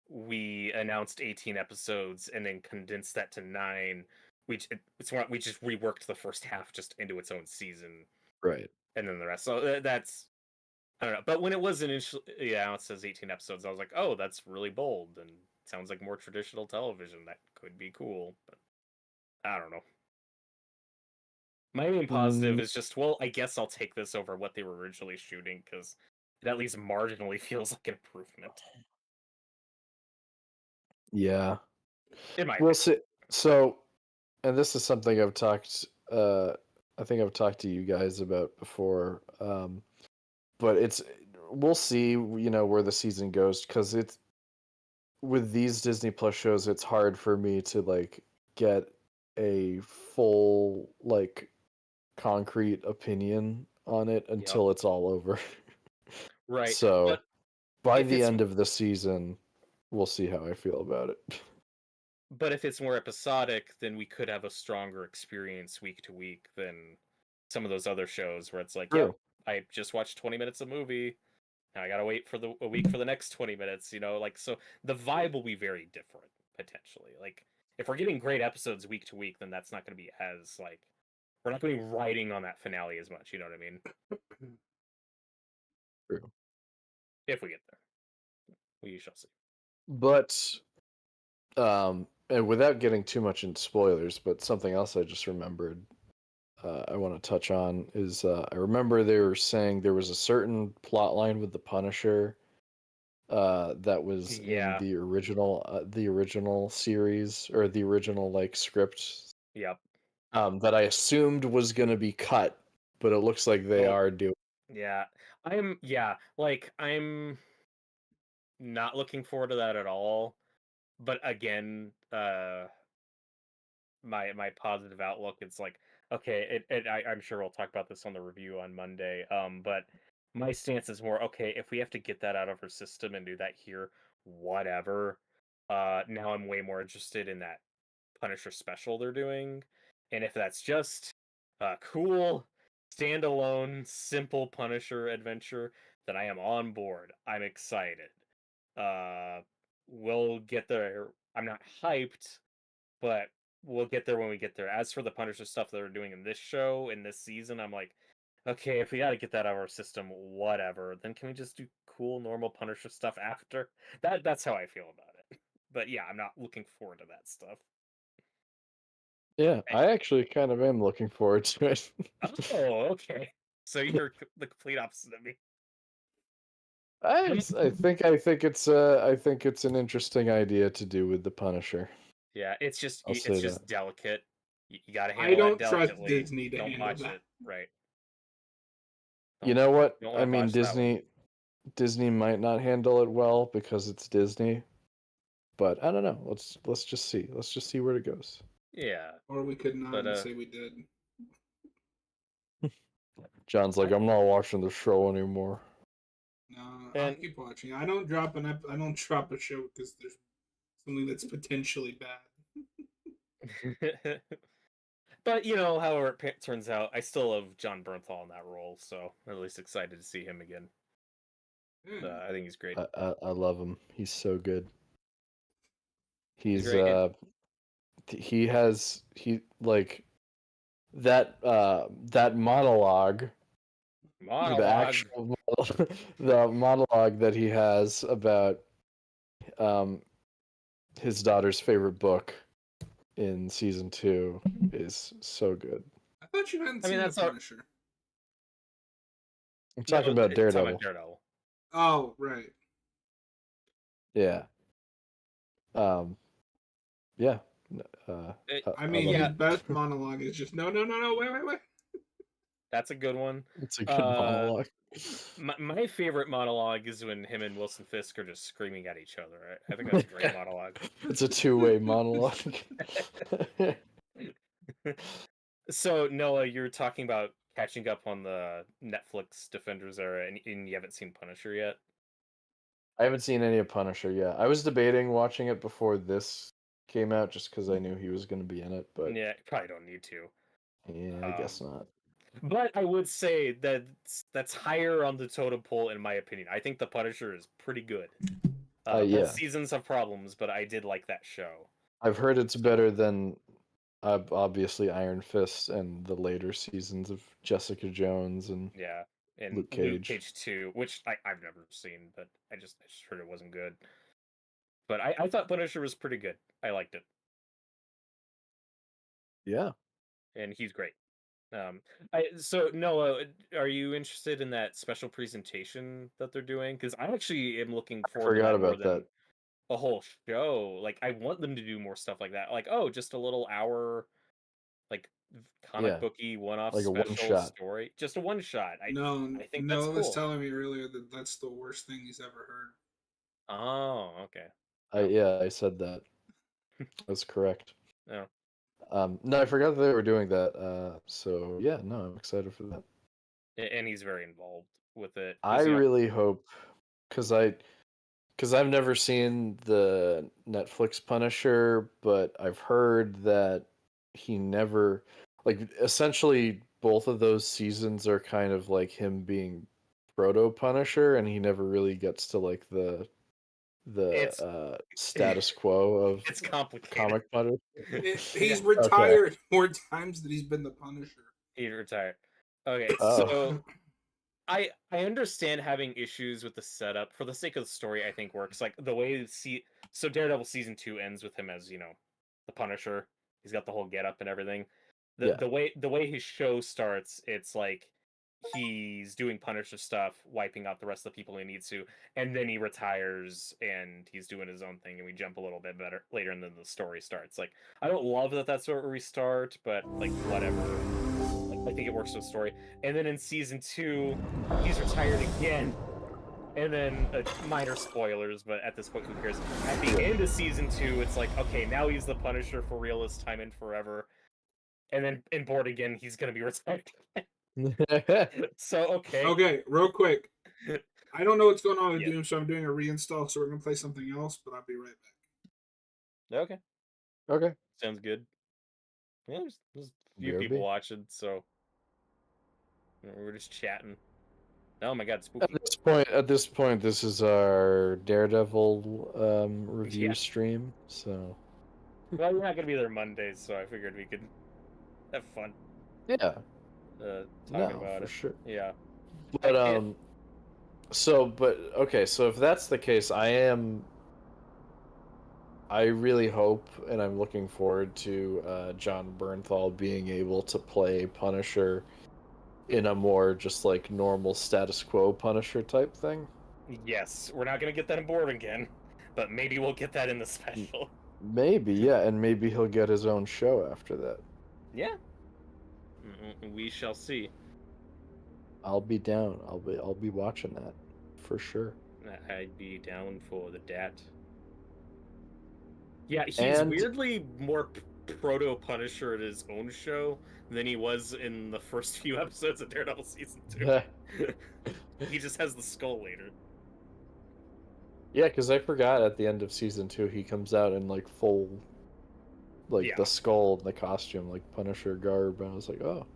we announced 18 episodes and then condensed that to 9. We just reworked the first half just into its own season. Right. And then the rest. So that's, I don't know. But when it was initially, it says 18 episodes, I was like, oh, that's really bold and sounds like more traditional television. That could be cool, but I don't know. My main positive is just, well, I guess I'll take this over what they were originally shooting, because it at least marginally feels like an improvement. Yeah. We'll see. So, and this is something I've talked, I think I've talked to you guys about before, but we'll see, where the season goes, because it's, with these Disney Plus shows, it's hard for me to, like, get a full, like, concrete opinion on it until it's all over. Right. So, by the end of the season, we'll see how I feel about it. But if it's more episodic, then we could have a stronger experience week to week than some of those other shows where it's like, yeah, I just watched 20 minutes of movie. Now I gotta wait for a week for the next 20 minutes, so the vibe will be very different, potentially. Like, if we're getting great episodes week to week, then that's not gonna be as, like, we're not gonna be riding on that finale as much, you know what I mean? True. If we get there. We shall see. But, and without getting too much into spoilers, but something else I just remembered I want to touch on is I remember they were saying there was a certain plot line with the Punisher that was in the original series, or the original, like, script. Yep. That I assumed was going to be cut, but it looks like they are doing. Yeah. I'm not looking forward to that at all. But again, my positive outlook, it's like, okay, I'm sure we'll talk about this on the review on Monday. But my stance is more, okay, if we have to get that out of our system and do that here, whatever. Now I'm way more interested in that Punisher special they're doing. And if that's just a cool, standalone, simple Punisher adventure, then I am on board. I'm excited. We'll get there. I'm not hyped, but we'll get there when we get there. As for the Punisher stuff that they're doing in this show, in this season, I'm like, okay, if we gotta get that out of our system, whatever. Then can we just do cool, normal Punisher stuff after? That's how I feel about it. But yeah, I'm not looking forward to that stuff. Yeah, I actually kind of am looking forward to it. Oh, okay. So you're the complete opposite of me. I think it's an interesting idea to do with the Punisher. Yeah, it's just I'll say that. delicate. You gotta I handle don't it trust delicately. Disney to Don't handle watch that. it, right? You know what? don't I wanna mean, botch that one. Disney might not handle it well because it's Disney, but I don't know. Let's just see. Let's just see where it goes. Yeah. Or we could not say we did. John's like, I'm not watching the show anymore. No, I'll keep watching. I don't drop a show because there's something that's potentially bad. But you know, however it turns out, I still love John Bernthal in that role, so I'm at least excited to see him again. I think he's great. I love him. He's so good. He's great. he like that monologue. The actual the monologue that he has about his daughter's favorite book in season 2 is so good. I thought you hadn't seen The Punisher. I'm talking about Daredevil. Oh, right. Yeah. Yeah. I mean, his best monologue is just no, wait. That's a good one. It's a good monologue. My favorite monologue is when him and Wilson Fisk are just screaming at each other. I think that's a great monologue. It's a two-way monologue. So, Noah, you're talking about catching up on the Netflix Defenders era, and you haven't seen Punisher yet? I haven't seen any of Punisher yet. I was debating watching it before this came out just because I knew he was going to be in it, but... Yeah, probably don't need to. Yeah, I guess not. But I would say that that's higher on the totem pole, in my opinion. I think The Punisher is pretty good. Yeah. Both seasons have problems, but I did like that show. I've heard it's better than... obviously Iron Fist and the later seasons of Jessica Jones and and Luke Cage 2, which I've never seen, but I just heard it wasn't good. But I thought Punisher was pretty good. I liked it. Yeah. And he's great. So Noah, are you interested in that special presentation that they're doing? Because I actually am looking forward to that more than a whole show. Like, I want them to do more stuff like that. Like, just a little hour, like comic booky one-off, like a special one-shot story, just a one shot. I think Noah that's cool. was telling me earlier that that's the worst thing he's ever heard. Oh, okay. I said that. That's correct. Yeah. No, I forgot that they were doing that. So yeah, no, I'm excited for that. And he's very involved with it. I really hope, because I've never seen the Netflix Punisher, but I've heard that he never, like, essentially both of those seasons are kind of like him being proto Punisher, and he never really gets to like the status quo of it's complicated. Comic Punisher. He's retired more times than he's been the Punisher. He's retired. Okay, so I understand having issues with the setup. For the sake of the story, I think works. Like the way so Daredevil season 2 ends with him as, the Punisher. He's got the whole getup and everything. The way his show starts, it's like he's doing Punisher stuff, wiping out the rest of the people he needs to, and then he retires and he's doing his own thing, and we jump a little bit better later, and then the story starts. Like, I don't love that that's where we start, but like whatever. Like, I think it works with the story. And then in season 2, he's retired again. And then minor spoilers, but at this point, who cares? At the end of season 2, it's like, okay, now he's the Punisher for real this time and forever. And then in Born Again, he's gonna be retired. So okay, real quick, I don't know what's going on with Doom, so I'm doing a reinstall, so we're gonna play something else, but I'll be right back. Okay sounds good. Yeah, there's a few people watching, so we're just chatting. Oh my god, spooky. At this point this is our Daredevil review stream, so well, we're not gonna be there Mondays, so I figured we could have fun. Yeah. Talking about for it. Sure. Yeah. But so if that's the case, I really hope, and I'm looking forward to John Bernthal being able to play Punisher in a more just like normal status quo Punisher type thing. Yes, we're not gonna get that in Born Again, but maybe we'll get that in the special. Maybe, yeah, and maybe he'll get his own show after that. Yeah. We shall see. I'll be down. I'll be watching that for sure. I'd be down for the dat. Yeah, he's weirdly more proto Punisher in his own show than he was in the first few episodes of Daredevil season 2. He just has the skull later. Yeah, because I forgot at the end of season 2 he comes out in like full like Yeah. the skull and the costume, like Punisher garb, and I was like, oh.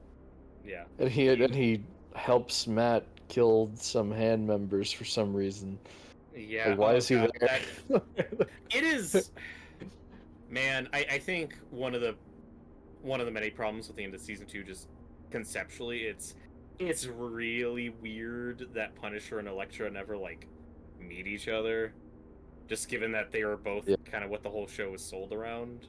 Yeah. And he helps Matt kill some hand members for some reason. Yeah. Like, why is he God, there? It is. Man, I think one of the many problems with the end of season 2, just conceptually, it's really weird that Punisher and Elektra never like meet each other, just given that they are both kind of what the whole show is sold around.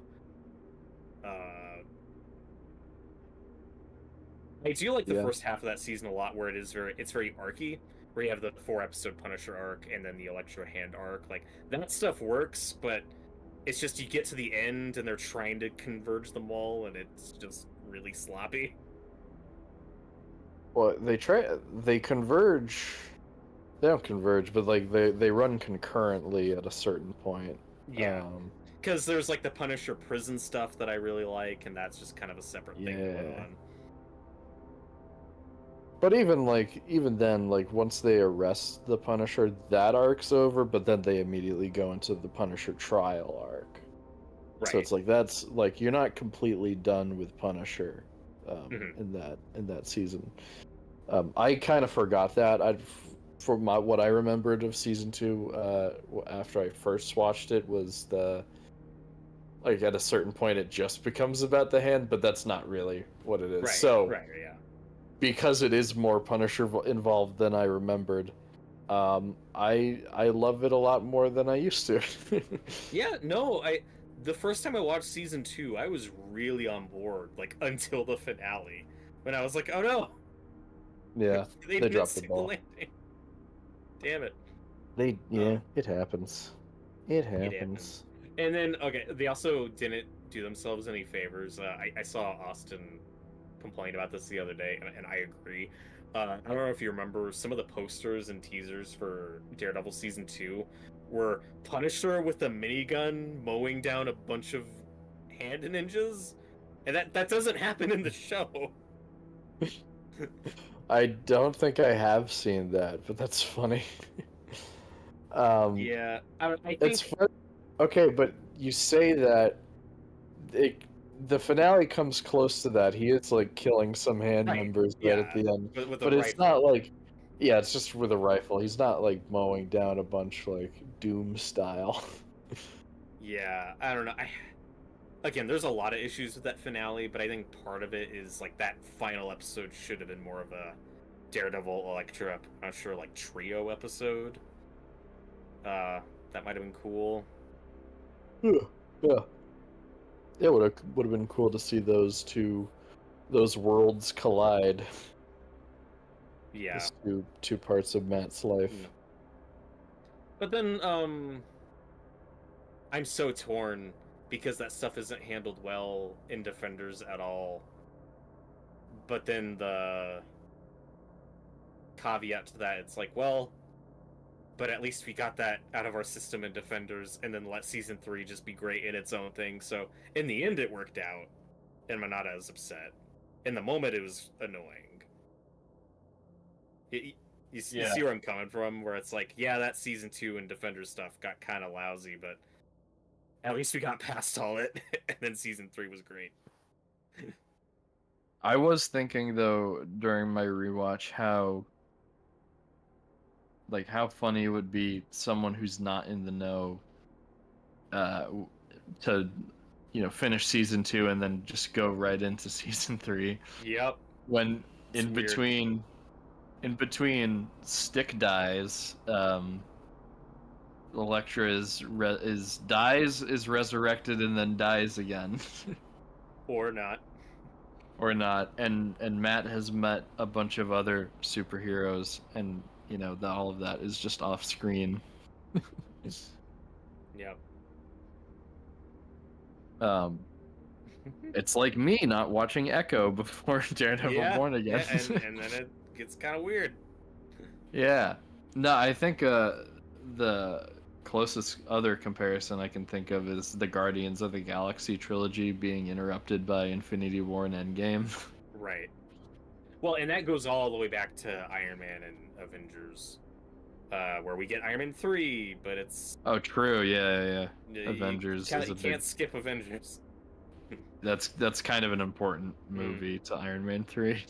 I do like the first half of that season a lot, where it's very arcy, where you have the 4-episode Punisher arc and then the Elektra hand arc. Like, that stuff works, but it's just you get to the end and they're trying to converge them all, and it's just really sloppy. Well, they converge. They don't converge, but like they run concurrently at a certain point. Yeah. Because there's like the Punisher prison stuff that I really like, and that's just kind of a separate thing going on. But even then, like once they arrest the Punisher, that arc's over. But then they immediately go into the Punisher trial arc. Right. So it's like that's like you're not completely done with Punisher Mm-hmm. in that season. I kind of forgot that. What I remembered of season 2 after I first watched it was like at a certain point it just becomes about the hand, but that's not really what it is. Right. So Right. Yeah. because it is more Punisher involved than I remembered, I love it a lot more than I used to. Yeah. No. The first time I watched season 2, I was really on board, like until the finale, when I was like, "Oh no!" Yeah, they they didn't dropped the stick the ball. landing. Damn it. It happens. It happens. And then, okay, they also didn't do themselves any favors. I saw Austin complain about this the other day, and I agree. I don't know if you remember some of the posters and teasers for Daredevil Season 2 were Punisher with a minigun mowing down a bunch of hand ninjas, and that doesn't happen in the show. I don't think I have seen that, but that's funny. Yeah, I think It's fun. Okay, but you say that the finale comes close to that. He is like killing some hand Right, members right at the end, with a but it's rifle. not like, yeah, it's just with a rifle. He's not like mowing down a bunch like Doom style. Yeah, I don't know. Again, there's a lot of issues with that finale, but I think part of it is like that final episode should have been more of a Daredevil, Elektra, I'm not sure, like trio episode. That might have been cool. Yeah. It would have been cool to see those worlds collide. Yeah. Those two parts of Matt's life. But then, I'm so torn because that stuff isn't handled well in Defenders at all. But then the caveat to that, it's like, well, but at least we got that out of our system in Defenders, and then let Season 3 just be great in its own thing. So in the end, it worked out, and I'm not as upset. In the moment, it was annoying. You see where I'm coming from, where it's like, yeah, that Season 2 and Defenders stuff got kind of lousy, but at least we got past all it, and then Season 3 was great. I was thinking, though, during my rewatch, how funny it would be someone who's not in the know to, finish Season 2 and then just go right into Season 3. Yep. When It's in weird. between Stick dies, Elektra is resurrected and then dies again. Or not. Or not, and Matt has met a bunch of other superheroes, and all of that is just off screen. Yep. It's like me not watching Echo before Daredevil Born Again. Yeah, and then it gets kind of weird. Yeah. No, I think the closest other comparison I can think of is the Guardians of the Galaxy trilogy being interrupted by Infinity War and Endgame. Right. Well, and that goes all the way back to Iron Man and Avengers, where we get Iron Man 3, but it's... Oh, true. Yeah. Avengers You is a can't big... skip Avengers. That's kind of an important movie to Iron Man 3.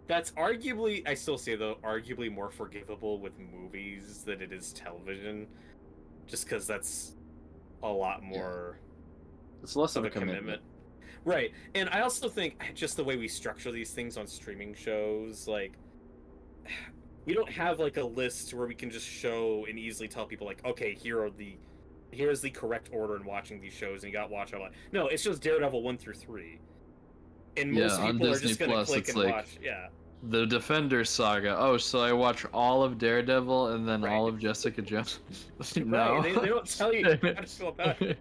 That's arguably, I still say though, arguably more forgivable with movies than it is television, just because that's a lot more. It's less of a commitment. Right, and I also think just the way we structure these things on streaming shows, like, we don't have like a list where we can just show and easily tell people like, okay, here's the correct order in watching these shows, and you got to watch all that. No, it's just Daredevil 1 through 3, and most on people are Disney just gonna Plus, click it's and like watch. Yeah, the Defender saga. Oh, so I watch all of Daredevil and then all of Jessica Jones. No, right. They don't tell you how to feel about it.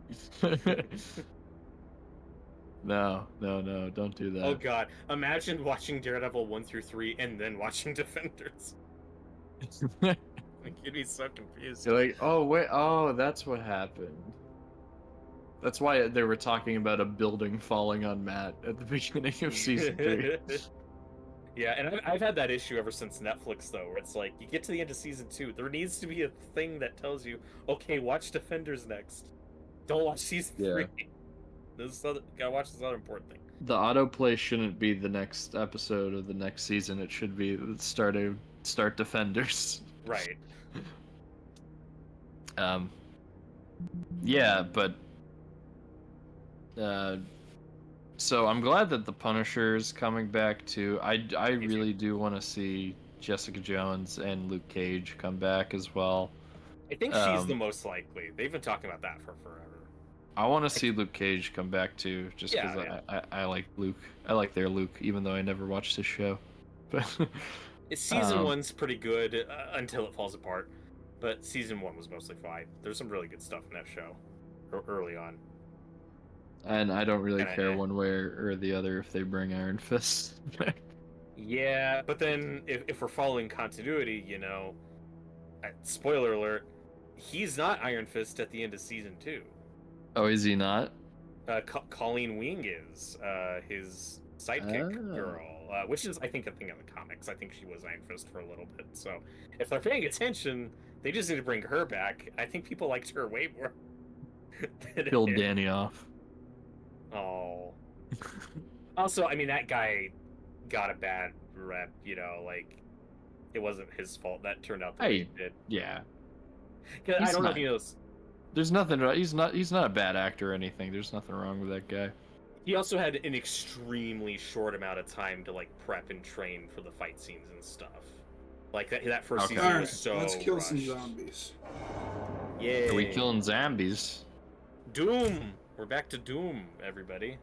No, don't do that. Oh god, imagine watching Daredevil 1 through 3 and then watching Defenders. Like, you'd be so confused. You're like, oh wait, oh that's what happened. That's why they were talking about a building falling on Matt at the beginning of season 3. Yeah, and I've had that issue ever since Netflix though, where it's like you get to the end of season 2, there needs to be a thing that tells you, okay, watch Defenders next. Don't watch season 3. Gotta watch this other important thing. The autoplay shouldn't be the next episode of the next season. It should be start Defenders. Right. Yeah, but so I'm glad that the Punisher is coming back too. I really do want to see Jessica Jones and Luke Cage come back as well. I think she's the most likely. They've been talking about that for forever. I want to see Luke Cage come back too, just because I like Luke. I like their Luke, even though I never watched his show. But season 1's pretty good until it falls apart. But season 1 was mostly fine. There's some really good stuff in that show early on. And I don't really care one way or the other if they bring Iron Fist back. Yeah, but then if we're following continuity, you know, spoiler alert, he's not Iron Fist at the end of season 2. Oh, is he not? Colleen Wing is his sidekick girl, which is, I think, a thing in the comics. I think she was Iron Fist for a little bit. So if they're paying attention, they just need to bring her back. I think people liked her way more. Killed Danny off. Oh. Also, I mean, that guy got a bad rep, you know, like, it wasn't his fault that turned out the way it did. Yeah. I don't know if he knows. There's nothing wrong. He's not a bad actor or anything. There's nothing wrong with that guy. He also had an extremely short amount of time to like prep and train for the fight scenes and stuff. Like that first season was so let's kill rushed. some zombies. Yeah. Are we killing zombies? Doom. We're back to Doom, everybody.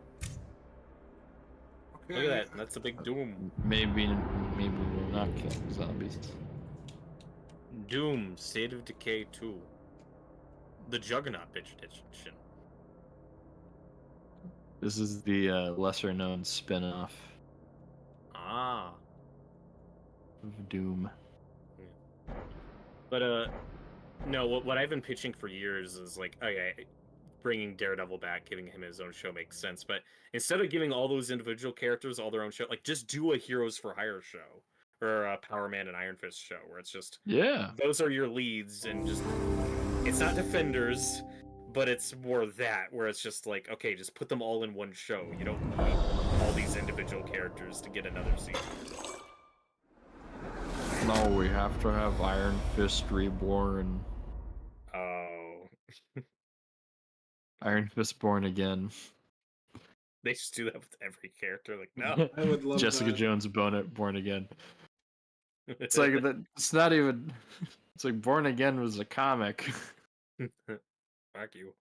Okay. Look at that. That's a big Doom. Maybe we're not killing zombies. Doom, State of Decay 2. The Juggernaut bitch edition. This is the lesser known spin-off Ah. of Doom. Yeah. But no, what I've been pitching for years is like, okay, bringing Daredevil back, giving him his own show makes sense, but instead of giving all those individual characters all their own show, like just do a Heroes for Hire show or a Power Man and Iron Fist show where it's just those are your leads and just it's not Defenders, but it's more that where it's just like, okay, just put them all in one show. You don't need all these individual characters to get another season. No, we have to have Iron Fist Reborn. Oh. Iron Fist Born Again. They just do that with every character. Like, no. I would love Jessica that. Jones Born Again. It's like that. It's not even. It's like Born Again was a comic. Fuck you.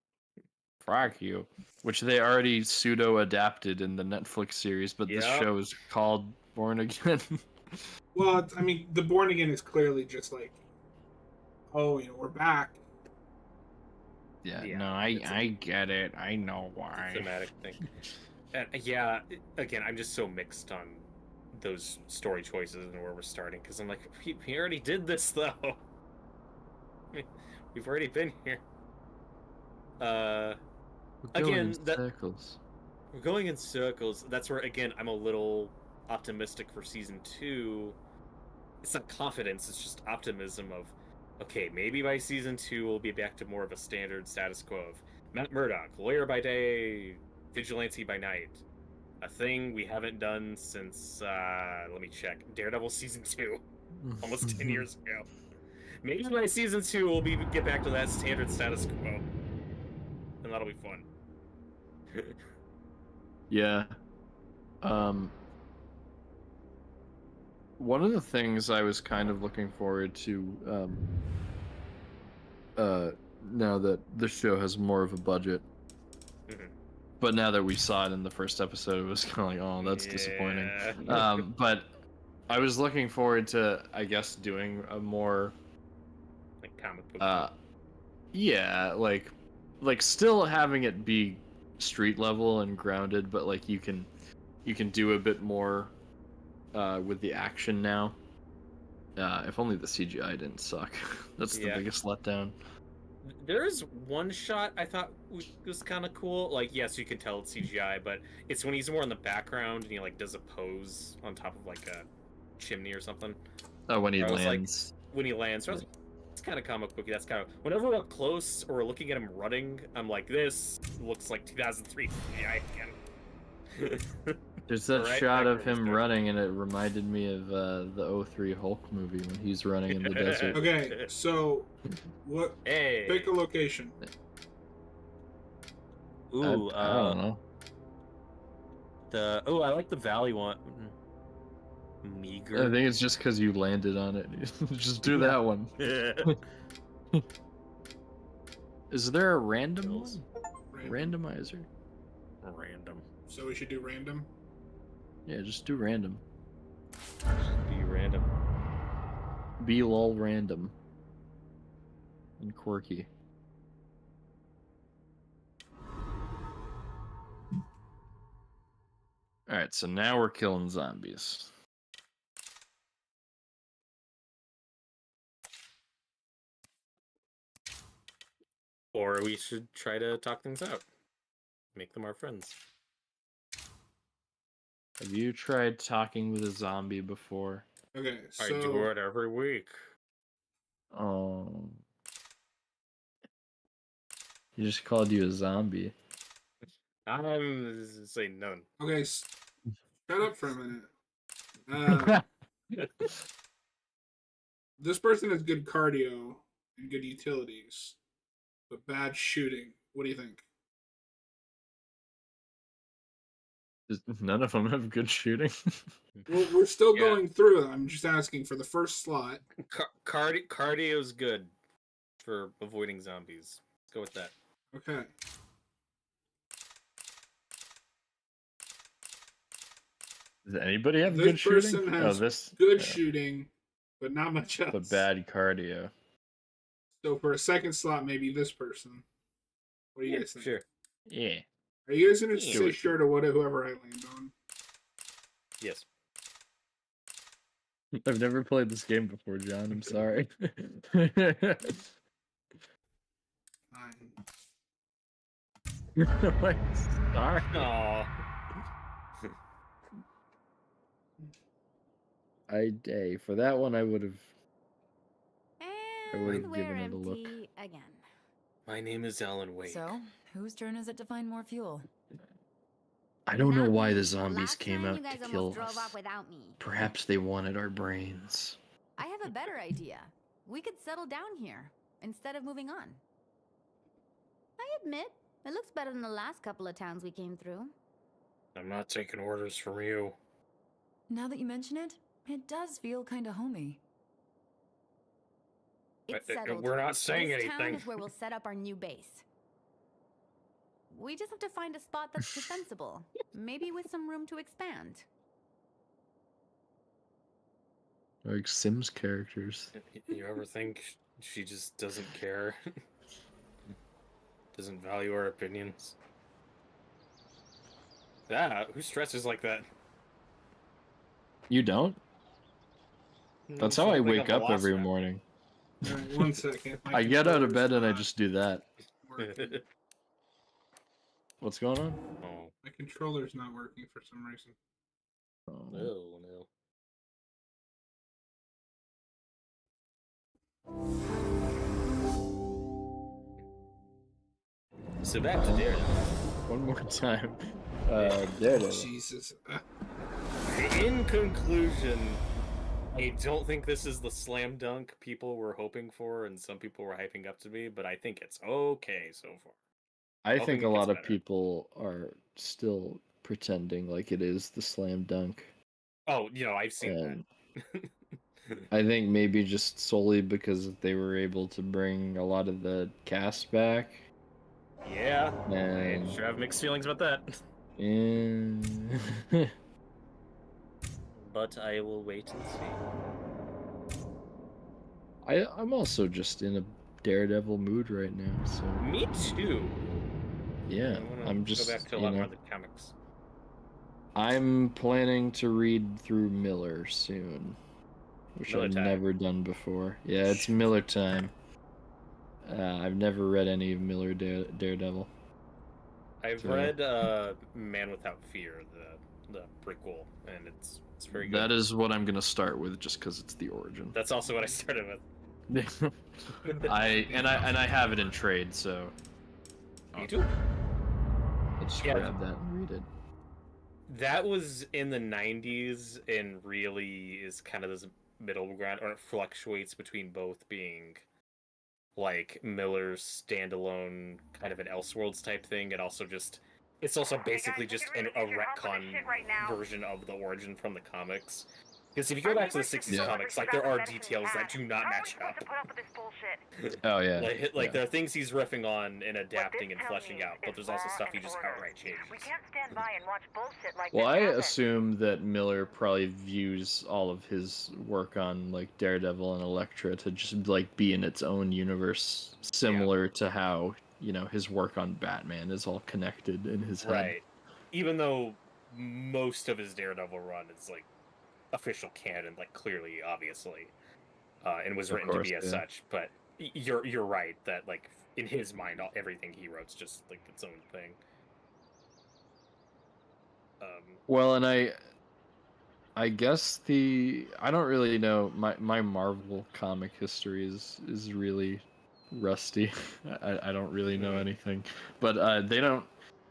Fuck you. Which they already pseudo adapted in the Netflix series, but this show is called Born Again. Well, I mean, the Born Again is clearly just like, oh, you know, we're back. Yeah, no, I get it. I know why. Thematic thing. And yeah, again, I'm just so mixed on those story choices and where we're starting because I'm like, we already did this though. We've already been here. Again, circles. We're going in circles. That's where again I'm a little optimistic for season 2. It's not confidence, it's just optimism of, okay, maybe by season 2 we'll be back to more of a standard status quo of Matt Murdock, lawyer by day, Vigilante by Night. A thing we haven't done since, let me check, Daredevil Season 2. Almost 10 years ago. Maybe by Season 2 we'll get back to that standard status quo. And that'll be fun. Yeah. One of the things I was kind of looking forward to, now that the show has more of a budget, but now that we saw it in the first episode, it was kind of like, oh, that's disappointing. But I was looking forward to, I guess, doing a more, like, comic book. Yeah, like still having it be street level and grounded, but like you can do a bit more with the action now. If only the CGI didn't suck. That's the biggest letdown. There's one shot I thought was kind of cool. Like, yes, you can tell it's CGI, but it's when he's more in the background and he like does a pose on top of like a chimney or something. Oh, when he lands. When he lands, so I was like, it's kind of comic booky. That's kind of whenever we're up close or we're looking at him running, I'm like, this looks like 2003 CGI again. There's that shot of him running, and it reminded me of the 03 Hulk movie when he's running in the desert. Okay, so what? Hey. Pick a location. Ooh, I don't know. I like the valley one. Meager. I think it's just because you landed on it. Just do that one. Is there a random one? Randomizer? Random. So we should do random? Yeah, just do random. Be random. Be lol random. And quirky. Alright, so now we're killing zombies. Or we should try to talk things out. Make them our friends. Have you tried talking with a zombie before? Okay, so... I do it every week. Oh. He just called you a zombie. I'm saying none. Okay, shut up for a minute. This person has good cardio and good utilities, but bad shooting. What do you think? None of them have good shooting. Well, we're still going through it. I'm just asking for the first slot. Cardio's good for avoiding zombies. Let's go with that. Okay. Does anybody have This good person shooting? has good shooting, but not much else. But bad cardio. So for a second slot, maybe this person. What do you guys think? Sure. Yeah. Are you guys going to say sure to whoever I land on? Yes. I've never played this game before, John. I'm sorry. Like, sorry. Aww. For that one, I would have And given we're it a look. empty again. My name is Alan Wake. So, whose turn is it to find more fuel? I don't know Not why me. the zombies Last came time out you guys to kill almost drove us. off without me. Perhaps they wanted our brains. I have a better idea. We could settle down here instead of moving on. I admit, it looks better than the last couple of towns we came through. I'm not taking orders from you. Now that you mention it, it does feel kind of homey. It's settled. We're not saying this town anything. is where we'll set up our new base. We just have to find a spot that's defensible, maybe with some room to expand. Like Sims characters. You ever think she just doesn't care? Doesn't value our opinions? Who stresses like that? You don't? That's how I wake up every morning. Alright, 1 second. I get out of bed and I just do that. Working. What's going on? Oh. My controller's not working for some reason. No, no. So back to Daredevil. one more time. Daredevil. Jesus. In conclusion, I don't think this is the slam dunk people were hoping for and some people were hyping up to be, but I think it's okay so far. I think a it lot gets of better. people are still pretending like it is the slam dunk. Oh, I've seen And that. I think maybe just solely because they were able to bring a lot of the cast back. Yeah, And I sure have mixed feelings about that. and But I will wait and see. I'm also just in a Daredevil mood right now, so Me too. yeah, I wanna I'm just go back to a lot more of the comics. I'm planning to read through Miller soon, which Miller I've time. never done before. Yeah, it's Miller time. I've never read any of Miller Daredevil. I've So- read Man Without Fear, the prequel, and it's very good. That is what I'm gonna start with, just because it's the origin. That's also what I started with. I have it in trade, so Me too. I'll just Yeah. grab that and read it. That was in the 90s and really is kind of this middle ground, or it fluctuates between both being like Miller's standalone kind of an Elseworlds type thing, and also just it's also basically just a retcon version of the origin from the comics. Because if you go back to the 60s comics, like there are details that do not match up. Oh yeah. Like there are things he's riffing on and adapting and fleshing out, but there's also stuff he just outright changes. We can't stand by and watch bullshit like Well, this I happen. assume that Miller probably views all of his work on like Daredevil and Elektra to just like be in its own universe, similar to how his work on Batman is all connected in his head. Right. Even though most of his Daredevil run is like official canon, like clearly, obviously, and was Of written course, to be as yeah. such. But you're right that like in his mind, everything he wrote's just like its own thing. Well, and I guess I don't really know, my Marvel comic history is really rusty. I don't really know anything, but they don't,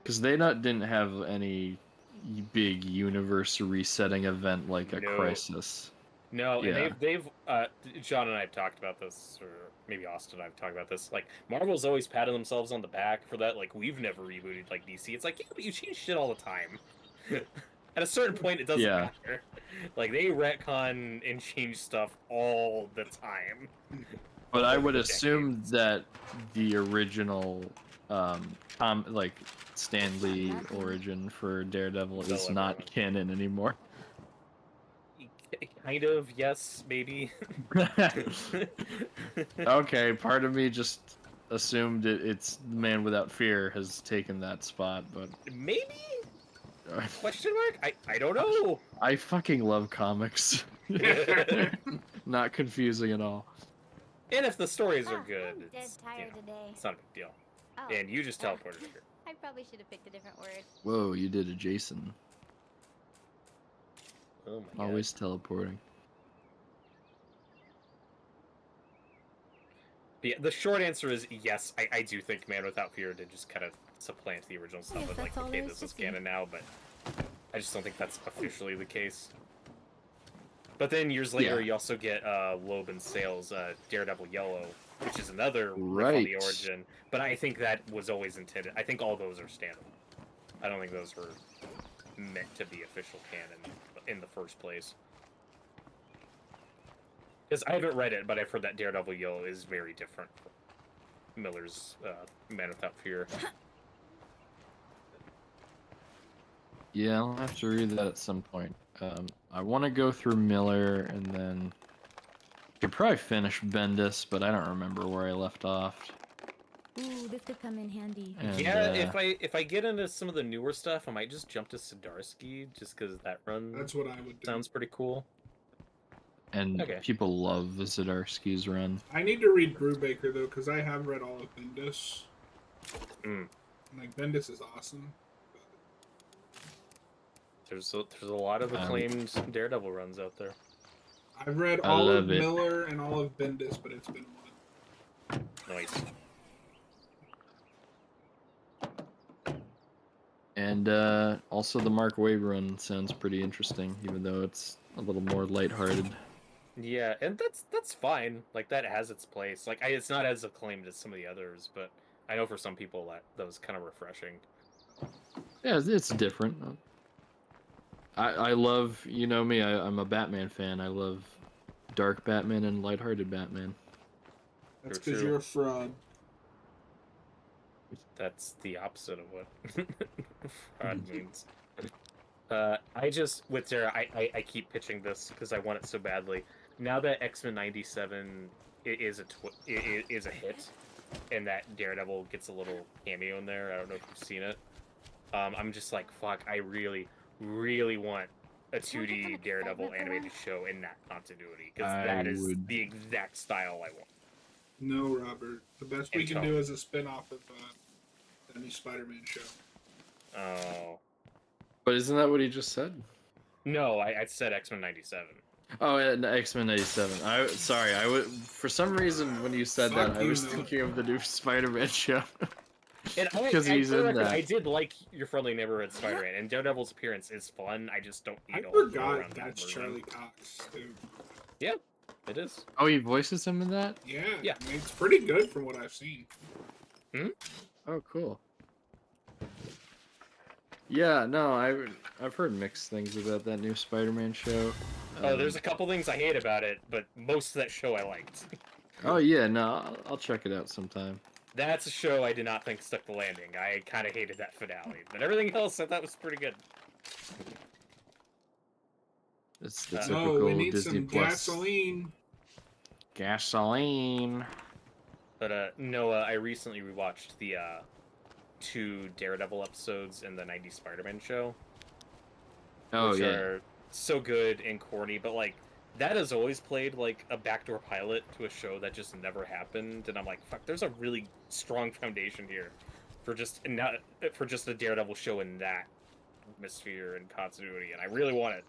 because didn't have any big universe resetting event like a No. Crisis. No, Yeah. and they've John and I have talked about this, or maybe Austin and I have talked about this. Like Marvel's always patted themselves on the back for that. Like we've never rebooted like DC. It's like, yeah, but you change shit all the time. At a certain point, it doesn't Yeah. matter. Like they retcon and change stuff all the time. But I Over would the assume that the original like Stan Lee origin for Daredevil is Still not everyone. canon anymore. Kind of, yes, maybe. Okay, part of me just assumed it's Man Without Fear has taken that spot, but Maybe? Question mark? I don't know. I fucking love comics. Not confusing at all. And if the stories are good, I'm dead it's, tired today. it's not a big deal. Oh, And you just teleported here. I probably should have picked a different word. Whoa, you did a Jason. Oh my god. Always teleporting. Yeah, the short answer is yes. I do think Man Without Fear did just kind of supplant the original stuff Yes, with like, that's all okay, there is this to is see. canon now, but I just don't think that's officially the case. But then years later, Yeah. you also get Loeb and Sale's Daredevil Yellow, which is another riff on the Right. origin. But I think that was always intended. I think all those are standalone. I don't think those were meant to be official canon in the first place. Because I haven't read it, but I've heard that Daredevil Yellow is very different from Miller's Man Without Fear. Yeah, I'll have to read that at some point. I want to go through Miller and then could probably finish Bendis, but I don't remember where I left off. Ooh, this could come in handy. And, Yeah, if I get into some of the newer stuff, I might just jump to Zdarsky, just because that run That's what I would do. sounds pretty cool. and Okay. people love Zdarsky's run. I need to read Brubaker though, because I have read all of Bendis. Mm. Like Bendis is awesome. There's a lot of acclaimed Daredevil runs out there. I've read I all of love it. Miller and all of Bendis, but it's been a while. Nice. And also the Mark Waid run sounds pretty interesting, even though it's a little more lighthearted. Yeah, and that's fine. Like that has its place. Like it's not as acclaimed as some of the others, but I know for some people that was kind of refreshing. Yeah, it's different. I love, you know me, I'm a Batman fan. I love dark Batman and lighthearted Batman. That's because you're a fraud. That's the opposite of what fraud means. I just, with Sarah, I keep pitching this because I want it so badly. Now that X-Men 97 is a hit, and that Daredevil gets a little cameo in there, I don't know if you've seen it. I'm just like, fuck, I really, really want a 2D Daredevil animated show in that continuity, because that is the exact style I want. No, Robert. The best we can do is a spin-off of the new Spider-Man show. Oh. But isn't that what he just said? No, I said X-Men 97. Oh, X-Men 97. For some reason when you said that, I was thinking of the new Spider-Man show. Because he's in that. I did like Your Friendly Neighborhood Spider-Man, and Daredevil's appearance is fun. I just don't need I forgot that's Charlie Cox, dude. Yeah, it is. Oh, he voices him in that? Yeah. I mean, it's pretty good from what I've seen. Oh, cool. Yeah, no, I've heard mixed things about that new Spider-Man show. There's a couple things I hate about it, but most of that show I liked. Oh yeah, no, I'll check it out sometime. That's a show I did not think stuck the landing. I kind of hated that finale, but everything else I thought was pretty good. It's the typical we need Disney some Plus. gasoline. Gasoline. But Noah, I recently rewatched the 2 Daredevil episodes in the 90s Spider-Man show. Oh, which yeah. are so good and corny, but like that has always played like a backdoor pilot to a show that just never happened, and I'm like, fuck, there's a really strong foundation here for just a Daredevil show in that atmosphere and continuity, and I really want it.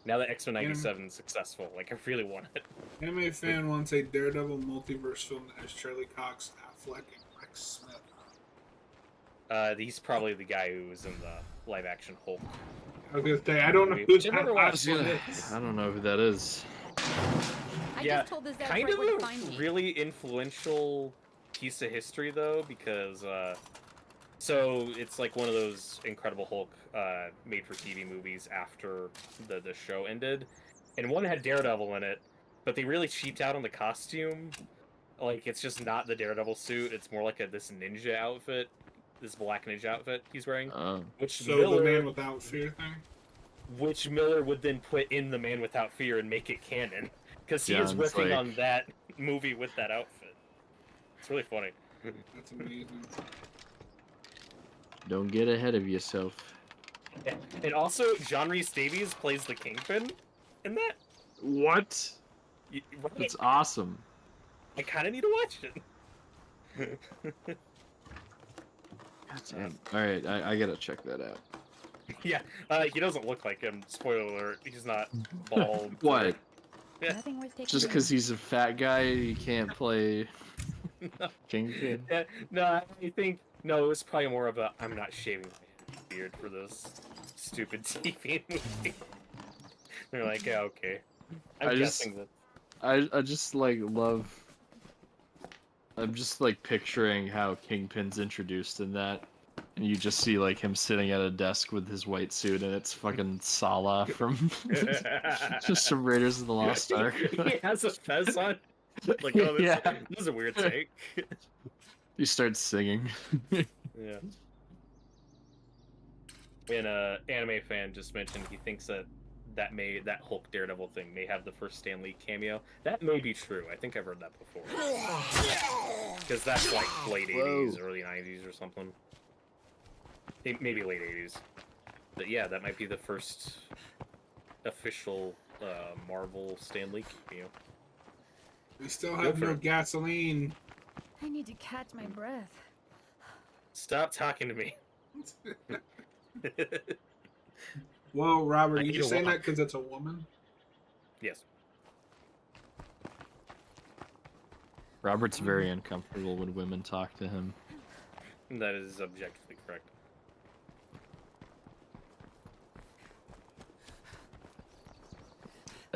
Now that X-Men 97 is successful, like I really want it. Anime fan wants a Daredevil multiverse film that has Charlie Cox, Affleck, and Rex Smith. He's probably the guy who was in the live-action Hulk. I was gonna say, I don't know who that is. I don't know who that is. Yeah, kind of a really influential piece of history, though, because so it's like one of those Incredible Hulk made-for-TV movies after the show ended, and one had Daredevil in it, but they really cheaped out on the costume. Like, it's just not the Daredevil suit; it's more like this ninja outfit. This black ninja outfit he's wearing. The Man Without Fear thing? Which Miller would then put in The Man Without Fear and make it canon. Because he is riffing on that movie with that outfit. It's really funny. That's amazing. Don't get ahead of yourself. And also, John Rhys Davies plays the Kingpin in that. What? That's awesome. I kind of need to watch it. Alright, I gotta check that out. Yeah, he doesn't look like him. Spoiler alert, he's not bald. What? Yeah. Just because he's a fat guy, he can't play Kingpin? No, I think... No, it was probably more of a, I'm not shaving my beard for this stupid TV movie. They're like, yeah, okay. I'm guessing that... I just, like, love... I'm just, like, picturing how Kingpin's introduced in that. And you just see, like, him sitting at a desk with his white suit, and it's fucking Sala from... just from Raiders of the Lost Ark. He has a fez on. Like, oh, this is a weird take. He starts singing. Yeah. And anime fan just mentioned he thinks that Hulk Daredevil thing may have the first Stan Lee cameo. That may be true. I think I've heard that before. Because that's like late 80s, early 90s or something. Maybe late 80s. But yeah, that might be the first official Marvel Stan Lee cameo. We still have no gasoline. I need to catch my breath. Stop talking to me. Whoa, Robert, you just saying that because it's a woman? Yes. Robert's very uncomfortable when women talk to him. That is objectively correct.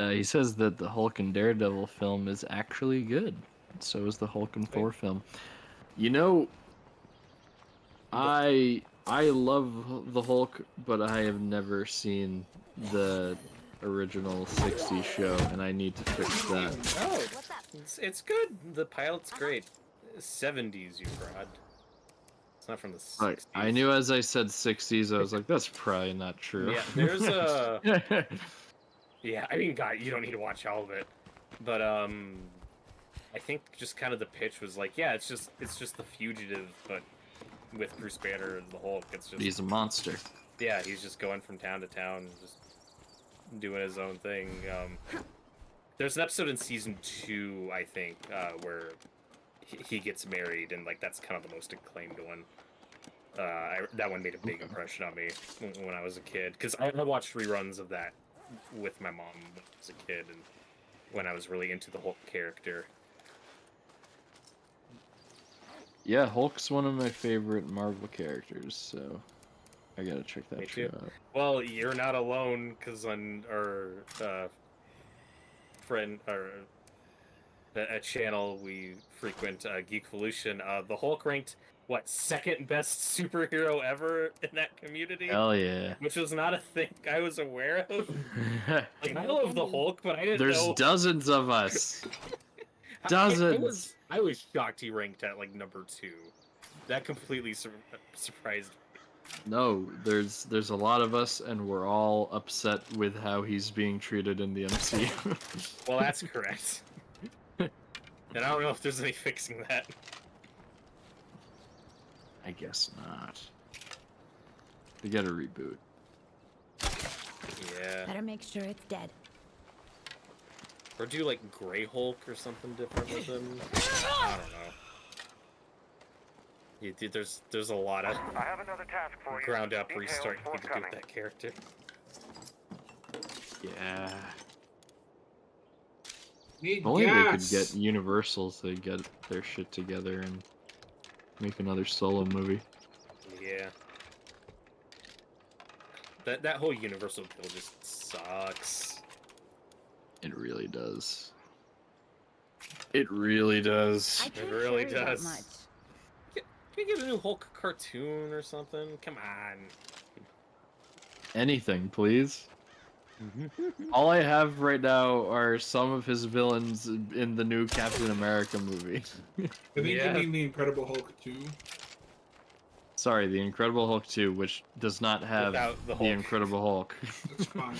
He says that the Hulk and Daredevil film is actually good. So is the Hulk and Thor film. You know, I love the Hulk, but I have never seen the original 60s show, and I need to fix that. Oh, it's good. The pilot's great. 70s, you fraud. It's not from the 60s. Like, I knew as I said 60s, I was like, that's probably not true. Yeah, there's a... Yeah, I mean, God, you don't need to watch all of it. But, I think just kind of the pitch was like, yeah, it's just The Fugitive, but with Bruce Banner and the Hulk. It's just... He's a monster. Yeah, he's just going from town to town, just doing his own thing. There's an episode in season 2, I think, where he gets married, and like that's kind of the most acclaimed one. That one made a big impression on me when I was a kid, because I watched reruns of that with my mom when I was a kid, and when I was really into the Hulk character. Yeah, Hulk's one of my favorite Marvel characters, so I gotta check that show out. Well, you're not alone, because on our friend or a channel we frequent, Geekvolution, the Hulk ranked what, second best superhero ever in that community? Hell yeah. Which was not a thing I was aware of. Like, I love the Hulk, but I didn't know... There's dozens of us. Dozens. I was shocked he ranked at, like, number 2. That completely surprised me. No, there's a lot of us, and we're all upset with how he's being treated in the MCU. Well, that's correct. And I don't know if there's any fixing that. I guess not. They gotta reboot. Yeah. Better make sure it's dead. Or do, like, Grey Hulk or something different with him? I don't know. Yeah, dude, there's a lot of I have another task for you. ground up Details restart you need to do forthcoming. with that character. Yeah. Need Only gas. they could get Universal to get their shit together and make another solo movie. Yeah. That whole Universal deal just sucks. It really does. It really does. It really does. Can we get a new Hulk cartoon or something? Come on. Anything, please. All I have right now are some of his villains in the new Captain America movie. I think you mean the Incredible Hulk 2. Sorry, the Incredible Hulk 2, which does not have Without the the Hulk. Incredible Hulk. That's fine.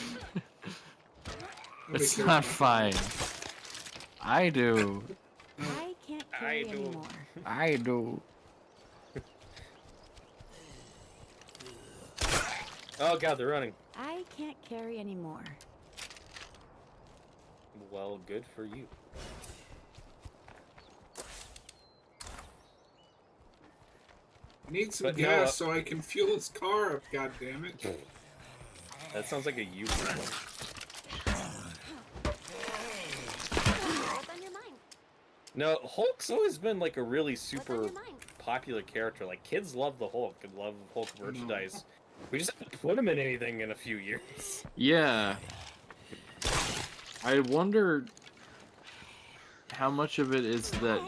It's not fine. I do. I can't carry anymore. I do. Oh god, they're running. I can't carry anymore. Well, good for you. Need some But gas no, so I can fuel his car up, God damn it. That sounds like a you problem. No, Hulk's always been like a really super popular character. Like, kids love the Hulk and love Hulk merchandise. We just have to put him in anything in a few years. Yeah. I wonder how much of it is that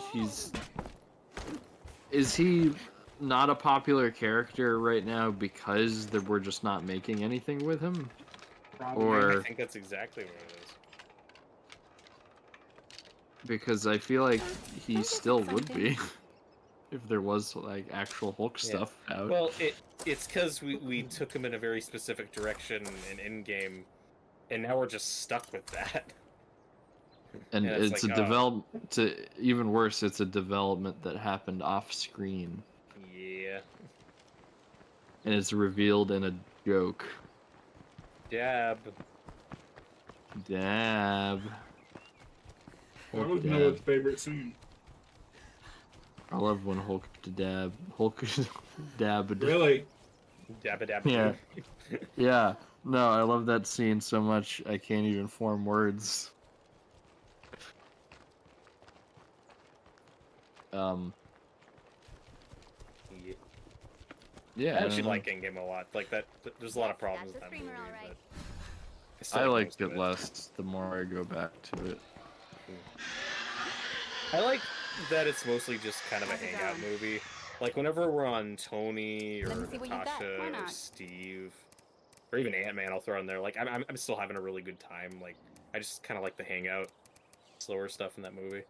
is he not a popular character right now because we're just not making anything with him? Or I think that's exactly what it is. because I feel like he still would be if there was like actual Hulk stuff out. Well, it's because we took him in a very specific direction in Endgame, and now we're just stuck with that. And it's like, a development. To even worse, it's a development that happened off screen, Yeah. and it's revealed in a joke. Dab. Dab. That Hulk was dab. Noah's favorite scene. I love when Hulk to dab. Hulk dab. Really? Dabba dabba. Yeah. Yeah. No, I love that scene so much I can't even form words. Yeah. I actually like Endgame a lot. Like that, there's a lot of problems with that movie. still I like liked most of it less the more I go back to it. I like that it's mostly just kind of a hangout movie. Like whenever we're on Tony or Let me see what you got. Why Natasha or not? Steve or even Ant-Man, I'll throw in there. Like I'm still having a really good time. Like I just kind of like the hangout, slower stuff in that movie.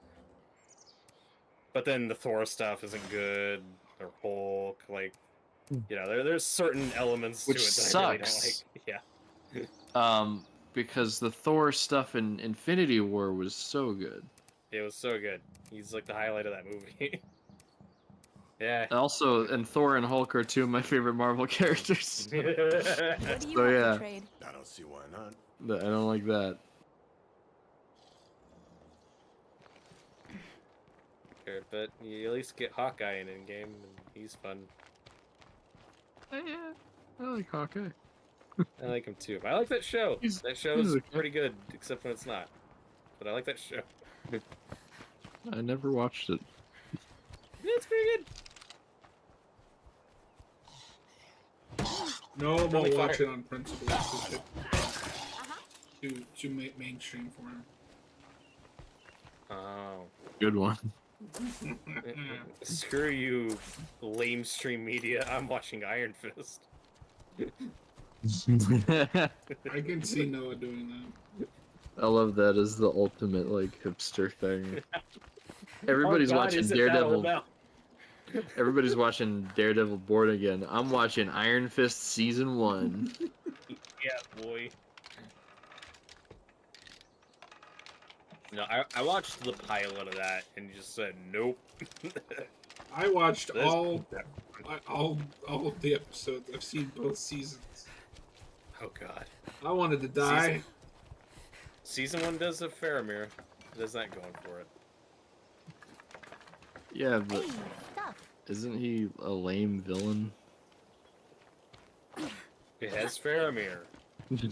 But then the Thor stuff isn't good, or Hulk. Like you know, there's certain elements Which to it that sucks. I really don't like. Yeah. Because the Thor stuff in Infinity War was so good. It was so good. He's like the highlight of that movie. Yeah. Also, and Thor and Hulk are two of my favorite Marvel characters. What do you So, have yeah. to trade? I don't see why not. I don't like that. Sure, but you at least get Hawkeye in Endgame, and he's fun. Yeah, I like Hawkeye. I like him too. I like that show. That show he's is okay. pretty good, except when it's not. But I like that show. I never watched it. Yeah, it's pretty good. No, I'm Friendly gonna fire. watch it on principle. To make mainstream for him. Oh. Good one. Screw you, lame stream media. I'm watching Iron Fist. I can see Noah doing that. I love that as the ultimate like hipster thing. Everybody's Oh, God, watching is it that old Daredevil. now? Everybody's watching Daredevil Born Again. I'm watching Iron Fist season 1. Yeah, boy. No, I watched the pilot of that and just said nope. I watched This- all of the episodes. I've seen both seasons. Oh God. I wanted to die. Season 1 does have Faramir. Does that going for it? Yeah, but Hey, stuff. isn't he a lame villain? It has Faramir.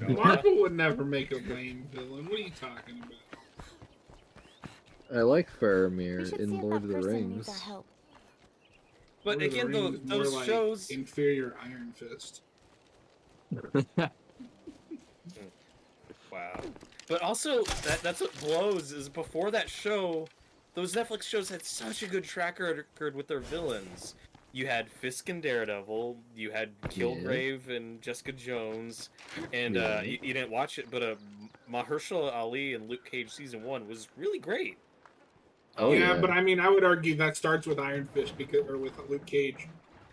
Marvel would never make a lame villain. What are you talking about? I like We Faramir should in see if Lord that of the person needs our Rings. help. But Lord of the again, Rings is more those like shows. inferior Iron Fist. Wow. But also, that's what blows, is before that show, those Netflix shows had such a good track record with their villains. You had Fisk and Daredevil, you had Kilgrave and Jessica Jones, and Yeah. you didn't watch it, but Mahershala Ali and Luke Cage season 1 was really great. Oh, yeah, yeah. but I mean, I would argue that starts with Iron Fist or with Luke Cage,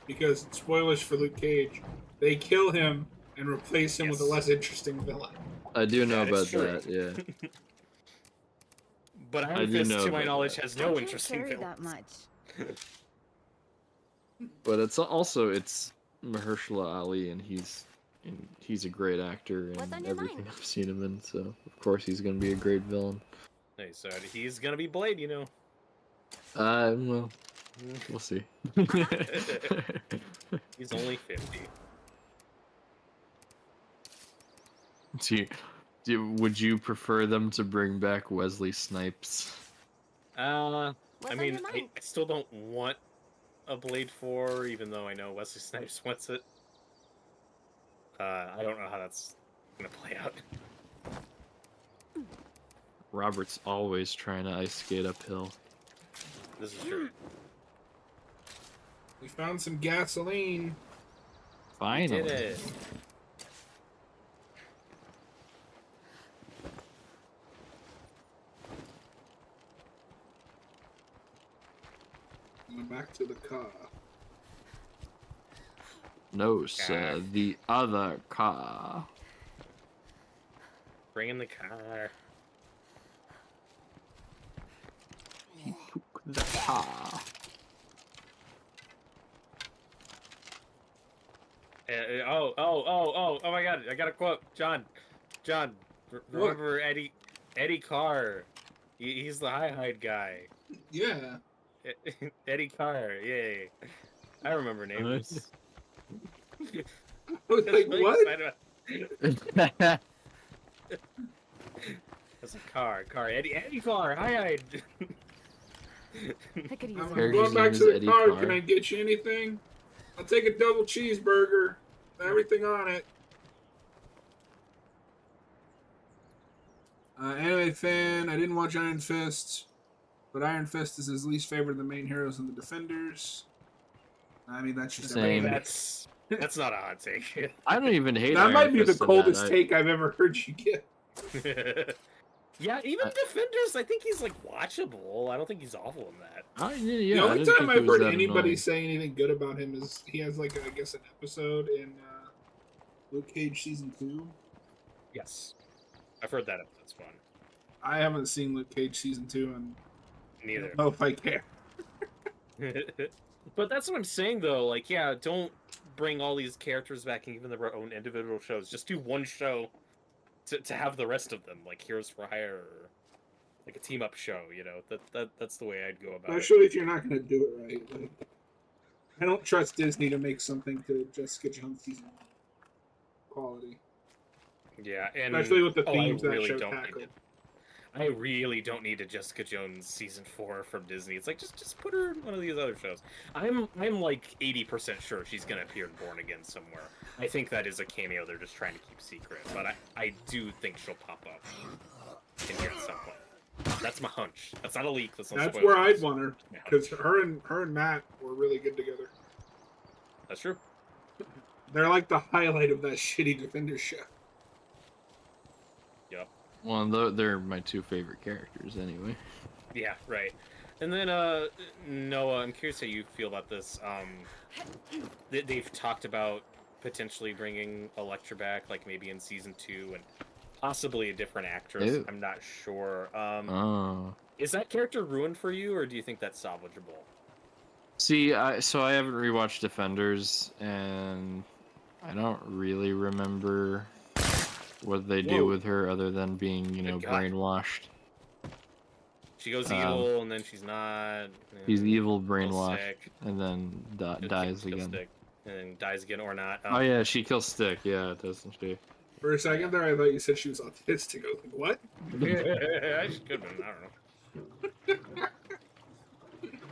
because spoilers for Luke Cage, they kill him and replace him with a less interesting villain. I do know That about is true. that, yeah. But I Iron do Fist, know to my about knowledge, that. has I no can't interesting carry villains. that much. But it's also Mahershala Ali, and he's a great actor What's in on your everything mind? I've seen him in. So of course he's gonna be a great villain. Hey, so he's gonna be Blade, you know. Well, we'll see. He's only 50. Would you prefer them to bring back Wesley Snipes? I What's on mean, your mind? I still don't want a Blade 4, even though I know Wesley Snipes wants it. I don't know how that's gonna play out. Robert's always trying to ice skate uphill. This is true. We found some gasoline. Finally. Did it. Went back to the car. No, sir. The other car. Bring in the car. The car. Oh my God! I got a quote, John. Remember Eddie Carr? He's the hide guy. Yeah. Eddie Carr, yay! I remember names. I was like, what? That's a car. Eddie Carr, hide. I could use I'm some Character's going back name to is the Eddie car. Carr. Can I get you anything? I'll take a double cheeseburger. Everything on it. Anime fan. I didn't watch Iron Fist, but Iron Fist is his least favorite of the main heroes and the Defenders. I mean, that's just Same. That's not a hot take. I don't even hate that Iron might be the Fist in coldest that. take I've ever heard you get. Yeah, even Defenders, I think he's like watchable. I don't think he's awful in that. Yeah, The I only didn't time think it I've was heard that anybody annoying. say anything good about him is he has like I guess an episode in Luke Cage season 2. Yes, I've heard that episode's fun. I haven't seen Luke Cage season 2, and Neither. I don't know if I care. But that's what I'm saying, though. Like, yeah, don't bring all these characters back and give them their own individual shows. Just do one show to have the rest of them, like Heroes for Hire, or like a team up show. You know, that's the way I'd go about Especially if you're not going to do it right. Like, I don't trust Disney to make something to Jessica Jones season 1 quality. it. Yeah, and Especially with the themes I that really show don't tackled. need it. I really don't need a Jessica Jones season 4 from Disney. It's like just put her in one of these other shows. I'm like 80% sure she's gonna appear in Born Again somewhere. I think that is a cameo they're just trying to keep secret, but I do think she'll pop up in here at some point. That's my hunch. That's not a leak. That's Where I'd want her, because her and Matt were really good together. That's true. They're like the highlight of that shitty Defenders show. Yep. Well, they're my two favorite characters anyway. Yeah, right. And then Noah, I'm curious how you feel about this. They've talked about potentially bringing Elektra back, like maybe in season 2, and possibly a different actress. Ew. I'm not sure. Oh. Is that character ruined for you, or do you think that's salvageable? See, so I haven't rewatched Defenders, and I don't really remember what they do Whoa. with her other than being, God. brainwashed. She goes evil, and then she's not. He's evil, Kills brainwashed, Stick, and then dies kills again. Stick, and then dies again, or not. Oh yeah, she kills Stick. Yeah, doesn't she? For a second there, I thought you said she was autistic. I was like, what? She could have been.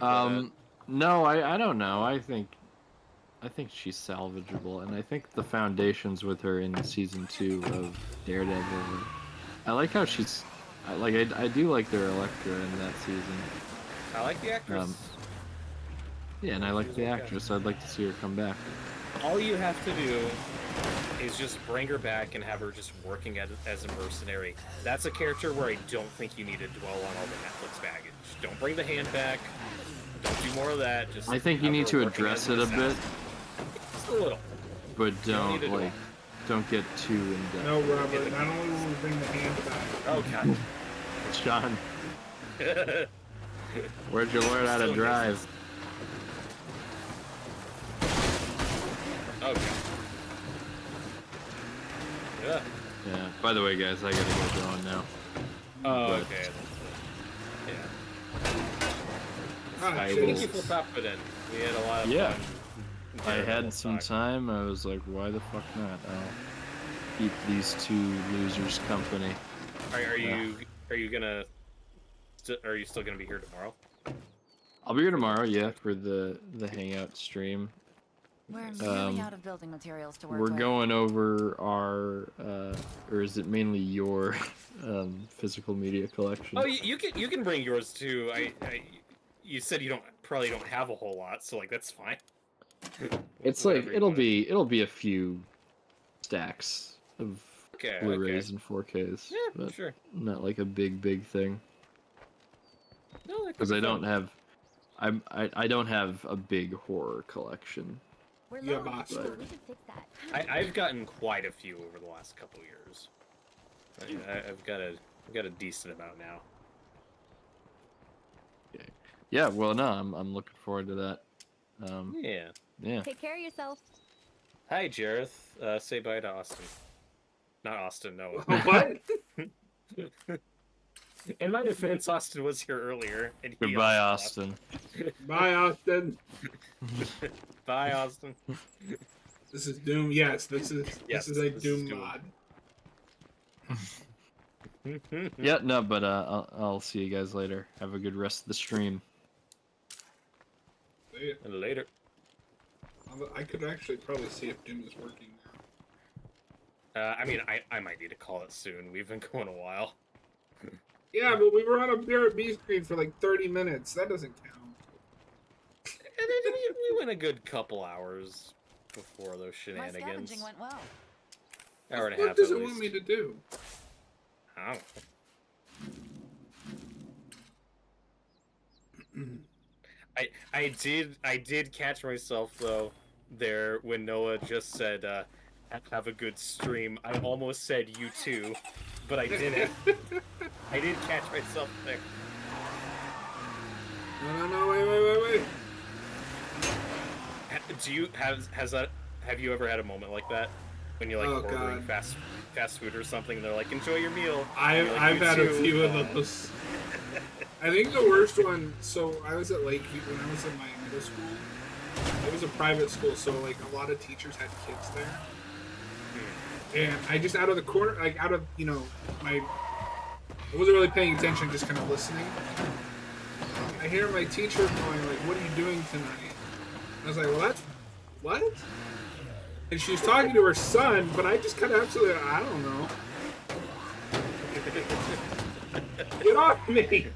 I don't know. No, I don't know. I think she's salvageable, and I think the foundations with her in season 2 of Daredevil. I like how she's. I do like their Elektra in that season. I like the actress. Yeah, and I like the actress. I'd like to see her come back. All you have to do is just bring her back and have her just working as a mercenary. That's a character where I don't think you need to dwell on all the Netflix baggage. Don't bring the hand back. Don't do more of that. Just I think you have need her to working address as it an a bit, assassin. Just a little. but You don't don't need to do don't get too in depth. No, Robert. Not only will we bring the hand back. Oh god. Sean, where'd you learn how to drive? Oh god. Yeah. Yeah. By the way, guys, I gotta get going now. Oh, But okay. Yeah. Ah, I shit. Thank you for popping in. We had a lot of Yeah. fun. I Daredevil had some talk. time. I was like, why the fuck not? I'll keep these two losers company. Are you gonna? Are you still gonna be here tomorrow? I'll be here tomorrow, yeah, for the hangout stream. We're really out of building materials to work We're with. going over our, or is it mainly your, physical media collection? Oh, you can bring yours too. You said you probably don't have a whole lot, so like that's fine. It's like it'll be a few stacks of Okay, Blu-rays and 4Ks, Yeah, but sure. not like a big thing. No, that could Because be I don't fun. have, I don't have a big horror collection. We're Yeah, low on boss. fuel. We can fix that. I've gotten quite a few over the last couple years. I've got a decent amount now. Okay. Yeah, well, no, I'm looking forward to that. Yeah. Yeah. Take care of yourself. Hi, Jareth. Say bye to Austin. Not Austin, Noah. What? In my defense, Austin was here earlier. And he Goodbye, also Austin. Bye, Austin. left. Bye, Austin. This is Doom. Yes, this is Yes, this is a this is Doom Doom. mod. Yeah, no, but I'll see you guys later. Have a good rest of the stream. See ya. And later. I could actually probably see if Doom is working now. I mean, I might need to call it soon. We've been going a while. Yeah, but we were on a BRB screen for like 30 minutes. That doesn't count. And then we went a good couple hours before those My shenanigans. scavenging went well. Hour and a What half does at it want least. me to do? I don't know. I did catch myself though there when Noah just said have a good stream. I almost said you too, but I didn't. I did catch myself there. No, wait. Have you ever had a moment like that when you're like Oh, ordering God. fast food or something and they're like, enjoy your meal? I've had a few of those. I think the worst one. So I was at Lakeview when I was in my middle school. It was a private school, so like a lot of teachers had kids there. And I just out of the corner, like out of I wasn't really paying attention, just kind of listening. I hear my teacher going like, "What are you doing tonight?" And I was like, "Well, that's what?" And she was talking to her son, but I just kind of absolutely, I don't know. Get off me!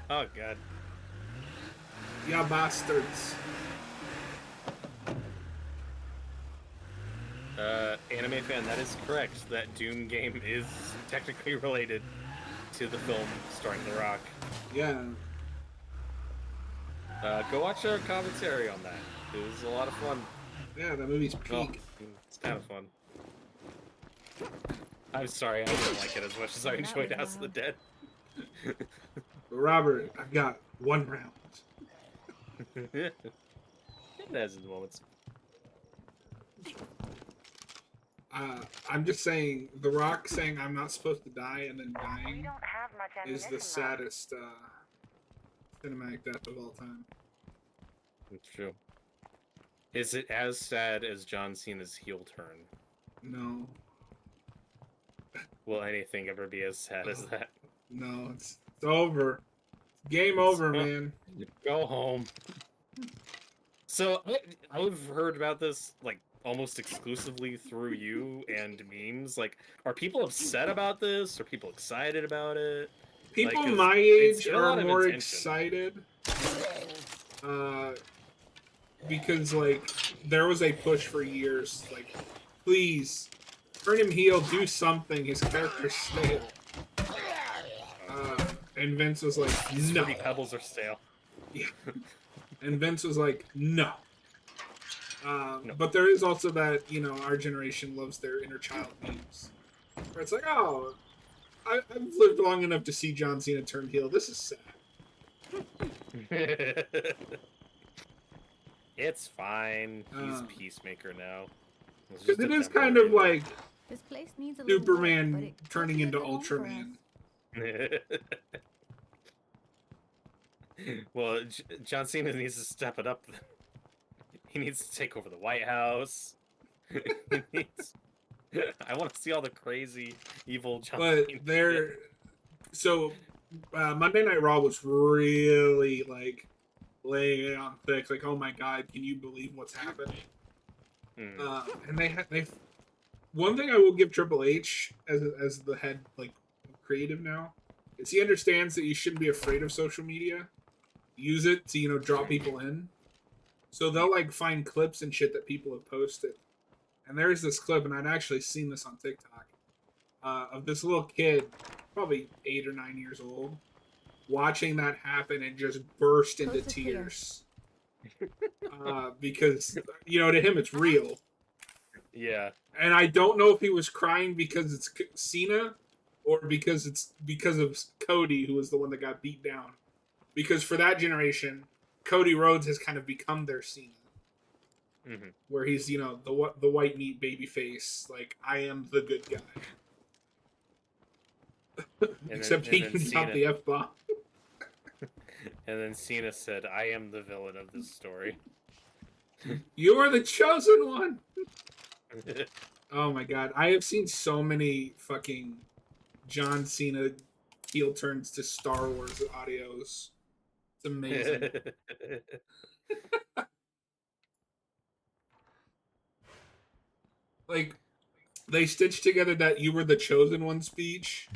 Oh god. Ya bastards. Anime fan, that is correct. That Doom game is technically related to the film starring The Rock. Yeah. Go watch our commentary on that. It was a lot of fun. Yeah, that movie's peak. Oh, it's kind of fun. I'm sorry, I didn't like it as much as I enjoyed House of the Dead. Robert, I've got one round. It has its moments. I'm just saying, The Rock saying I'm not supposed to die and then We dying don't have much is ammunition the left. saddest cinematic death of all time. It's true. Is it as sad as John Cena's heel turn? No. Will anything ever be as sad as that? No, it's over. Game over, man. Go home. So I've heard about this like almost exclusively through you and memes. Like, are people upset about this? Are people excited about it? People Like, 'cause my it's age get a lot are of more attention. excited. Because like there was a push for years, like, please turn him heel, do something. His character's stale. And Vince was like, no. Fruity Pebbles are stale. Yeah. And Vince was like, no. But there is also that, our generation loves their inner child memes. Where it's like, oh, I've lived long enough to see John Cena turn heel. This is sad. It's fine. He's Uh. Peacemaker now. It's Because just it a is kind of temporary like This place needs a little work, but Superman it turning feels into like a home for us. Ultraman. Well, John Cena needs to step it up. He needs to take over the White House. He needs... I want to see all the crazy, evil John But Cena. they're... So, Monday Night Raw was really, like, laying it on thick. Like, oh my god, can you believe what's happening? And they one thing I will give Triple H as the head, like, creative now, is he understands that you shouldn't be afraid of social media. Use it to, draw people in. So they'll, like, find clips and shit that people have posted. And there's this clip, and I'd actually seen this on TikTok, of this little kid, probably 8 or 9 years old, watching that happen and just burst into tears. Because, to him it's real. Yeah. And I don't know if he was crying because it's Cena or because of Cody, who was the one that got beat down. Because for that generation, Cody Rhodes has kind of become their Cena. Mm-hmm. Where he's, the white meat baby face, like, I am the good guy. Except he can drop the F-bomb. And then Cena said, I am the villain of this story. You are the chosen one! Oh my god. I have seen so many fucking John Cena heel turns to Star Wars audios. It's amazing. Like, they stitched together that "You were the chosen one" speech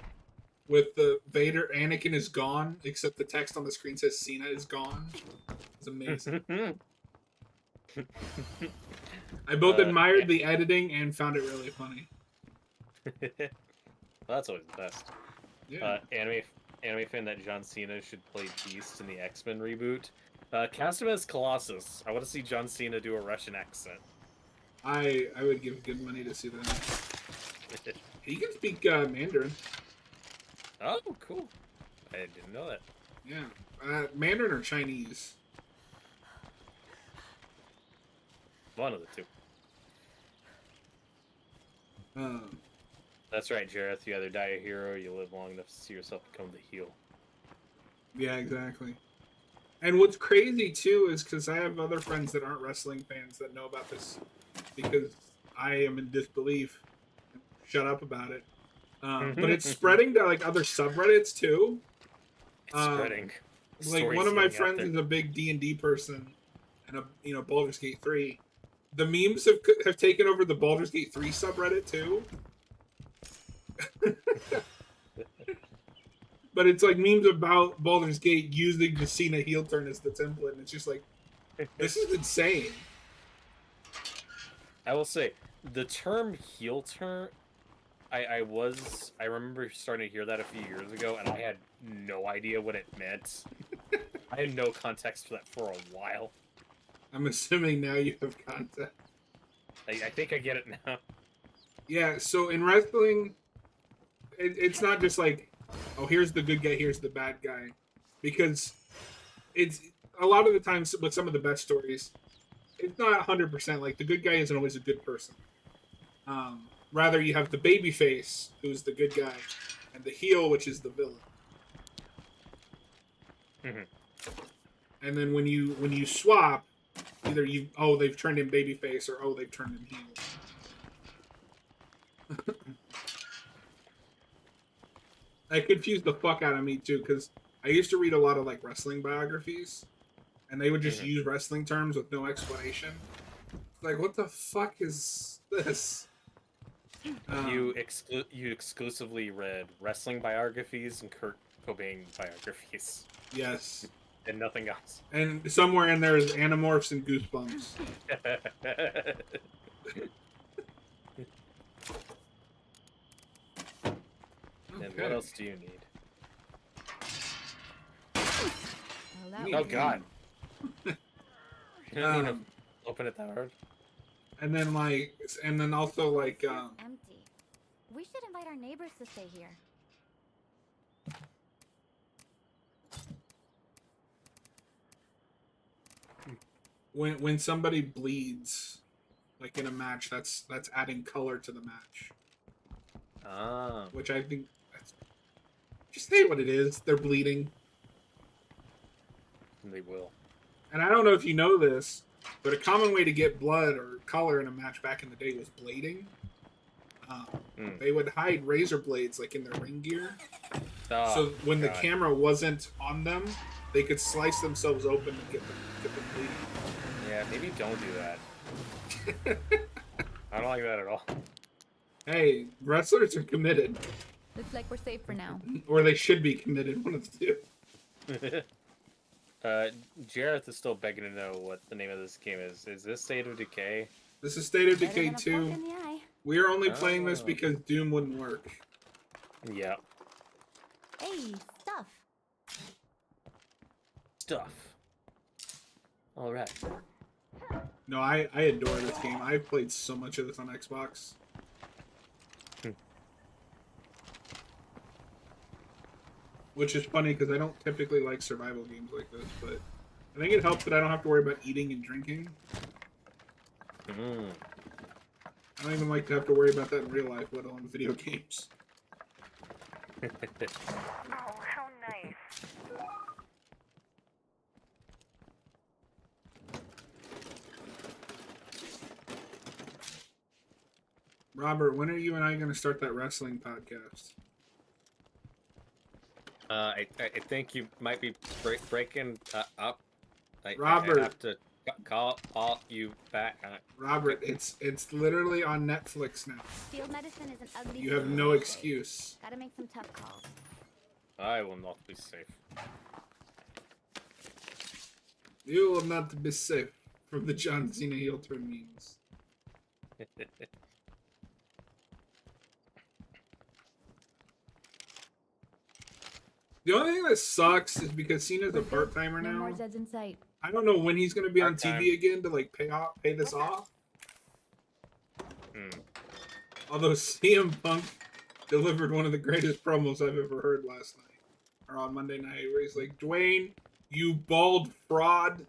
with the Vader. Anakin is gone, except the text on the screen says Cena is gone. It's amazing. I both admired the editing and found it really funny. Well, that's always the best. Yeah. Anime fan that John Cena should play Beast in the X-Men reboot. Cast him as Colossus. I want to see John Cena do a Russian accent. I would give good money to see that. He can speak Mandarin. Oh, cool. I didn't know that. Yeah. Mandarin or Chinese? One of the two. That's right, Jareth. You either die a hero or you live long enough to see yourself become the heel. Yeah, exactly. And what's crazy, too, is because I have other friends that aren't wrestling fans that know about this because I am in disbelief. Shut up about it. But it's spreading to, like, other subreddits, too. It's spreading. Like, one of my friends is a big D&D person and a Baldur's Gate 3. The memes have taken over the Baldur's Gate 3 subreddit, too. But it's like memes about Baldur's Gate using the Cena heel turn as the template, and it's just like, this is insane. I will say, the term heel turn, I remember starting to hear that a few years ago, and I had no idea what it meant. I had no context for that for a while. I'm assuming now you have context. I think I get it now. Yeah, so in wrestling, it's not just like, oh, here's the good guy, here's the bad guy. Because it's a lot of the times with some of the best stories, it's not 100%. Like, the good guy isn't always a good person. Rather, you have the baby face, who's the good guy, and the heel, which is the villain. Mm-hmm. And then when you swap, either they've turned in babyface, or they've turned in heel. That confused the fuck out of me too, because I used to read a lot of like wrestling biographies, and they would just use wrestling terms with no explanation. Like, what the fuck is this? You exclusively read wrestling biographies and Kurt Cobain biographies. Yes. And nothing else. And somewhere in there is Animorphs and Goosebumps. And what else do you need? Well, Oh god. You don't need to open it that hard. And then also like empty. We should invite our neighbors to stay here. when somebody bleeds, like in a match, that's adding color to the match. Ah. Which I think, just say what it is. They're bleeding. They will. And I don't know if you know this, but a common way to get blood or color in a match back in the day was blading. They would hide razor blades like in their ring gear. Oh, so when the God. camera wasn't on them, they could slice themselves open and get them bleeding. Yeah, maybe don't do that. I don't like that at all. Hey, wrestlers are committed. Looks like we're safe for now. Or they should be committed, one of the two. Jareth is still begging to know what the name of this game is. Is this State of Decay? This is State of Better Decay than a 2. poke in the eye. We are only playing this because Doom wouldn't work. Yeah. Hey, stuff. Stuff. Alright. No, I adore this game. I've played so much of this on Xbox. Which is funny because I don't typically like survival games like this, but I think it helps that I don't have to worry about eating and drinking. I don't even like to have to worry about that in real life, let alone video games. Oh, how nice. Robert, when are you and I going to start that wrestling podcast? I think you might be breaking up. Robert. I have to Call you back. Robert, it's literally on Netflix now. Field medicine is an ugly. You have no excuse. Gotta make some tough calls. I will not be safe. You will not be safe from the John Cena heel turn memes. The only thing that sucks is because Cena's a part-timer No more now. Zeds in sight. I don't know when he's gonna be on Part-time. TV again to like pay this off. Although CM Punk delivered one of the greatest promos I've ever heard last night, or on Monday night, where he's like, "Dwayne, you bald fraud."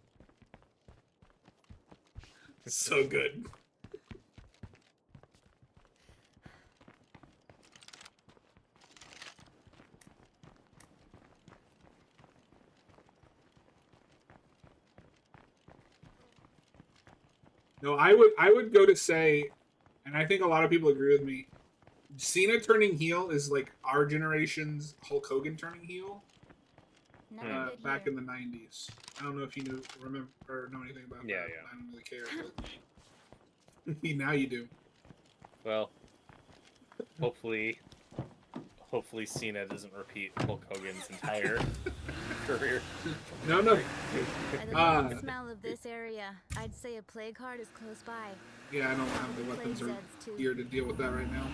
So good. No, I would go to say, and I think a lot of people agree with me, Cena turning heel is like our generation's Hulk Hogan turning heel. Back in the 90s. I don't know if you remember or know anything about that. Yeah. I don't really care. But now you do. Well, hopefully Cena doesn't repeat Hulk Hogan's entire career. No. By the smell of this area, I'd say a plague heart is close by. Yeah, I don't have the weapons or Zeds, too. gear to deal with that right now.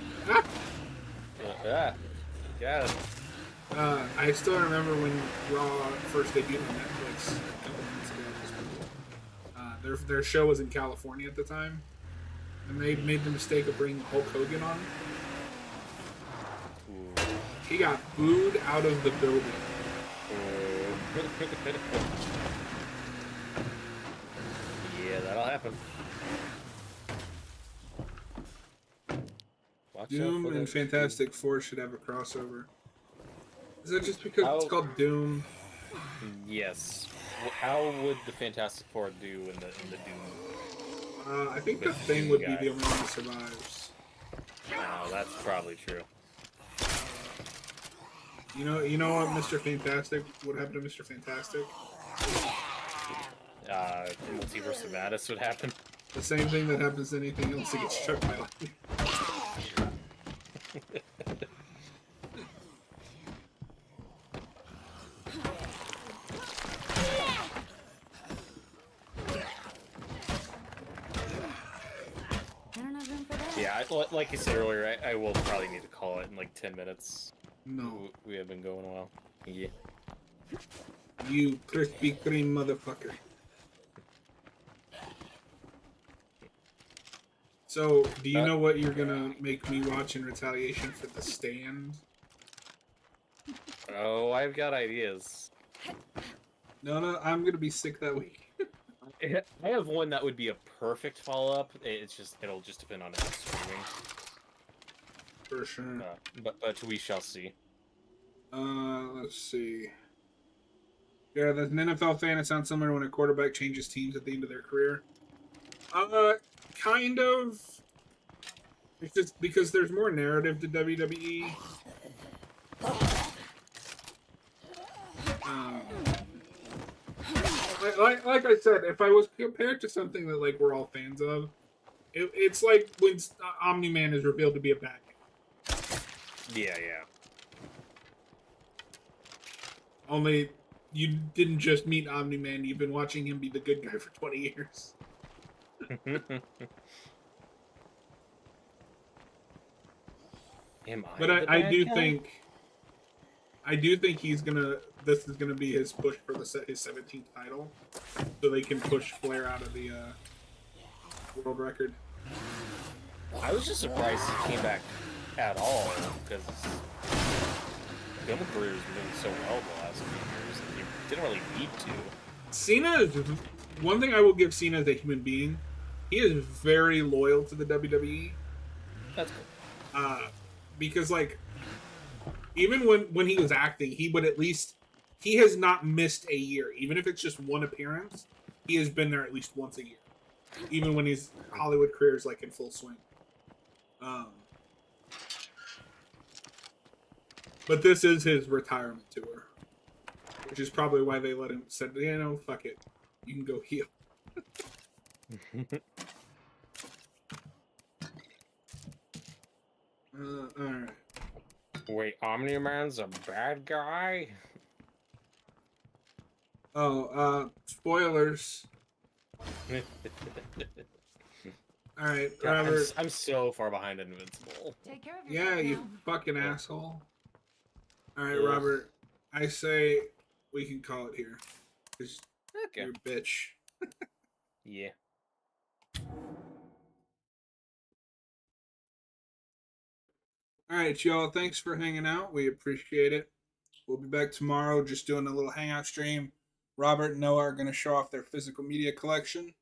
Yeah. I still remember when Raw first debuted on Netflix a couple months ago. Their show was in California at the time, and they made the mistake of bringing Hulk Hogan on. He got booed out of the building. Yeah, that'll happen. Watch Doom out for and that. Fantastic Four should have a crossover. Is that just because it's called Doom? Yes. How would the Fantastic Four do in the Doom? I think the Thing would be the only one that survives. Oh, that's probably true. You know what Mr. Fantastic? What happened to Mr. Fantastic? Multiverse of Madness would happen. The same thing that happens to anything else that gets struck by lightning. Yeah, like I said earlier, I will probably need to call it in like 10 minutes. No. We have been going a while. Yeah. You Krispy Kreme motherfucker. So, do you know what you're gonna make me watch in retaliation for The Stand? Oh, I've got ideas. No, I'm gonna be sick that week. I have one that would be a perfect follow-up. It'll just depend on its streaming. For sure. But we shall see. Let's see. Yeah, as an NFL fan, it sounds similar when a quarterback changes teams at the end of their career. Kind of. It's just because there's more narrative to WWE. Like I said, if I was compared to something that like we're all fans of, it's like when Omni-Man is revealed to be a bad guy. Yeah. Only you didn't just meet Omni-Man, you've been watching him be the good guy for 20 years. But I do think he's gonna. This is gonna be his push for his 17th title, so they can push Flair out of the world record. I was just surprised he came back at all because film career has been so well the last few years, and you didn't really need to. Cena is one thing I will give Cena as a human being. He is very loyal to the WWE. That's cool. Because like, even when he was acting, he would at least. He has not missed a year, even if it's just one appearance. He has been there at least once a year, even when his Hollywood career is like in full swing. But this is his retirement tour, which is probably why they let him said, fuck it, you can go heel. Alright. Wait, Omni-Man's a bad guy? Oh, spoilers. Alright, God, Robert. I'm so far behind Invincible. Take care of Yeah, yourself you now. fucking asshole. Alright, Ugh. Robert. I say we can call it here. 'Cause Okay. you're a bitch. Yeah. Alright, y'all. Thanks for hanging out. We appreciate it. We'll be back tomorrow just doing a little hangout stream. Robert and Noah are going to show off their physical media collection.